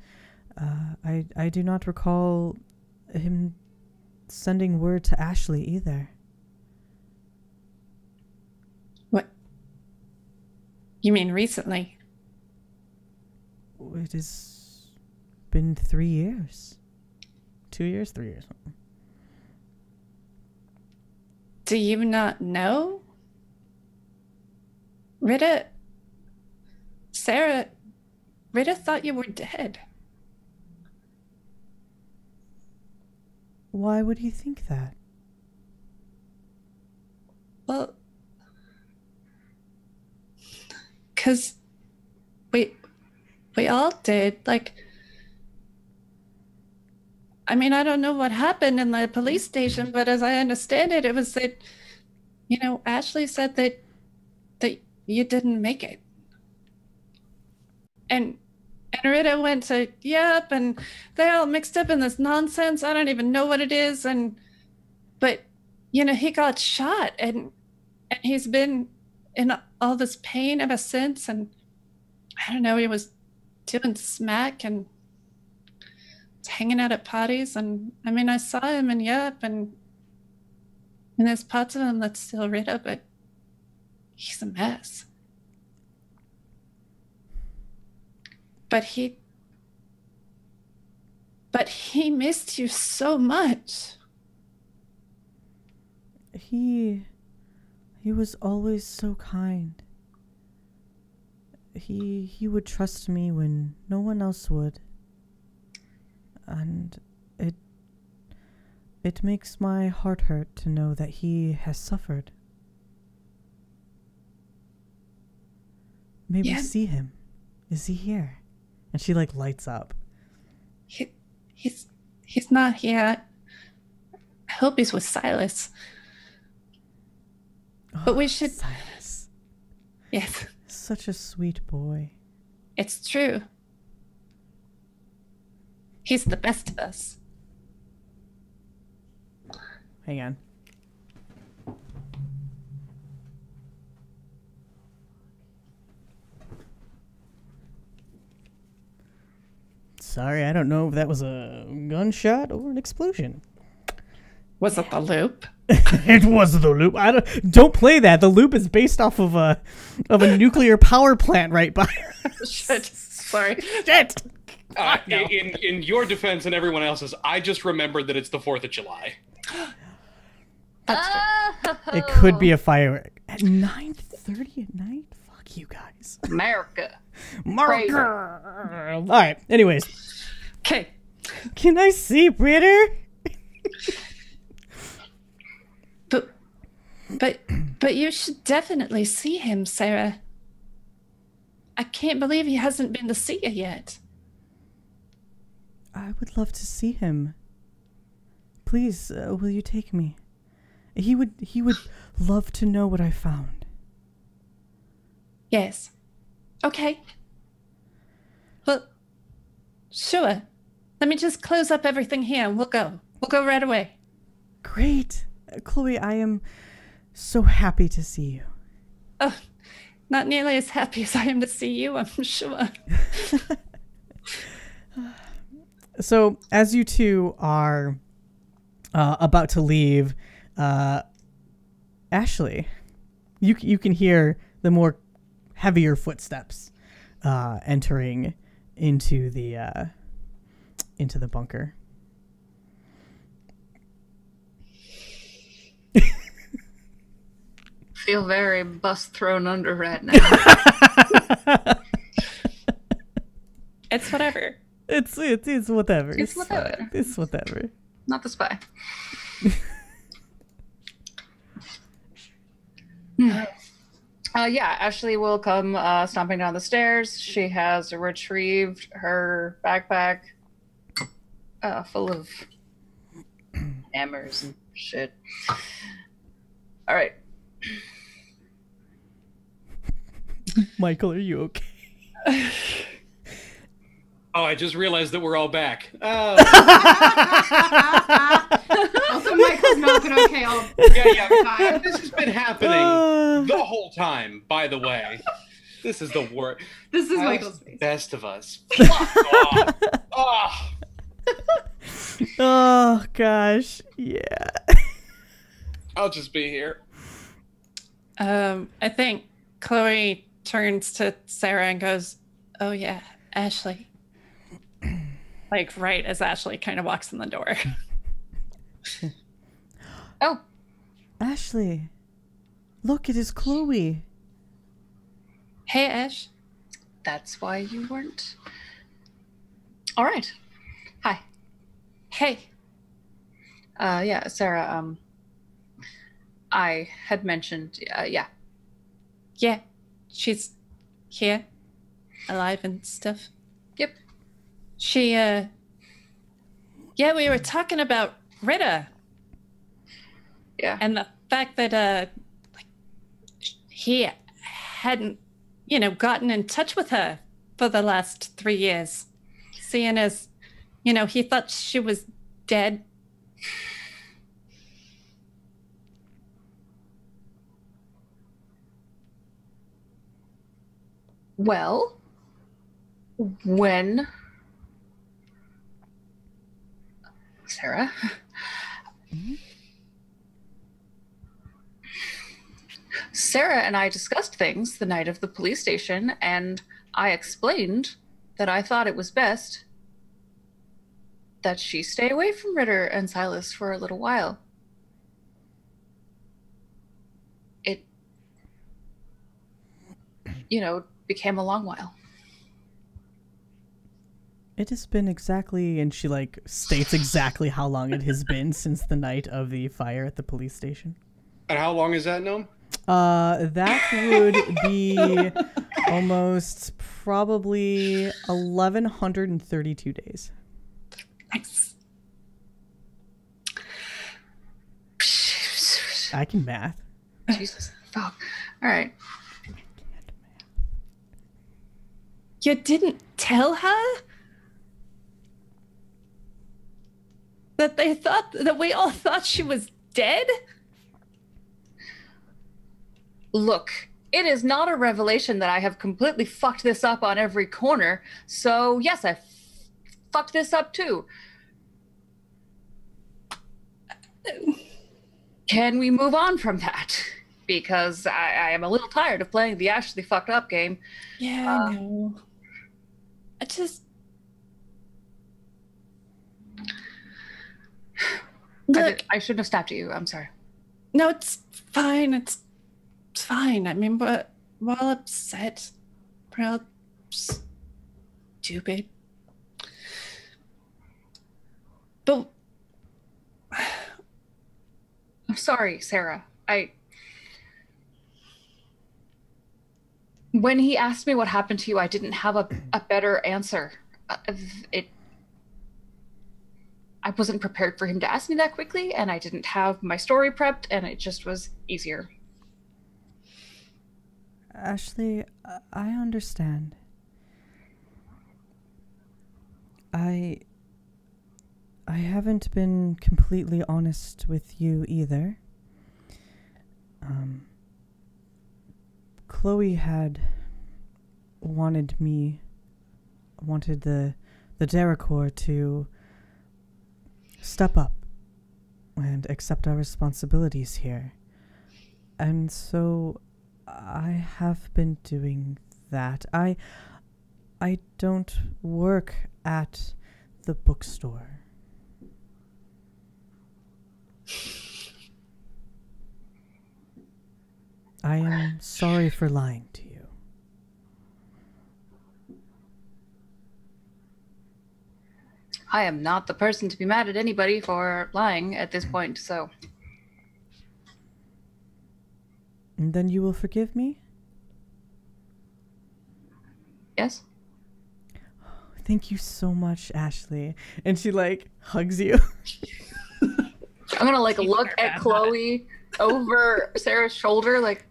I do not recall him sending word to Ashley either. What? You mean recently? It has been 3 years. 2 years, 3 years. Do you not know? Rita thought you were dead. Why would he think that? Well, 'cause we all did. Like, I mean, I don't know what happened in the police station, but as I understand it, it was that, Ashley said that you didn't make it. And Rita went to, yep, and they all mixed up in this nonsense. I don't even know what it is. But he got shot and he's been in all this pain ever since. And I don't know, he was doing smack and hanging out at parties. And I mean, I saw him and yep, and there's parts of him that's still Rita, but he's a mess. But he missed you so much. He was always so kind. He would trust me when no one else would. And it makes my heart hurt to know that he has suffered. Maybe see him. Is he here? And she lights up. He's not here. I hope he's with Silas. But we should. Silas. Yes. Such a sweet boy. It's true. He's the best of us. Hang on. Sorry, I don't know if that was a gunshot or an explosion. Was it the loop? It was the loop. Don't play that. The loop is based off of a nuclear power plant right by us. Shit. Sorry. Shit. No. In your defense and everyone else's, I just remembered that it's the 4th of July. It could be a firework at 9:30 at night. Fuck you guys. America. All right. Anyways. Okay. Can I see Britter? But you should definitely see him, Sarah. I can't believe he hasn't been to see you yet. I would love to see him. Please, will you take me? He would love to know what I found. Yes. Okay. Well, sure. Let me just close up everything here and we'll go. We'll go right away. Great. Chloe, I am so happy to see you. Oh, not nearly as happy as I am to see you, I'm sure. So, as you two are about to leave, Ashley, you can hear the more heavier footsteps entering into the bunker. Feel very bus thrown under right now. It's whatever. It's whatever. It's whatever. It's whatever. Not the spy. Yeah, Ashley will come stomping down the stairs. She has retrieved her backpack full of hammers and shit. All right. Michael, are you okay? Oh, I just realized that we're all back. Oh. Also, Michael's not been okay all yeah. This has been happening the whole time, by the way. This is the worst. This is Michael's face. Best of us. Fuck off. Oh. Oh, gosh. Yeah. I'll just be here. I think Chloe turns to Sarah and goes, "Oh yeah, Ashley." Like right as Ashley kind of walks in the door. Oh, Ashley, look, it is Chloe. Hey, Ash. that's why you weren't. All right. Hi. Hey. Yeah, Sarah, I had mentioned, yeah. Yeah, she's here, alive and stuff. Yep. She, yeah, we were talking about Ritter Yeah. and the fact that, like, he hadn't, gotten in touch with her for the last 3 years. Seeing as, he thought she was dead. Well, when Sarah, Sarah and I discussed things the night of the police station, and I explained that I thought it was best that she stay away from Ritter and Silas for a little while. It, became a long while. It has been exactly, and she like states exactly how long it has been since the night of the fire at the police station. And how long is that, Gnome? That would be almost probably 1,132 days. Nice. I can math. Jesus. Fuck. All right. You didn't tell her? That we all thought she was dead? Look, it is not a revelation that I have completely fucked this up on every corner. So, yes, I fucked this up too. Can we move on from that? Because I am a little tired of playing the Ashley fucked up game. Yeah, I know. Look, I shouldn't have stopped you. I'm sorry. No, it's fine. It's fine. I mean, we're all upset. We're all stupid. But I'm sorry, Sarah. When he asked me what happened to you, I didn't have a better answer. I wasn't prepared for him to ask me that quickly, and I didn't have my story prepped, and it just was easier. Ashley, I understand. I haven't been completely honest with you either. Chloe had wanted the Derricore to step up and accept our responsibilities here. And so I have been doing that. I don't work at the bookstore. I am sorry for lying to you. I am not the person to be mad at anybody for lying at this point, so. And then you will forgive me? Yes? Thank you so much, Ashley. And she like hugs you. I'm gonna like look at Chloe over Sarah's shoulder, like.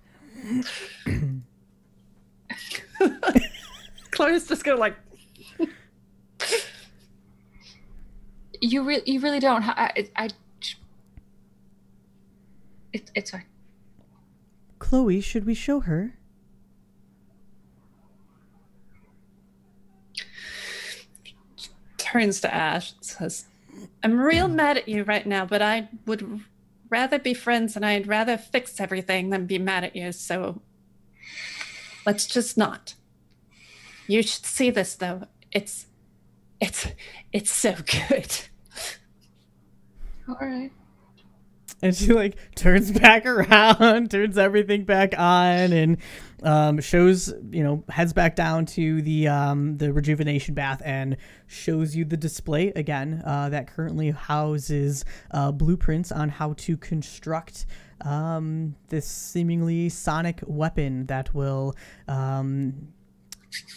Chloe's just gonna like. You really don't. It's fine. Chloe, should we show her? Turns to Ash and says, I'm real mad at you right now, but I would rather be friends and I'd rather fix everything than be mad at you. So Let's just not. You should see this though. It's so good. All right. And she like turns back around, turns everything back on, and shows, heads back down to the rejuvenation bath and shows you the display again that currently houses blueprints on how to construct this seemingly sonic weapon that will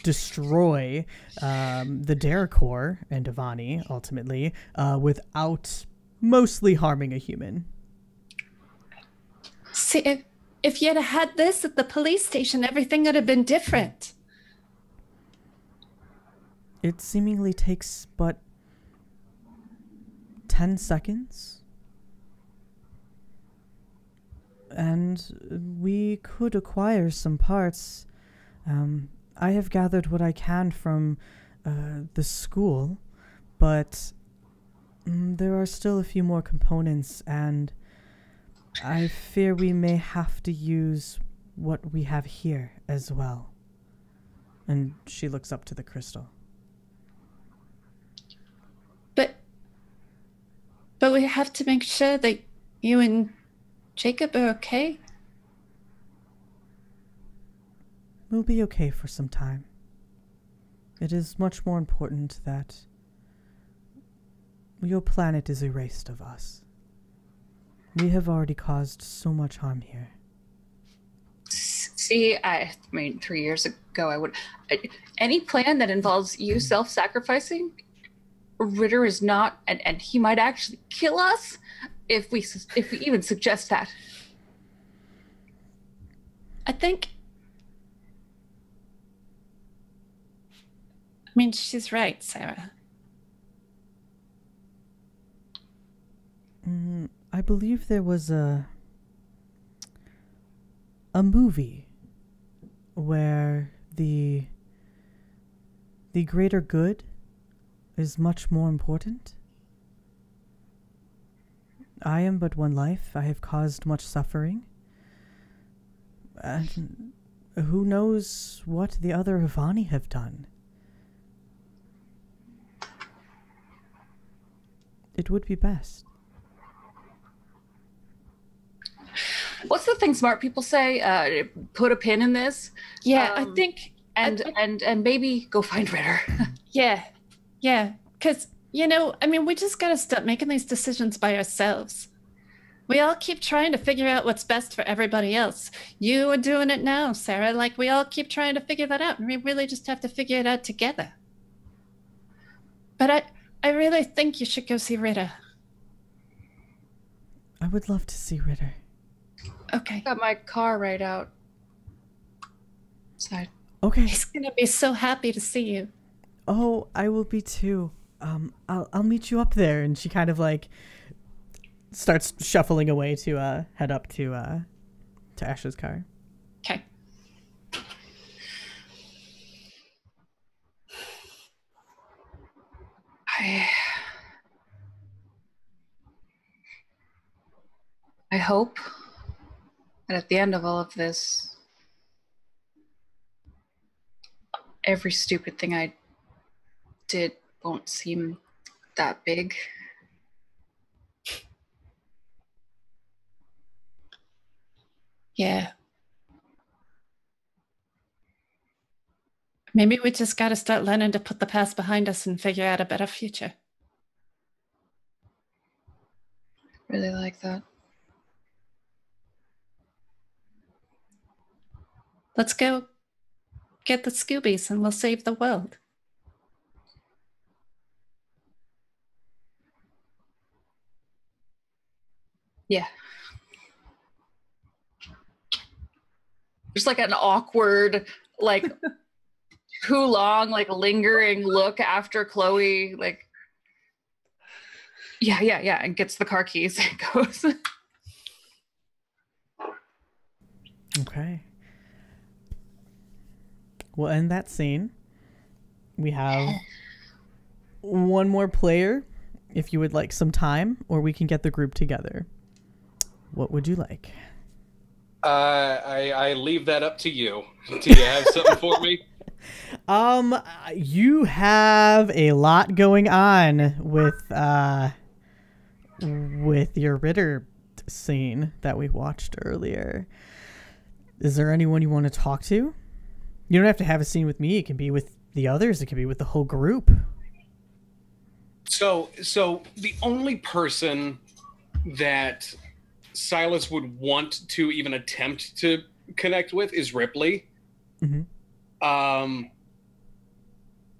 destroy the Daracore and Devani ultimately without mostly harming a human. See, if you'd had this at the police station, everything would have been different. It seemingly takes but 10 seconds. And we could acquire some parts. I have gathered what I can from the school, but there are still a few more components, and I fear we may have to use what we have here as well. And she looks up to the crystal. But we have to make sure that you and Jacob are okay. We'll be okay for some time. It is much more important that your planet is erased of us. We have already caused so much harm here. See, I mean, 3 years ago, any plan that involves you self-sacrificing, Ritter is not, and he might actually kill us if we even suggest that. I mean, she's right, Sarah. I believe there was a movie where the greater good is much more important. I am but one life. I have caused much suffering. And who knows what the other Ivani have done. It would be best. What's the thing smart people say? Put a pin in this. Yeah, I think... And maybe go find Ritter. Yeah, because, we just gotta stop making these decisions by ourselves. We all keep trying to figure out what's best for everybody else. You are doing it now, Sarah. Like, we all keep trying to figure that out, and we really just have to figure it out together. But I really think you should go see Ritter. I would love to see Ritter. Okay. Got my car right outside. Okay. He's gonna be so happy to see you. Oh, I will be too. I'll meet you up there. And she kind of like starts shuffling away to head up to Ash's car. Okay. I hope that at the end of all of this, every stupid thing I did won't seem that big. Yeah. Maybe we just gotta start learning to put the past behind us and figure out a better future. Really like that. Let's go get the Scoobies and we'll save the world. Yeah. There's like an awkward, like too long, like lingering look after Chloe, like, yeah, and gets the car keys and goes. Okay. Well, in that scene, we have one more player, if you would like some time, or we can get the group together. What would you like? I leave that up to you. Do you have something for me? You have a lot going on with your Ritter scene that we watched earlier. Is there anyone you want to talk to? You don't have to have a scene with me. It can be with the others. It can be with the whole group. So the only person that Silas would want to even attempt to connect with is Ripley. Mm-hmm.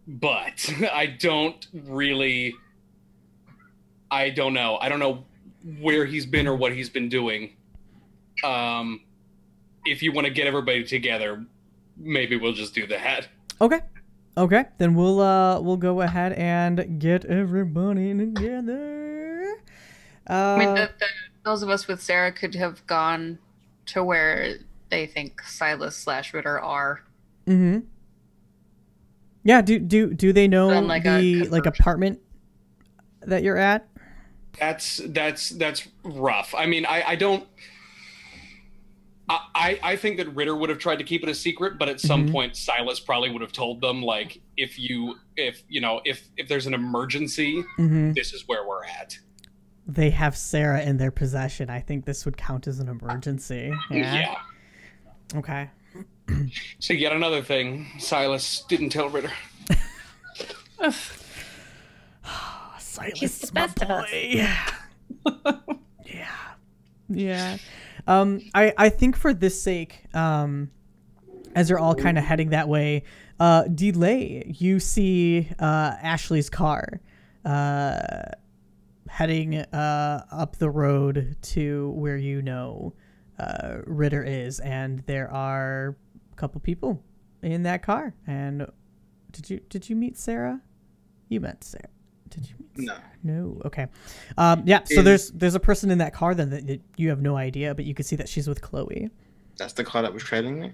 But I don't know. I don't know where he's been or what he's been doing. If you want to get everybody together, maybe we'll just do that. Okay. Then we'll go ahead and get everybody together. I mean, those of us with Sarah could have gone to where they think Silas/Ritter are. Mm-hmm. Yeah. Do they know Like the apartment that you're at? That's rough. I mean, I don't. I think that Ritter would have tried to keep it a secret, but at some point Silas probably would have told them, like, if there's an emergency, this is where we're at. They have Sarah in their possession. I think this would count as an emergency. Yeah. Okay. So yet another thing Silas didn't tell Ritter. Silas, He's the best of us. Yeah. I think for this sake, as you're all kind of heading that way, Delay, you see Ashley's car heading up the road to where Ritter is, and there are a couple people in that car. And did you meet Sarah? You met Sarah. Did you meet Sarah? No. Okay. So there's a person in that car then that you have no idea, but you can see that she's with Chloe. That's the car that was trailing me?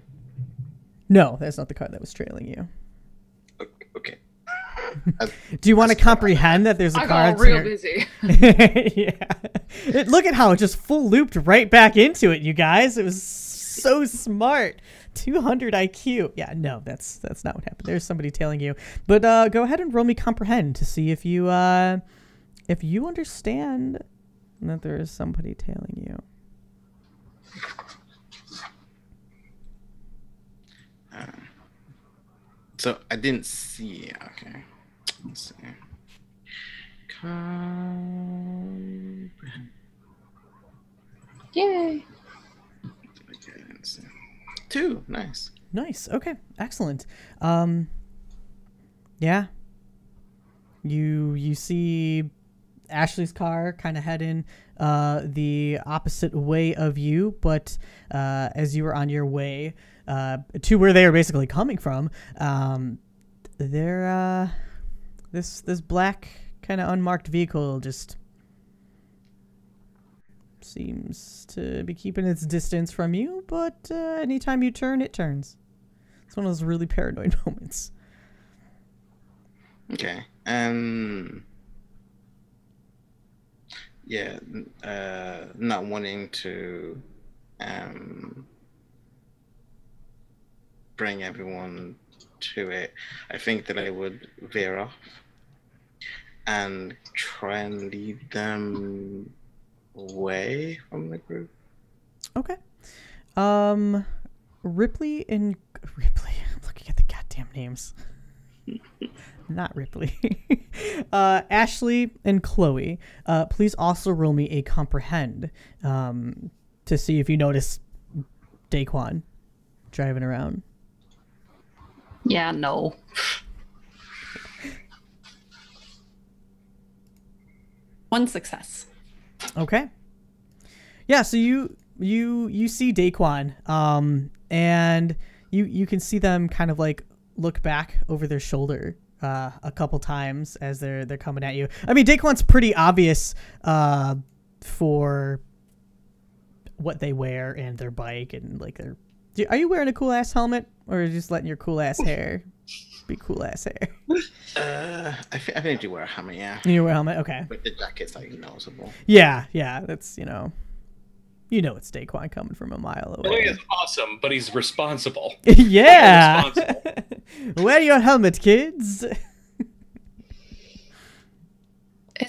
No, that's not the car that was trailing you. Okay. Do you want to comprehend that there's a car? I got real busy. Yeah. Look at how it just full looped right back into it, you guys. It was so smart. 200 IQ. Yeah, no, that's not what happened. There's somebody tailing you. But go ahead and roll me comprehend to see if you understand that there is somebody tailing you. So I didn't see. Okay. Let's see. Yay. Okay, let's see. 2. Nice. Okay. Excellent. Yeah. You see Ashley's car kind of heading the opposite way of you, but as you were on your way to where they are basically coming from, this black kind of unmarked vehicle just seems to be keeping its distance from you, but anytime you turn, it turns. It's one of those really paranoid moments. Okay. Not wanting to bring everyone to it, I think that I would veer off and try and lead them away from the group. Okay. Ripley, I'm looking at the goddamn names. Not Ripley. Ashley and Chloe, please also roll me a comprehend to see if you notice Daquan driving around. Yeah, no. One success. Okay. Yeah, so you see Daquan, and you can see them kind of like look back over their shoulder a couple times as they're coming at you. I mean, Daquan's pretty obvious for what they wear and their bike and like their. Are you wearing a cool ass helmet, or are you just letting your cool ass hair be cool ass hair? I think I do wear a helmet. Yeah. You wear a helmet, okay. But the jacket's like noticeable. Yeah, that's You know it's Daquan coming from a mile Delay away. is awesome, but he's responsible. Yeah. Responsible. Wear your helmet, kids. I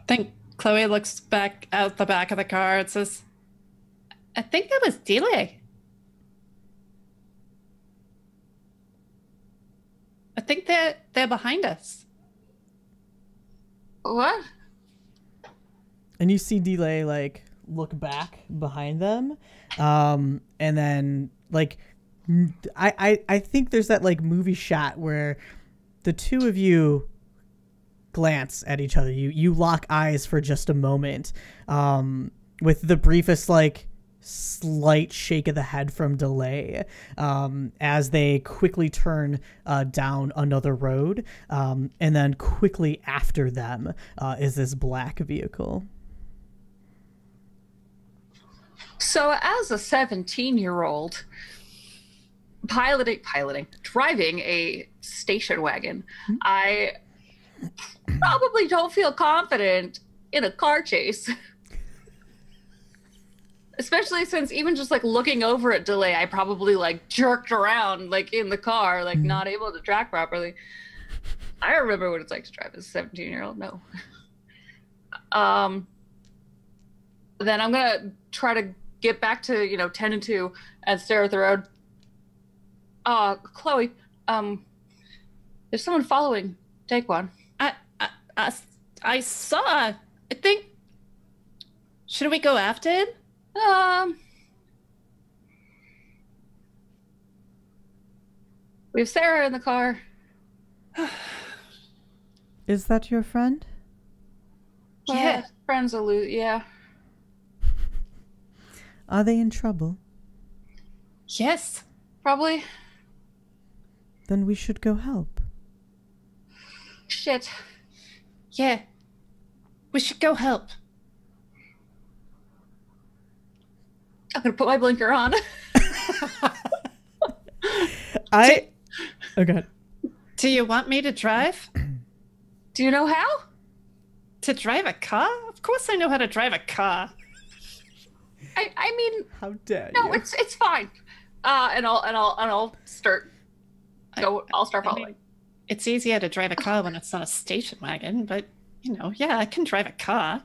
think Chloe looks back out the back of the car and says, I think that was Delay. I think they're behind us. What? And you see Delay like look back behind them, and then like I think there's that like movie shot where the two of you glance at each other. You lock eyes for just a moment, with the briefest like slight shake of the head from Delay, as they quickly turn down another road, and then quickly after them is this black vehicle. So as a 17-year-old driving a station wagon, I probably don't feel confident in a car chase. Especially since even just like looking over at Delay, I probably like jerked around like in the car, like not able to track properly. I remember what it's like to drive as a 17-year-old. No. Then I'm gonna try to get back to 10 and 2 and stare at the road. Chloe, there's someone following Daquan. I saw. I think. Should we go after him? We have Sarah in the car. Is that your friend? Yeah, friends allude. Yeah. Are they in trouble? Yes. Probably. Then we should go help. Shit. Yeah. We should go help. I'm gonna put my blinker on. Okay. Do you want me to drive? Do you know how? To drive a car? Of course I know how to drive a car. I mean, How dare no, you? it's fine. And I'll start. I'll start I mean, following. it's easier to drive a car when it's not a station wagon, but yeah, I can drive a car.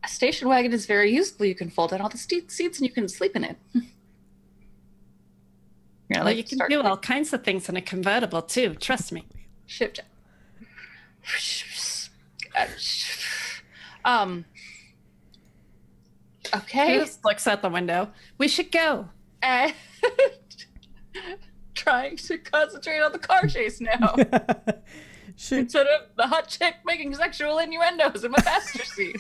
A station wagon is very useful. You can fold out all the seats and you can sleep in it. Yeah, Well, you can do all kinds of things in a convertible too. Trust me. Shift. He Okay. just looks out the window. We should go. Trying to concentrate on the car chase now Should, instead of the hot chick making sexual innuendos in my passenger seat.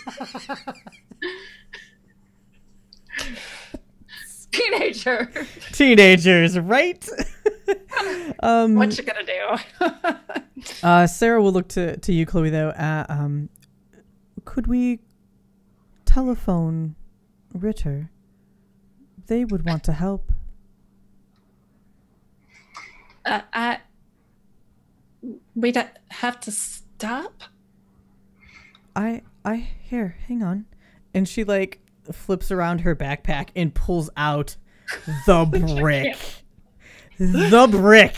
Teenagers, right? What you gonna do? Sarah will look to you, Chloe, though. Could we telephone Ritter? They would want to help. We'd have to stop. Here, hang on. And she like flips around her backpack and pulls out the brick. The brick.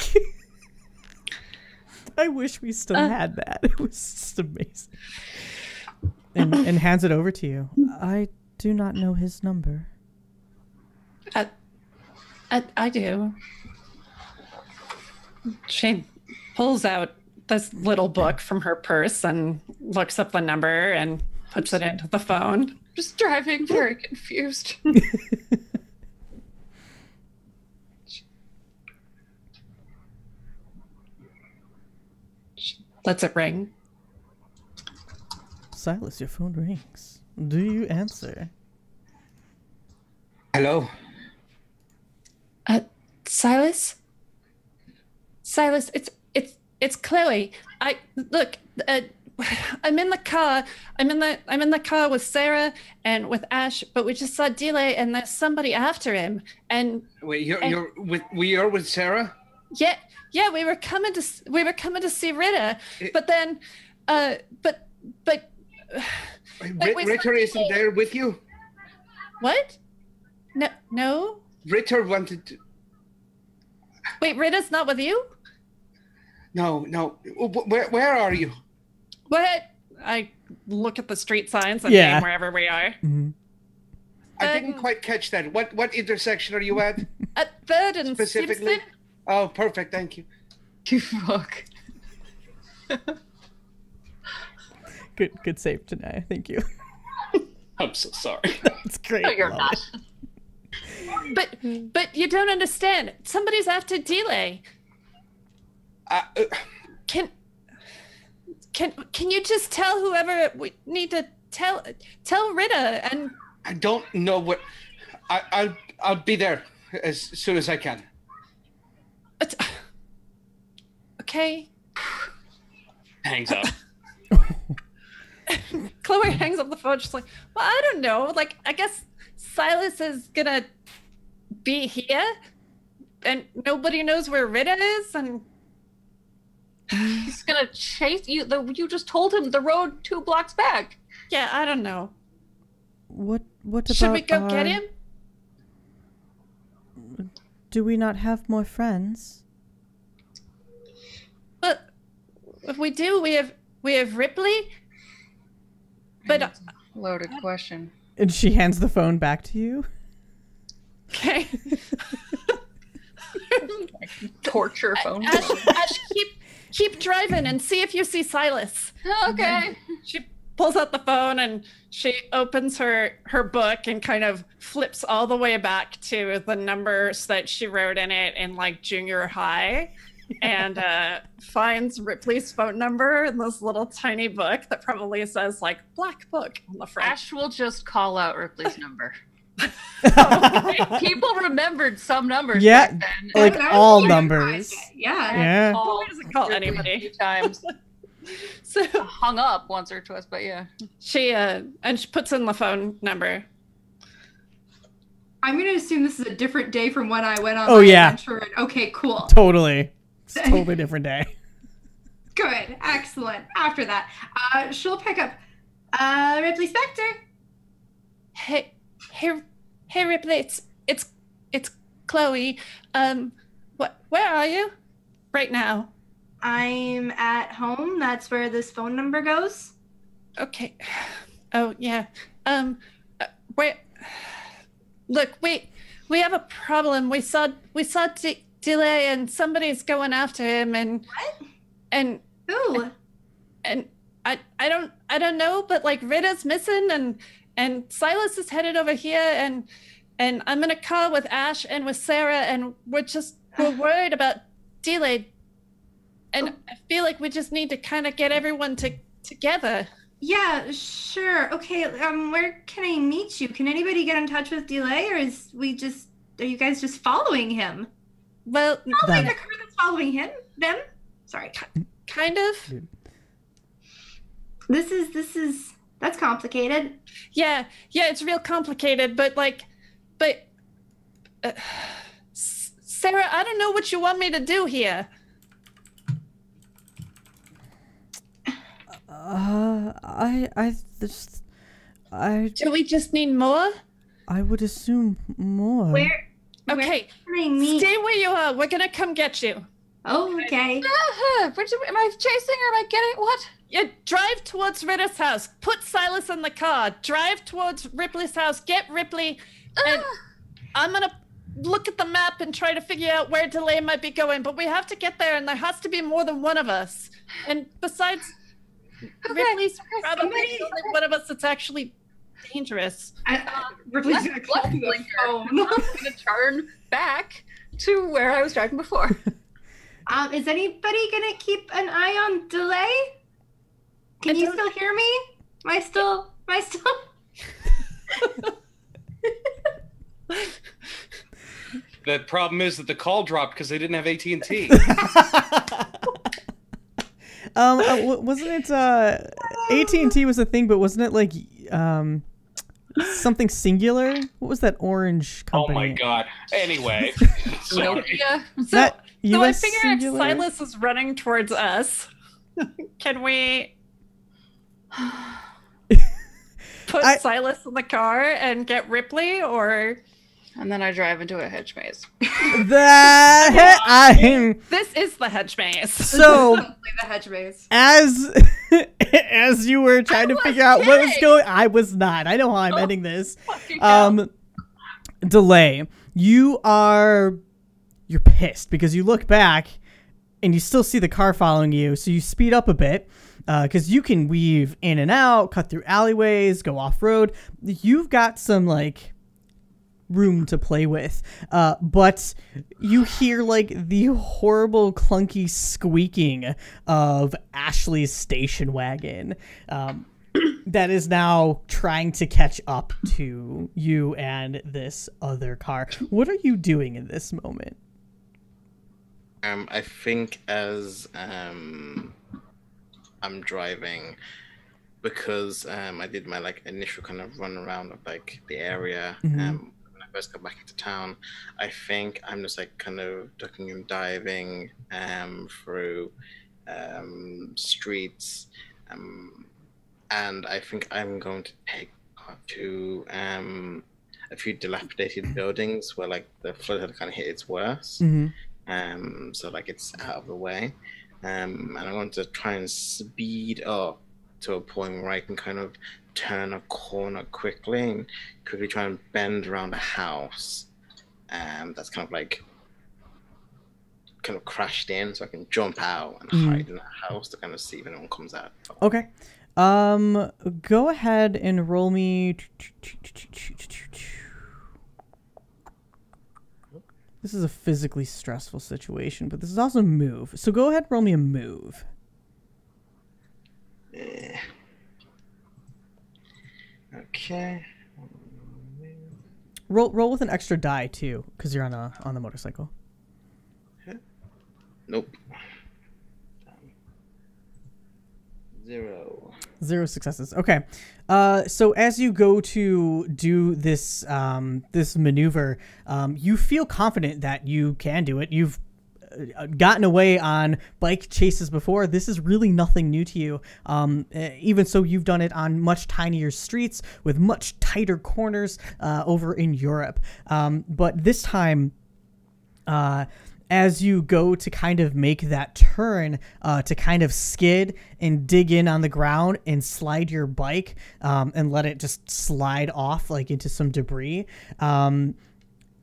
I wish we still had that. It was just amazing. And hands it over to you. I do not know his number. I do. She pulls out this little book from her purse and looks up the number and puts it into the phone. Just driving, very confused. Lets it ring. Silas, your phone rings. Do you answer? Hello? Silas? Silas, it's Chloe. I'm in the car. I'm in the car with Sarah and with Ash, but we just saw Delay and there's somebody after him. And Wait, you're with Sarah? yeah, we were coming to see Rita, but then, but Ritter isn't there with you? What? No. Ritter wanted to... Wait, Ritter's not with you? No. Where are you? What? I look at the street signs and Yeah. name wherever we are. Mm-hmm. I didn't quite catch that. What intersection are you at? At Third and Specifically? Simpson. Oh, perfect. Thank you. You fuck. Good save tonight. Thank you. I'm so sorry. That's great. No, you're Love not. it. But you don't understand. Somebody's after Delay. Can you just tell whoever we need to tell Ritter and I don't know what... I'll be there as soon as I can. Okay. Hangs up. Chloe hangs up the phone. She's like, well, I don't know. Like, I guess Silas is gonna be here, and nobody knows where Ritter is, and He's gonna chase you. You just told him the road 2 blocks back. yeah, I don't know. What about Should we go get our- him? Do we not have more friends? But if we do, we have Ripley. But Loaded question. And she hands the phone back to you. okay. Torture phone. Ash, keep driving and see if you see Silas. Okay. She pulls out the phone and she opens her book and kind of flips all the way back to the numbers that she wrote in it in like junior high and finds Ripley's phone number in this little tiny book that probably says like black book on the front. Ash will just call out Ripley's number. People remembered some numbers Yeah, back then. like I was all surprised. numbers. Yeah. Yeah. Chloe doesn't call Ripley anybody. a few times. So Hung up once or twice, but yeah. she puts in the phone number. I'm gonna assume this is a different day from when I went on Oh, my yeah. adventure. Okay, cool. Totally. It's a totally different day. Good. Excellent. After that, she'll pick up Ripley Spector. Hey, Ripley, it's Chloe. Where are you right now? I'm at home. That's where this phone number goes. Okay. Oh yeah. Where? Look, we have a problem. We saw Delay, and somebody's going after him, and What? and Who? and I don't know, but like Ritter's missing, and Silas is headed over here, and I'm in a car with Ash and with Sarah, and we're worried about Delay, and I feel like we just need to kind of get everyone together. Yeah, sure. Okay. Where can I meet you? Can anybody get in touch with Delay, or are you guys just following him? Well, Oh, like a car that's following them? Sorry. kind of. That's complicated. Yeah, it's real complicated, but Sarah, I don't know what you want me to do here. Do we just need more? I would assume more. Where Okay, can I meet? stay where you are. We're gonna come get you. Oh, okay. Am I chasing or am I getting what? Yeah, drive towards Ritter's house. Put Silas in the car. Drive towards Ripley's house. Get Ripley. And I'm gonna look at the map and try to figure out where Delay might be going. But we have to get there, and there has to be more than one of us. And besides, Ripley's probably the only one of us that's actually dangerous. Ripley's gonna call Left the blinker. phone. I'm gonna turn back to where I was driving before. Is anybody gonna keep an eye on Delay? Can you still hear me? Am I still? The problem is that the call dropped because they didn't have AT&T. Wasn't it AT&T was a thing, but wasn't it like something singular? What was that orange Oh company? my god. Anyway. Sorry. Nokia. That So I US figure singular? if Silas is running towards us, can we put Silas in the car and get Ripley, or? And then I drive into a hedge maze. This is the hedge maze. So the hedge maze. As you were trying to figure out what was going, I was not. I know how I'm ending this. Delay. You're pissed because you look back and you still see the car following you. So you speed up a bit because you can weave in and out, cut through alleyways, go off road. You've got some room to play with, but you hear the horrible clunky squeaking of Ashley's station wagon that is now trying to catch up to you and this other car. What are you doing in this moment? I think as I'm driving, because I did my initial kind of run around of the area. When I first got back into town, I think I'm just kind of ducking and diving through streets, and I think I'm going to take to a few dilapidated buildings where the flood had kind of hit its worst. So it's out of the way, and I want to try and speed up to a point where I can kind of turn a corner quickly and quickly try and bend around a house that's kind of crashed in, so I can jump out and hide in that house to kind of see if anyone comes out. Okay. Go ahead and roll me. This is a physically stressful situation, but this is also a move. So go ahead and roll me a move. Okay. Roll with an extra die too, because you're on the motorcycle. Nope. 0 successes. Okay. So as you go to do this this maneuver, you feel confident that you can do it. You've gotten away on bike chases before. This is really nothing new to you. Even so, you've done it on much tinier streets with much tighter corners over in Europe. But this time, as you go to kind of make that turn to kind of skid and dig in on the ground and slide your bike and let it just slide off into some debris,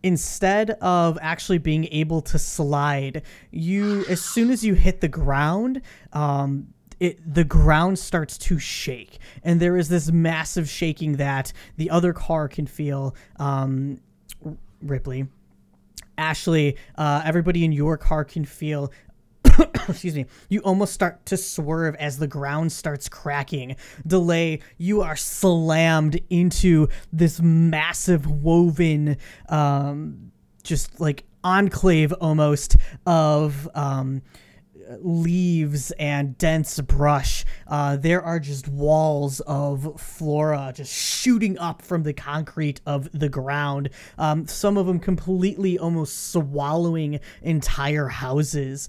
instead of actually being able to slide, as soon as you hit the ground, the ground starts to shake, and there is this massive shaking that the other car can feel. Ripley, Ashley, everybody in your car can feel. Excuse me. You almost start to swerve as the ground starts cracking. Delay, you are slammed into this massive woven, just enclave almost of leaves and dense brush. There are just walls of flora just shooting up from the concrete of the ground. Some of them completely almost swallowing entire houses.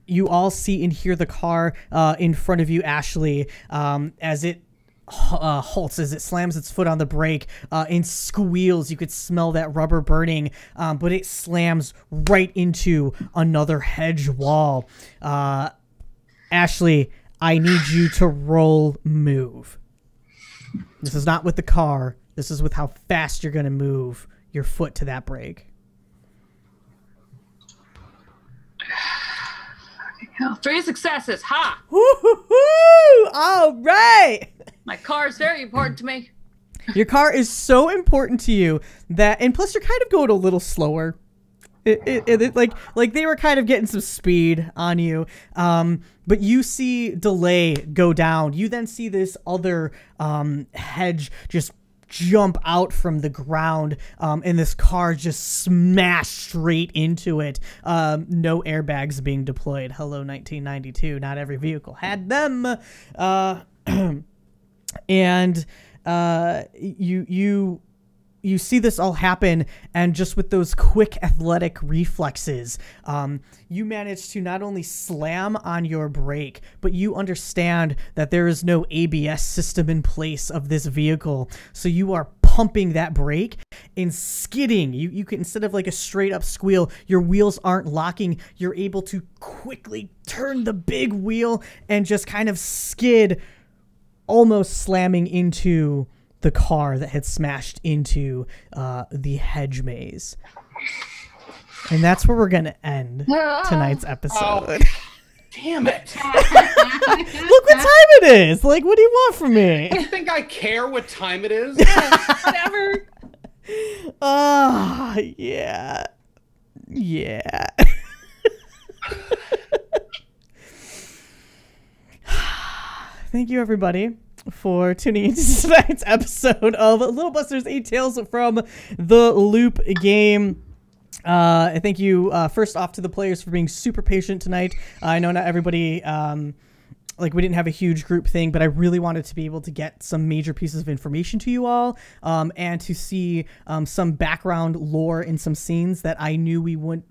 You all see and hear the car in front of you, Ashley, as it halts, as it slams its foot on the brake and squeals. You could smell that rubber burning, but it slams right into another hedge wall. Ashley, I need you to roll move. This is not with the car. This is with how fast you're going to move your foot to that brake. 3 successes. Ha! Woo-hoo-hoo! All right. My car is very important to me. Your car is so important to you that, and plus you're kind of going a little slower. Like they were kind of getting some speed on you. But you see Delay go down. You then see this other hedge just jump out from the ground, and this car just smashed straight into it. No airbags being deployed. Hello, 1992. Not every vehicle had them. And you you see this all happen, and just with those quick athletic reflexes, you manage to not only slam on your brake, but you understand that there is no ABS system in place of this vehicle. So you are pumping that brake and skidding. You can, instead of like a straight up squeal, your wheels aren't locking. You're able to quickly turn the big wheel and just kind of skid, almost slamming into the car that had smashed into the hedge maze. And that's where we're going to end tonight's episode. Oh, damn it. Look what time it is. Like, what do you want from me? You think I care what time it is? Whatever. Yeah. Yeah. Thank you, everybody, for tuning into tonight's episode of Little Busters 8 Tales from the Loop game. Thank you, first off, to the players for being super patient tonight. I know not everybody, we didn't have a huge group thing, but I really wanted to be able to get some major pieces of information to you all, and to see some background lore in some scenes that I knew we wouldn't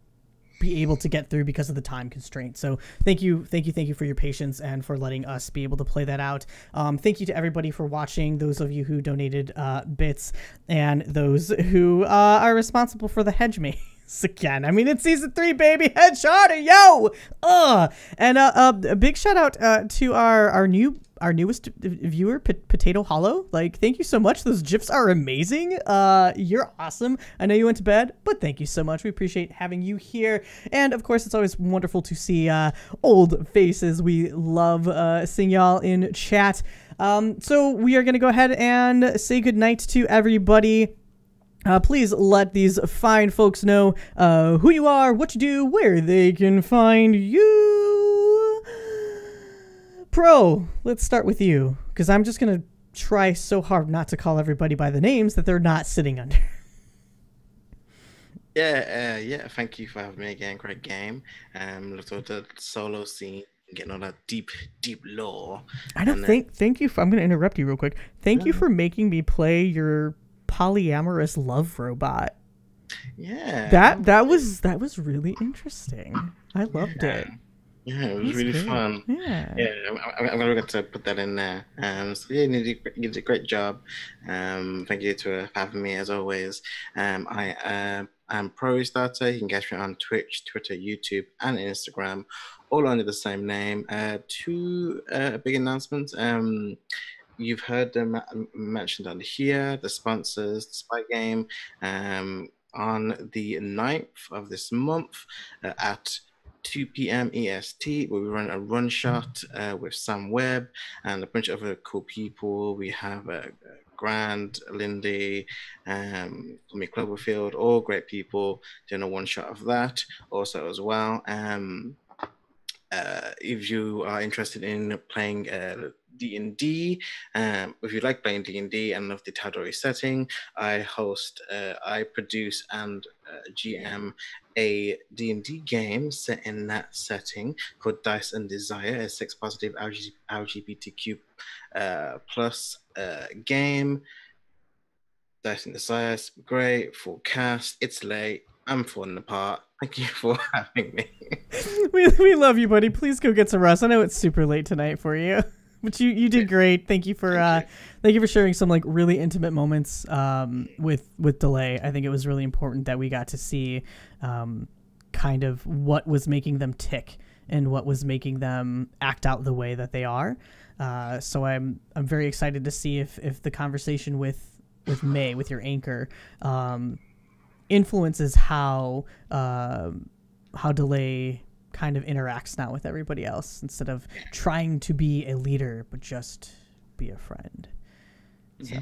be able to get through because of the time constraint. So thank you for your patience and for letting us be able to play that out. Thank you to everybody for watching, those of you who donated bits, and those who are responsible for the hedge maze. Again, I mean, it's season 3, baby. Headshot, yo. And a big shout out to our newest viewer, Potato Hollow. Like, thank you so much. Those gifs are amazing. You're awesome. I know you went to bed, but thank you so much. We appreciate having you here. And of course, it's always wonderful to see old faces. We love seeing y'all in chat. So we are going to go ahead and say goodnight to everybody. Please let these fine folks know who you are, what you do, where they can find you. Pro, let's start with you, because I'm just going to try so hard not to call everybody by the names that they're not sitting under. Yeah, thank you for having me again. Great game. Looked at the solo scene, getting all that deep lore. I don't thank you for, I'm going to interrupt you real quick. Thank you for making me play your polyamorous love robot. Yeah, that was really interesting. I loved it. Yeah, it was really fun. Yeah, I'm gonna get to put that in there. So yeah, you did a great job. Thank you for having me as always. I am Pro Starter. You can catch me on Twitch, Twitter, YouTube, and Instagram, all under the same name. Two big announcements. You've heard them mentioned on here, the sponsors, the Spy Game, on the 9th of this month at 2 p.m. EST, where we run a run shot with Sam Webb and a bunch of other cool people. We have Grant, Lindy, Tommy Cloverfield, all great people doing a one shot of that also as well. If you are interested in playing D&D, if you like playing D&D and love the Tal'Dorei setting, I produce and GM a D&D game set in that setting called Dice and Desire, a sex-positive LGBTQ plus game. Dice and Desire is great, full cast, it's late, I'm falling apart. Thank you for having me. We love you, buddy. Please go get some rest. I know it's super late tonight for you. But you did great. Thank you for sharing some like really intimate moments with Delay. I think it was really important that we got to see kind of what was making them tick and what was making them act out the way that they are. So I'm very excited to see if the conversation with May, with your anchor, influences how Delay kind of interacts now with everybody else, instead of trying to be a leader but just be a friend. So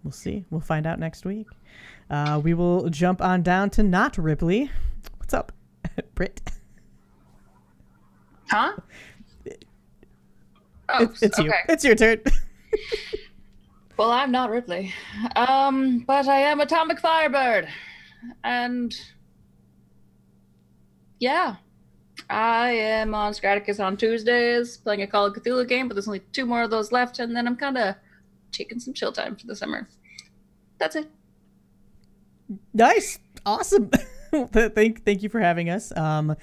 we'll see. We'll find out next week. We will jump on down to not Ripley. What's up, Britt? Huh? Oh, it's you. okay. It's your turn. Well, I'm not Ripley, but I am Atomic Firebird, and yeah, I am on Straticus on Tuesdays playing a Call of Cthulhu game, but there's only 2 more of those left, and then I'm kind of taking some chill time for the summer. That's it. Nice. Awesome. Thank you for having us. I'm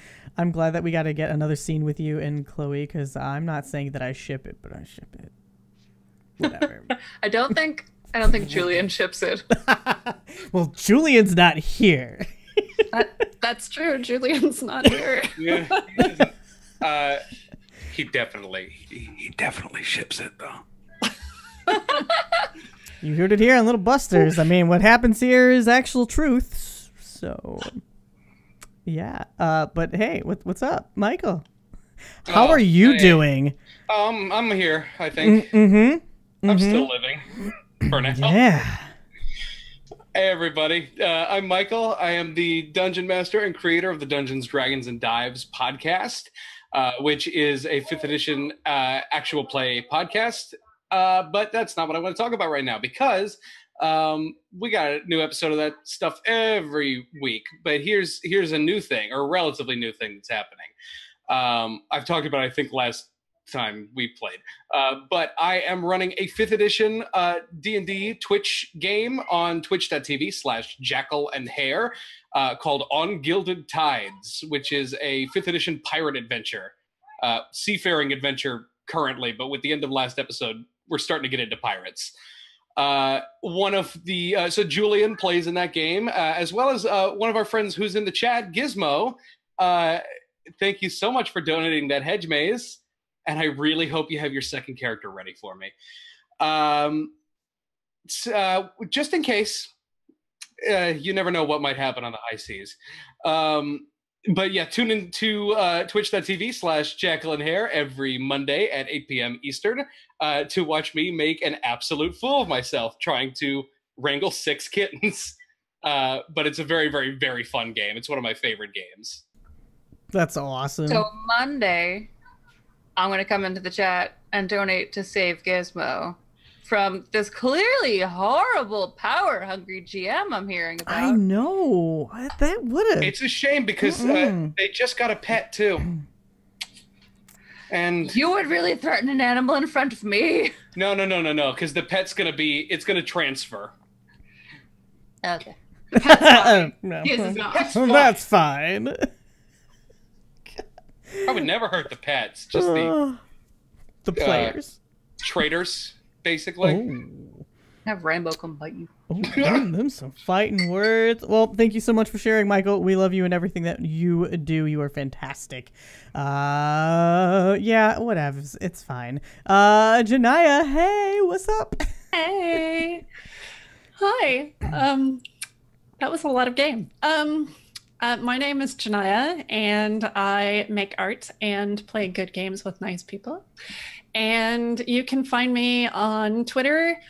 glad that we got to get another scene with you and Chloe, because I'm not saying that I ship it, but I ship it. Whatever. I don't think Julian ships it. Well, Julian's not here. That's true. Julian's not here. Yeah, he definitely ships it though. You heard it here on Little Busters. I mean, what happens here is actual truth. So, yeah. But hey, what's up, Michael? How are you doing? I'm here, I think. I'm still living for now. Yeah. Hey, everybody. I'm Michael. I am the Dungeon Master and creator of the Dungeons, Dragons, and Dives podcast, which is a 5th edition actual play podcast. But that's not what I want to talk about right now, because we got a new episode of that stuff every week. But here's a new thing, or a relatively new thing that's happening. I've talked about, I think, last time we played, but I am running a 5th edition D&D Twitch game on twitch.tv/Jackal and Hare called On Gilded Tides, which is a 5th edition pirate adventure, seafaring adventure currently, but with the end of last episode, we're starting to get into pirates. One of the so Julian plays in that game, as well as one of our friends who's in the chat, Gizmo. Thank you so much for donating that hedge maze, and I really hope you have your second character ready for me. Just in case, you never know what might happen on the high seas. But yeah, tune in to twitch.tv/Jackal and Hare every Monday at 8 p.m. Eastern to watch me make an absolute fool of myself trying to wrangle 6 kittens. But it's a very, very, very fun game. It's one of my favorite games. That's awesome. So Monday, I'm going to come into the chat and donate to save Gizmo from this clearly horrible, power-hungry GM I'm hearing about. I know. That would have. It's a shame because they just got a pet too. And you would really threaten an animal in front of me? No, because the pet's going to it's going to transfer. Okay. The pet's fine. No. His is not. That's fine. I would never hurt the pets, just the players. Traitors, basically. Oh. Have Rainbow come bite you. Oh, them some fighting words. Well, thank you so much for sharing, Michael. We love you and everything that you do. You are fantastic. Yeah, whatever. It's fine. Janaya, hey, what's up? Hey. Hi. That was a lot of game. My name is Janaya, and I make art and play good games with nice people. And you can find me on Twitter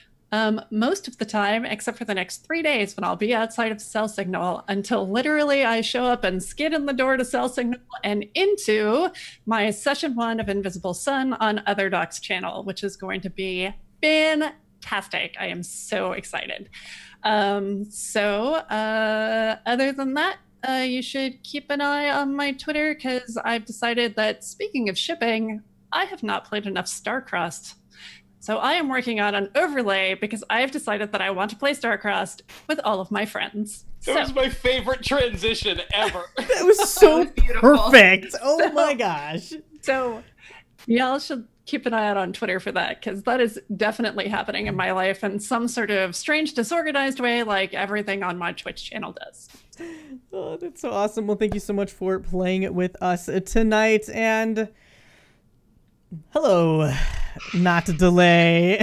most of the time, except for the next 3 days when I'll be outside of Cell Signal until literally I show up and skid in the door to Cell Signal and into my session 1 of Invisible Sun on Other Doc's channel, which is going to be fantastic. I am so excited. Other than that, you should keep an eye on my Twitter, because I've decided that, speaking of shipping, I have not played enough Starcrossed. So I am working on an overlay because I've decided that I want to play Starcrossed with all of my friends. That was my favorite transition ever. That was so perfect. Oh my gosh. So y'all should keep an eye out on Twitter for that, because that is definitely happening in my life in some sort of strange, disorganized way, like everything on my Twitch channel does. Oh, that's so awesome. Well, thank you so much for playing with us tonight. And hello, not a delay.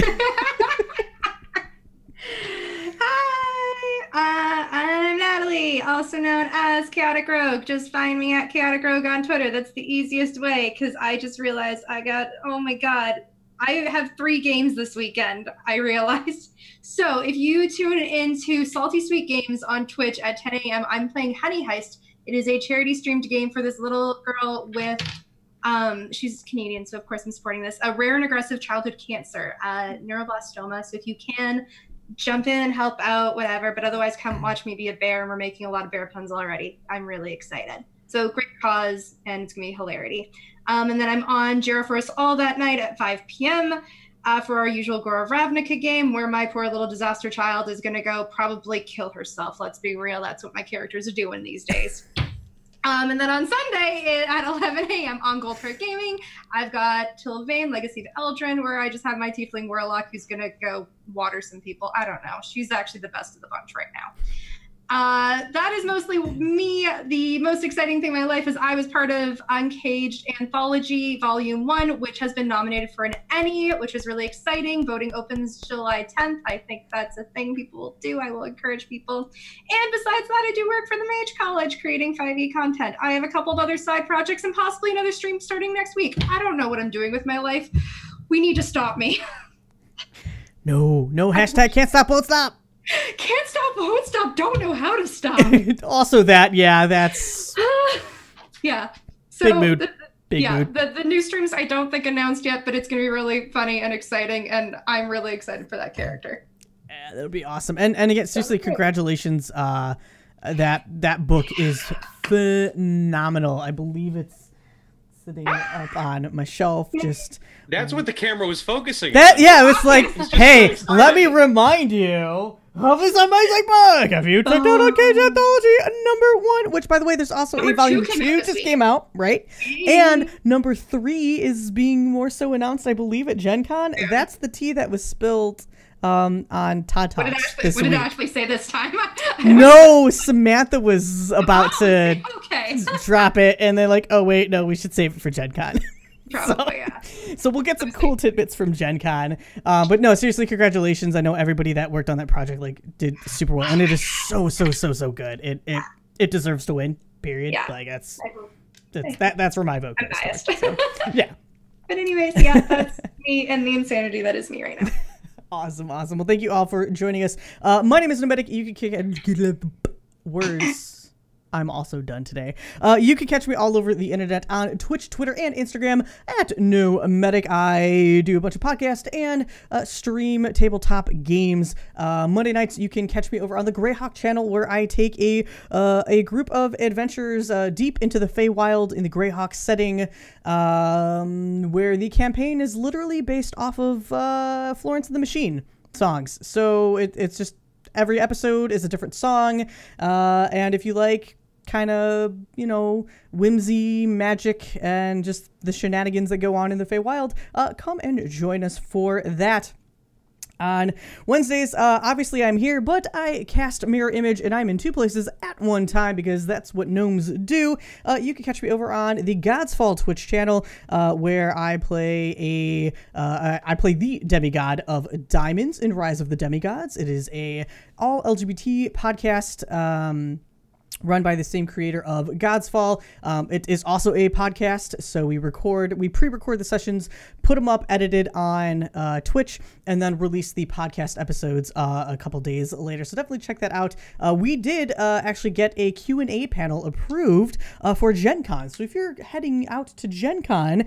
Hi, I'm Natalie, also known as Chaotic Rogue. Just find me at Chaotic Rogue on Twitter. That's the easiest way, because I just realized oh my god, I have 3 games this weekend, I realized. So if you tune into Salty Sweet Games on Twitch at 10 a.m., I'm playing Honey Heist. It is a charity streamed game for this little girl with, she's Canadian, so of course I'm supporting this, a rare and aggressive childhood cancer, neuroblastoma. So if you can, jump in, help out, whatever, but otherwise come watch me be a bear, and we're making a lot of bear puns already. I'm really excited. So great cause, and it's gonna be hilarity. And then I'm on Jira Force all that night at 5 p.m. for our usual Gore of Ravnica game, where my poor little disaster child is going to go probably kill herself. Let's be real. That's what my characters are doing these days. And then on Sunday at 11 a.m. on Goldford Gaming, I've got Tilvain, Legacy of Eldrin, where I just have my Tiefling Warlock who's going to go water some people. I don't know. She's actually the best of the bunch right now. That is mostly me. The most exciting thing in my life is I was part of Uncaged Anthology Volume 1, which has been nominated for an Emmy, which is really exciting. Voting opens July 10th. I think that's a thing people will do. I will encourage people. And besides that, I do work for the Mage College creating 5e content. I have a couple of other side projects and possibly another stream starting next week. I don't know what I'm doing with my life. We need to stop me. No, hashtag can't stop, won't stop. Can't stop, won't stop, don't know how to stop. Also that's... yeah. So big mood. Big mood. The new streams I don't think announced yet, but it's going to be really funny and exciting, and I'm really excited for that character. Yeah, that'll be awesome. And again, seriously, congratulations. That book is phenomenal. I believe it's sitting up on my shelf. Just that's what the camera was focusing on. Yeah, it was like, hey, let me remind you of this amazing book. Have you checked out Uncaged Anthology #1? Which, by the way, there's also a volume 2 just came out, right? And number 3 is being more so announced, I believe, at Gen Con. Yeah. That's the tea that was spilled on Todd Talks. What did Ashley say this time? No, Samantha was about to drop it, and they're like, oh, wait, no, we should save it for Gen Con. Probably, yeah. So we'll get some cool tidbits from Gen Con. But no, seriously, congratulations. I know everybody that worked on that project did super well, and it is so good. It deserves to win, period. Yeah. Like that's where my vote goes. I'm biased. So, yeah. But anyways, yeah, that's me and the insanity that is me right now. Awesome. Well, thank you all for joining us. My name is Nomadic. You can kick words. I'm also done today. You can catch me all over the internet on Twitch, Twitter, and Instagram at Nomadic. I do a bunch of podcasts and stream tabletop games. Monday nights, you can catch me over on the Greyhawk channel, where I take a group of adventurers deep into the Feywild in the Greyhawk setting, where the campaign is literally based off of Florence and the Machine songs. So it's just every episode is a different song, and if you like kind of, whimsy, magic, and just the shenanigans that go on in the Feywild, come and join us for that. On Wednesdays, obviously I'm here, but I cast Mirror Image, and I'm in 2 places at one time because that's what gnomes do. You can catch me over on the God's Fall Twitch channel, where I play the demigod of Diamonds in Rise of the Demigods. It is a all LGBT podcast, run by the same creator of God's Fall. It is also a podcast, so we pre-record the sessions, put them up edited on Twitch, and then release the podcast episodes a couple days later. So definitely check that out. We did actually get a Q&A panel approved for Gen Con. So if you're heading out to Gen Con,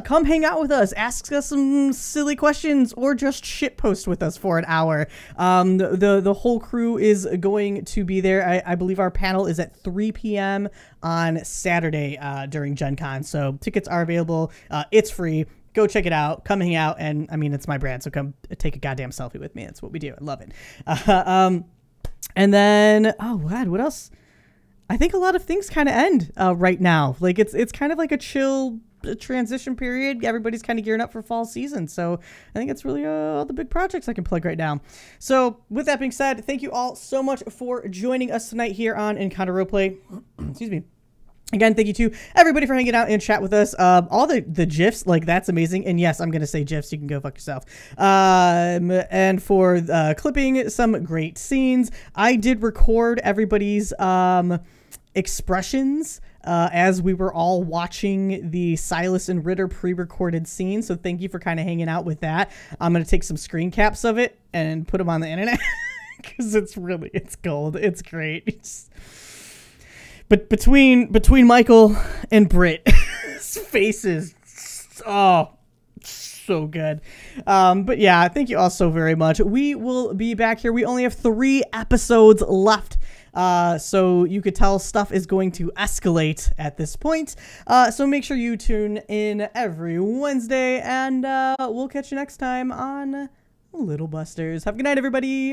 come hang out with us, ask us some silly questions, or just shitpost with us for an hour. The whole crew is going to be there. I believe our panel is at 3 p.m. on Saturday during Gen Con. So tickets are available. It's free. Go check it out. Come hang out. And I mean, it's my brand, so come take a goddamn selfie with me. That's what we do. I love it. And then, oh God, what else? I think a lot of things kind of end right now. Like it's kind of like a chill transition period. Everybody's kind of gearing up for fall season. So I think it's really all the big projects I can plug right now. So with that being said, thank you all so much for joining us tonight here on Encounter Roleplay. Excuse me. Again, thank you to everybody for hanging out and chat with us. All the GIFs, like, that's amazing. And yes, I'm going to say GIFs. You can go fuck yourself. And for clipping some great scenes. I did record everybody's expressions as we were all watching the Silas and Ritter pre-recorded scene. So thank you for kind of hanging out with that. I'm going to take some screen caps of it and put them on the internet because it's gold. It's great. But between Michael and Britt's faces, oh, so good. But yeah, thank you all so very much. We will be back here. We only have 3 episodes left So you could tell stuff is going to escalate at this point. So make sure you tune in every Wednesday, and we'll catch you next time on Little Busters. Have a good night, everybody.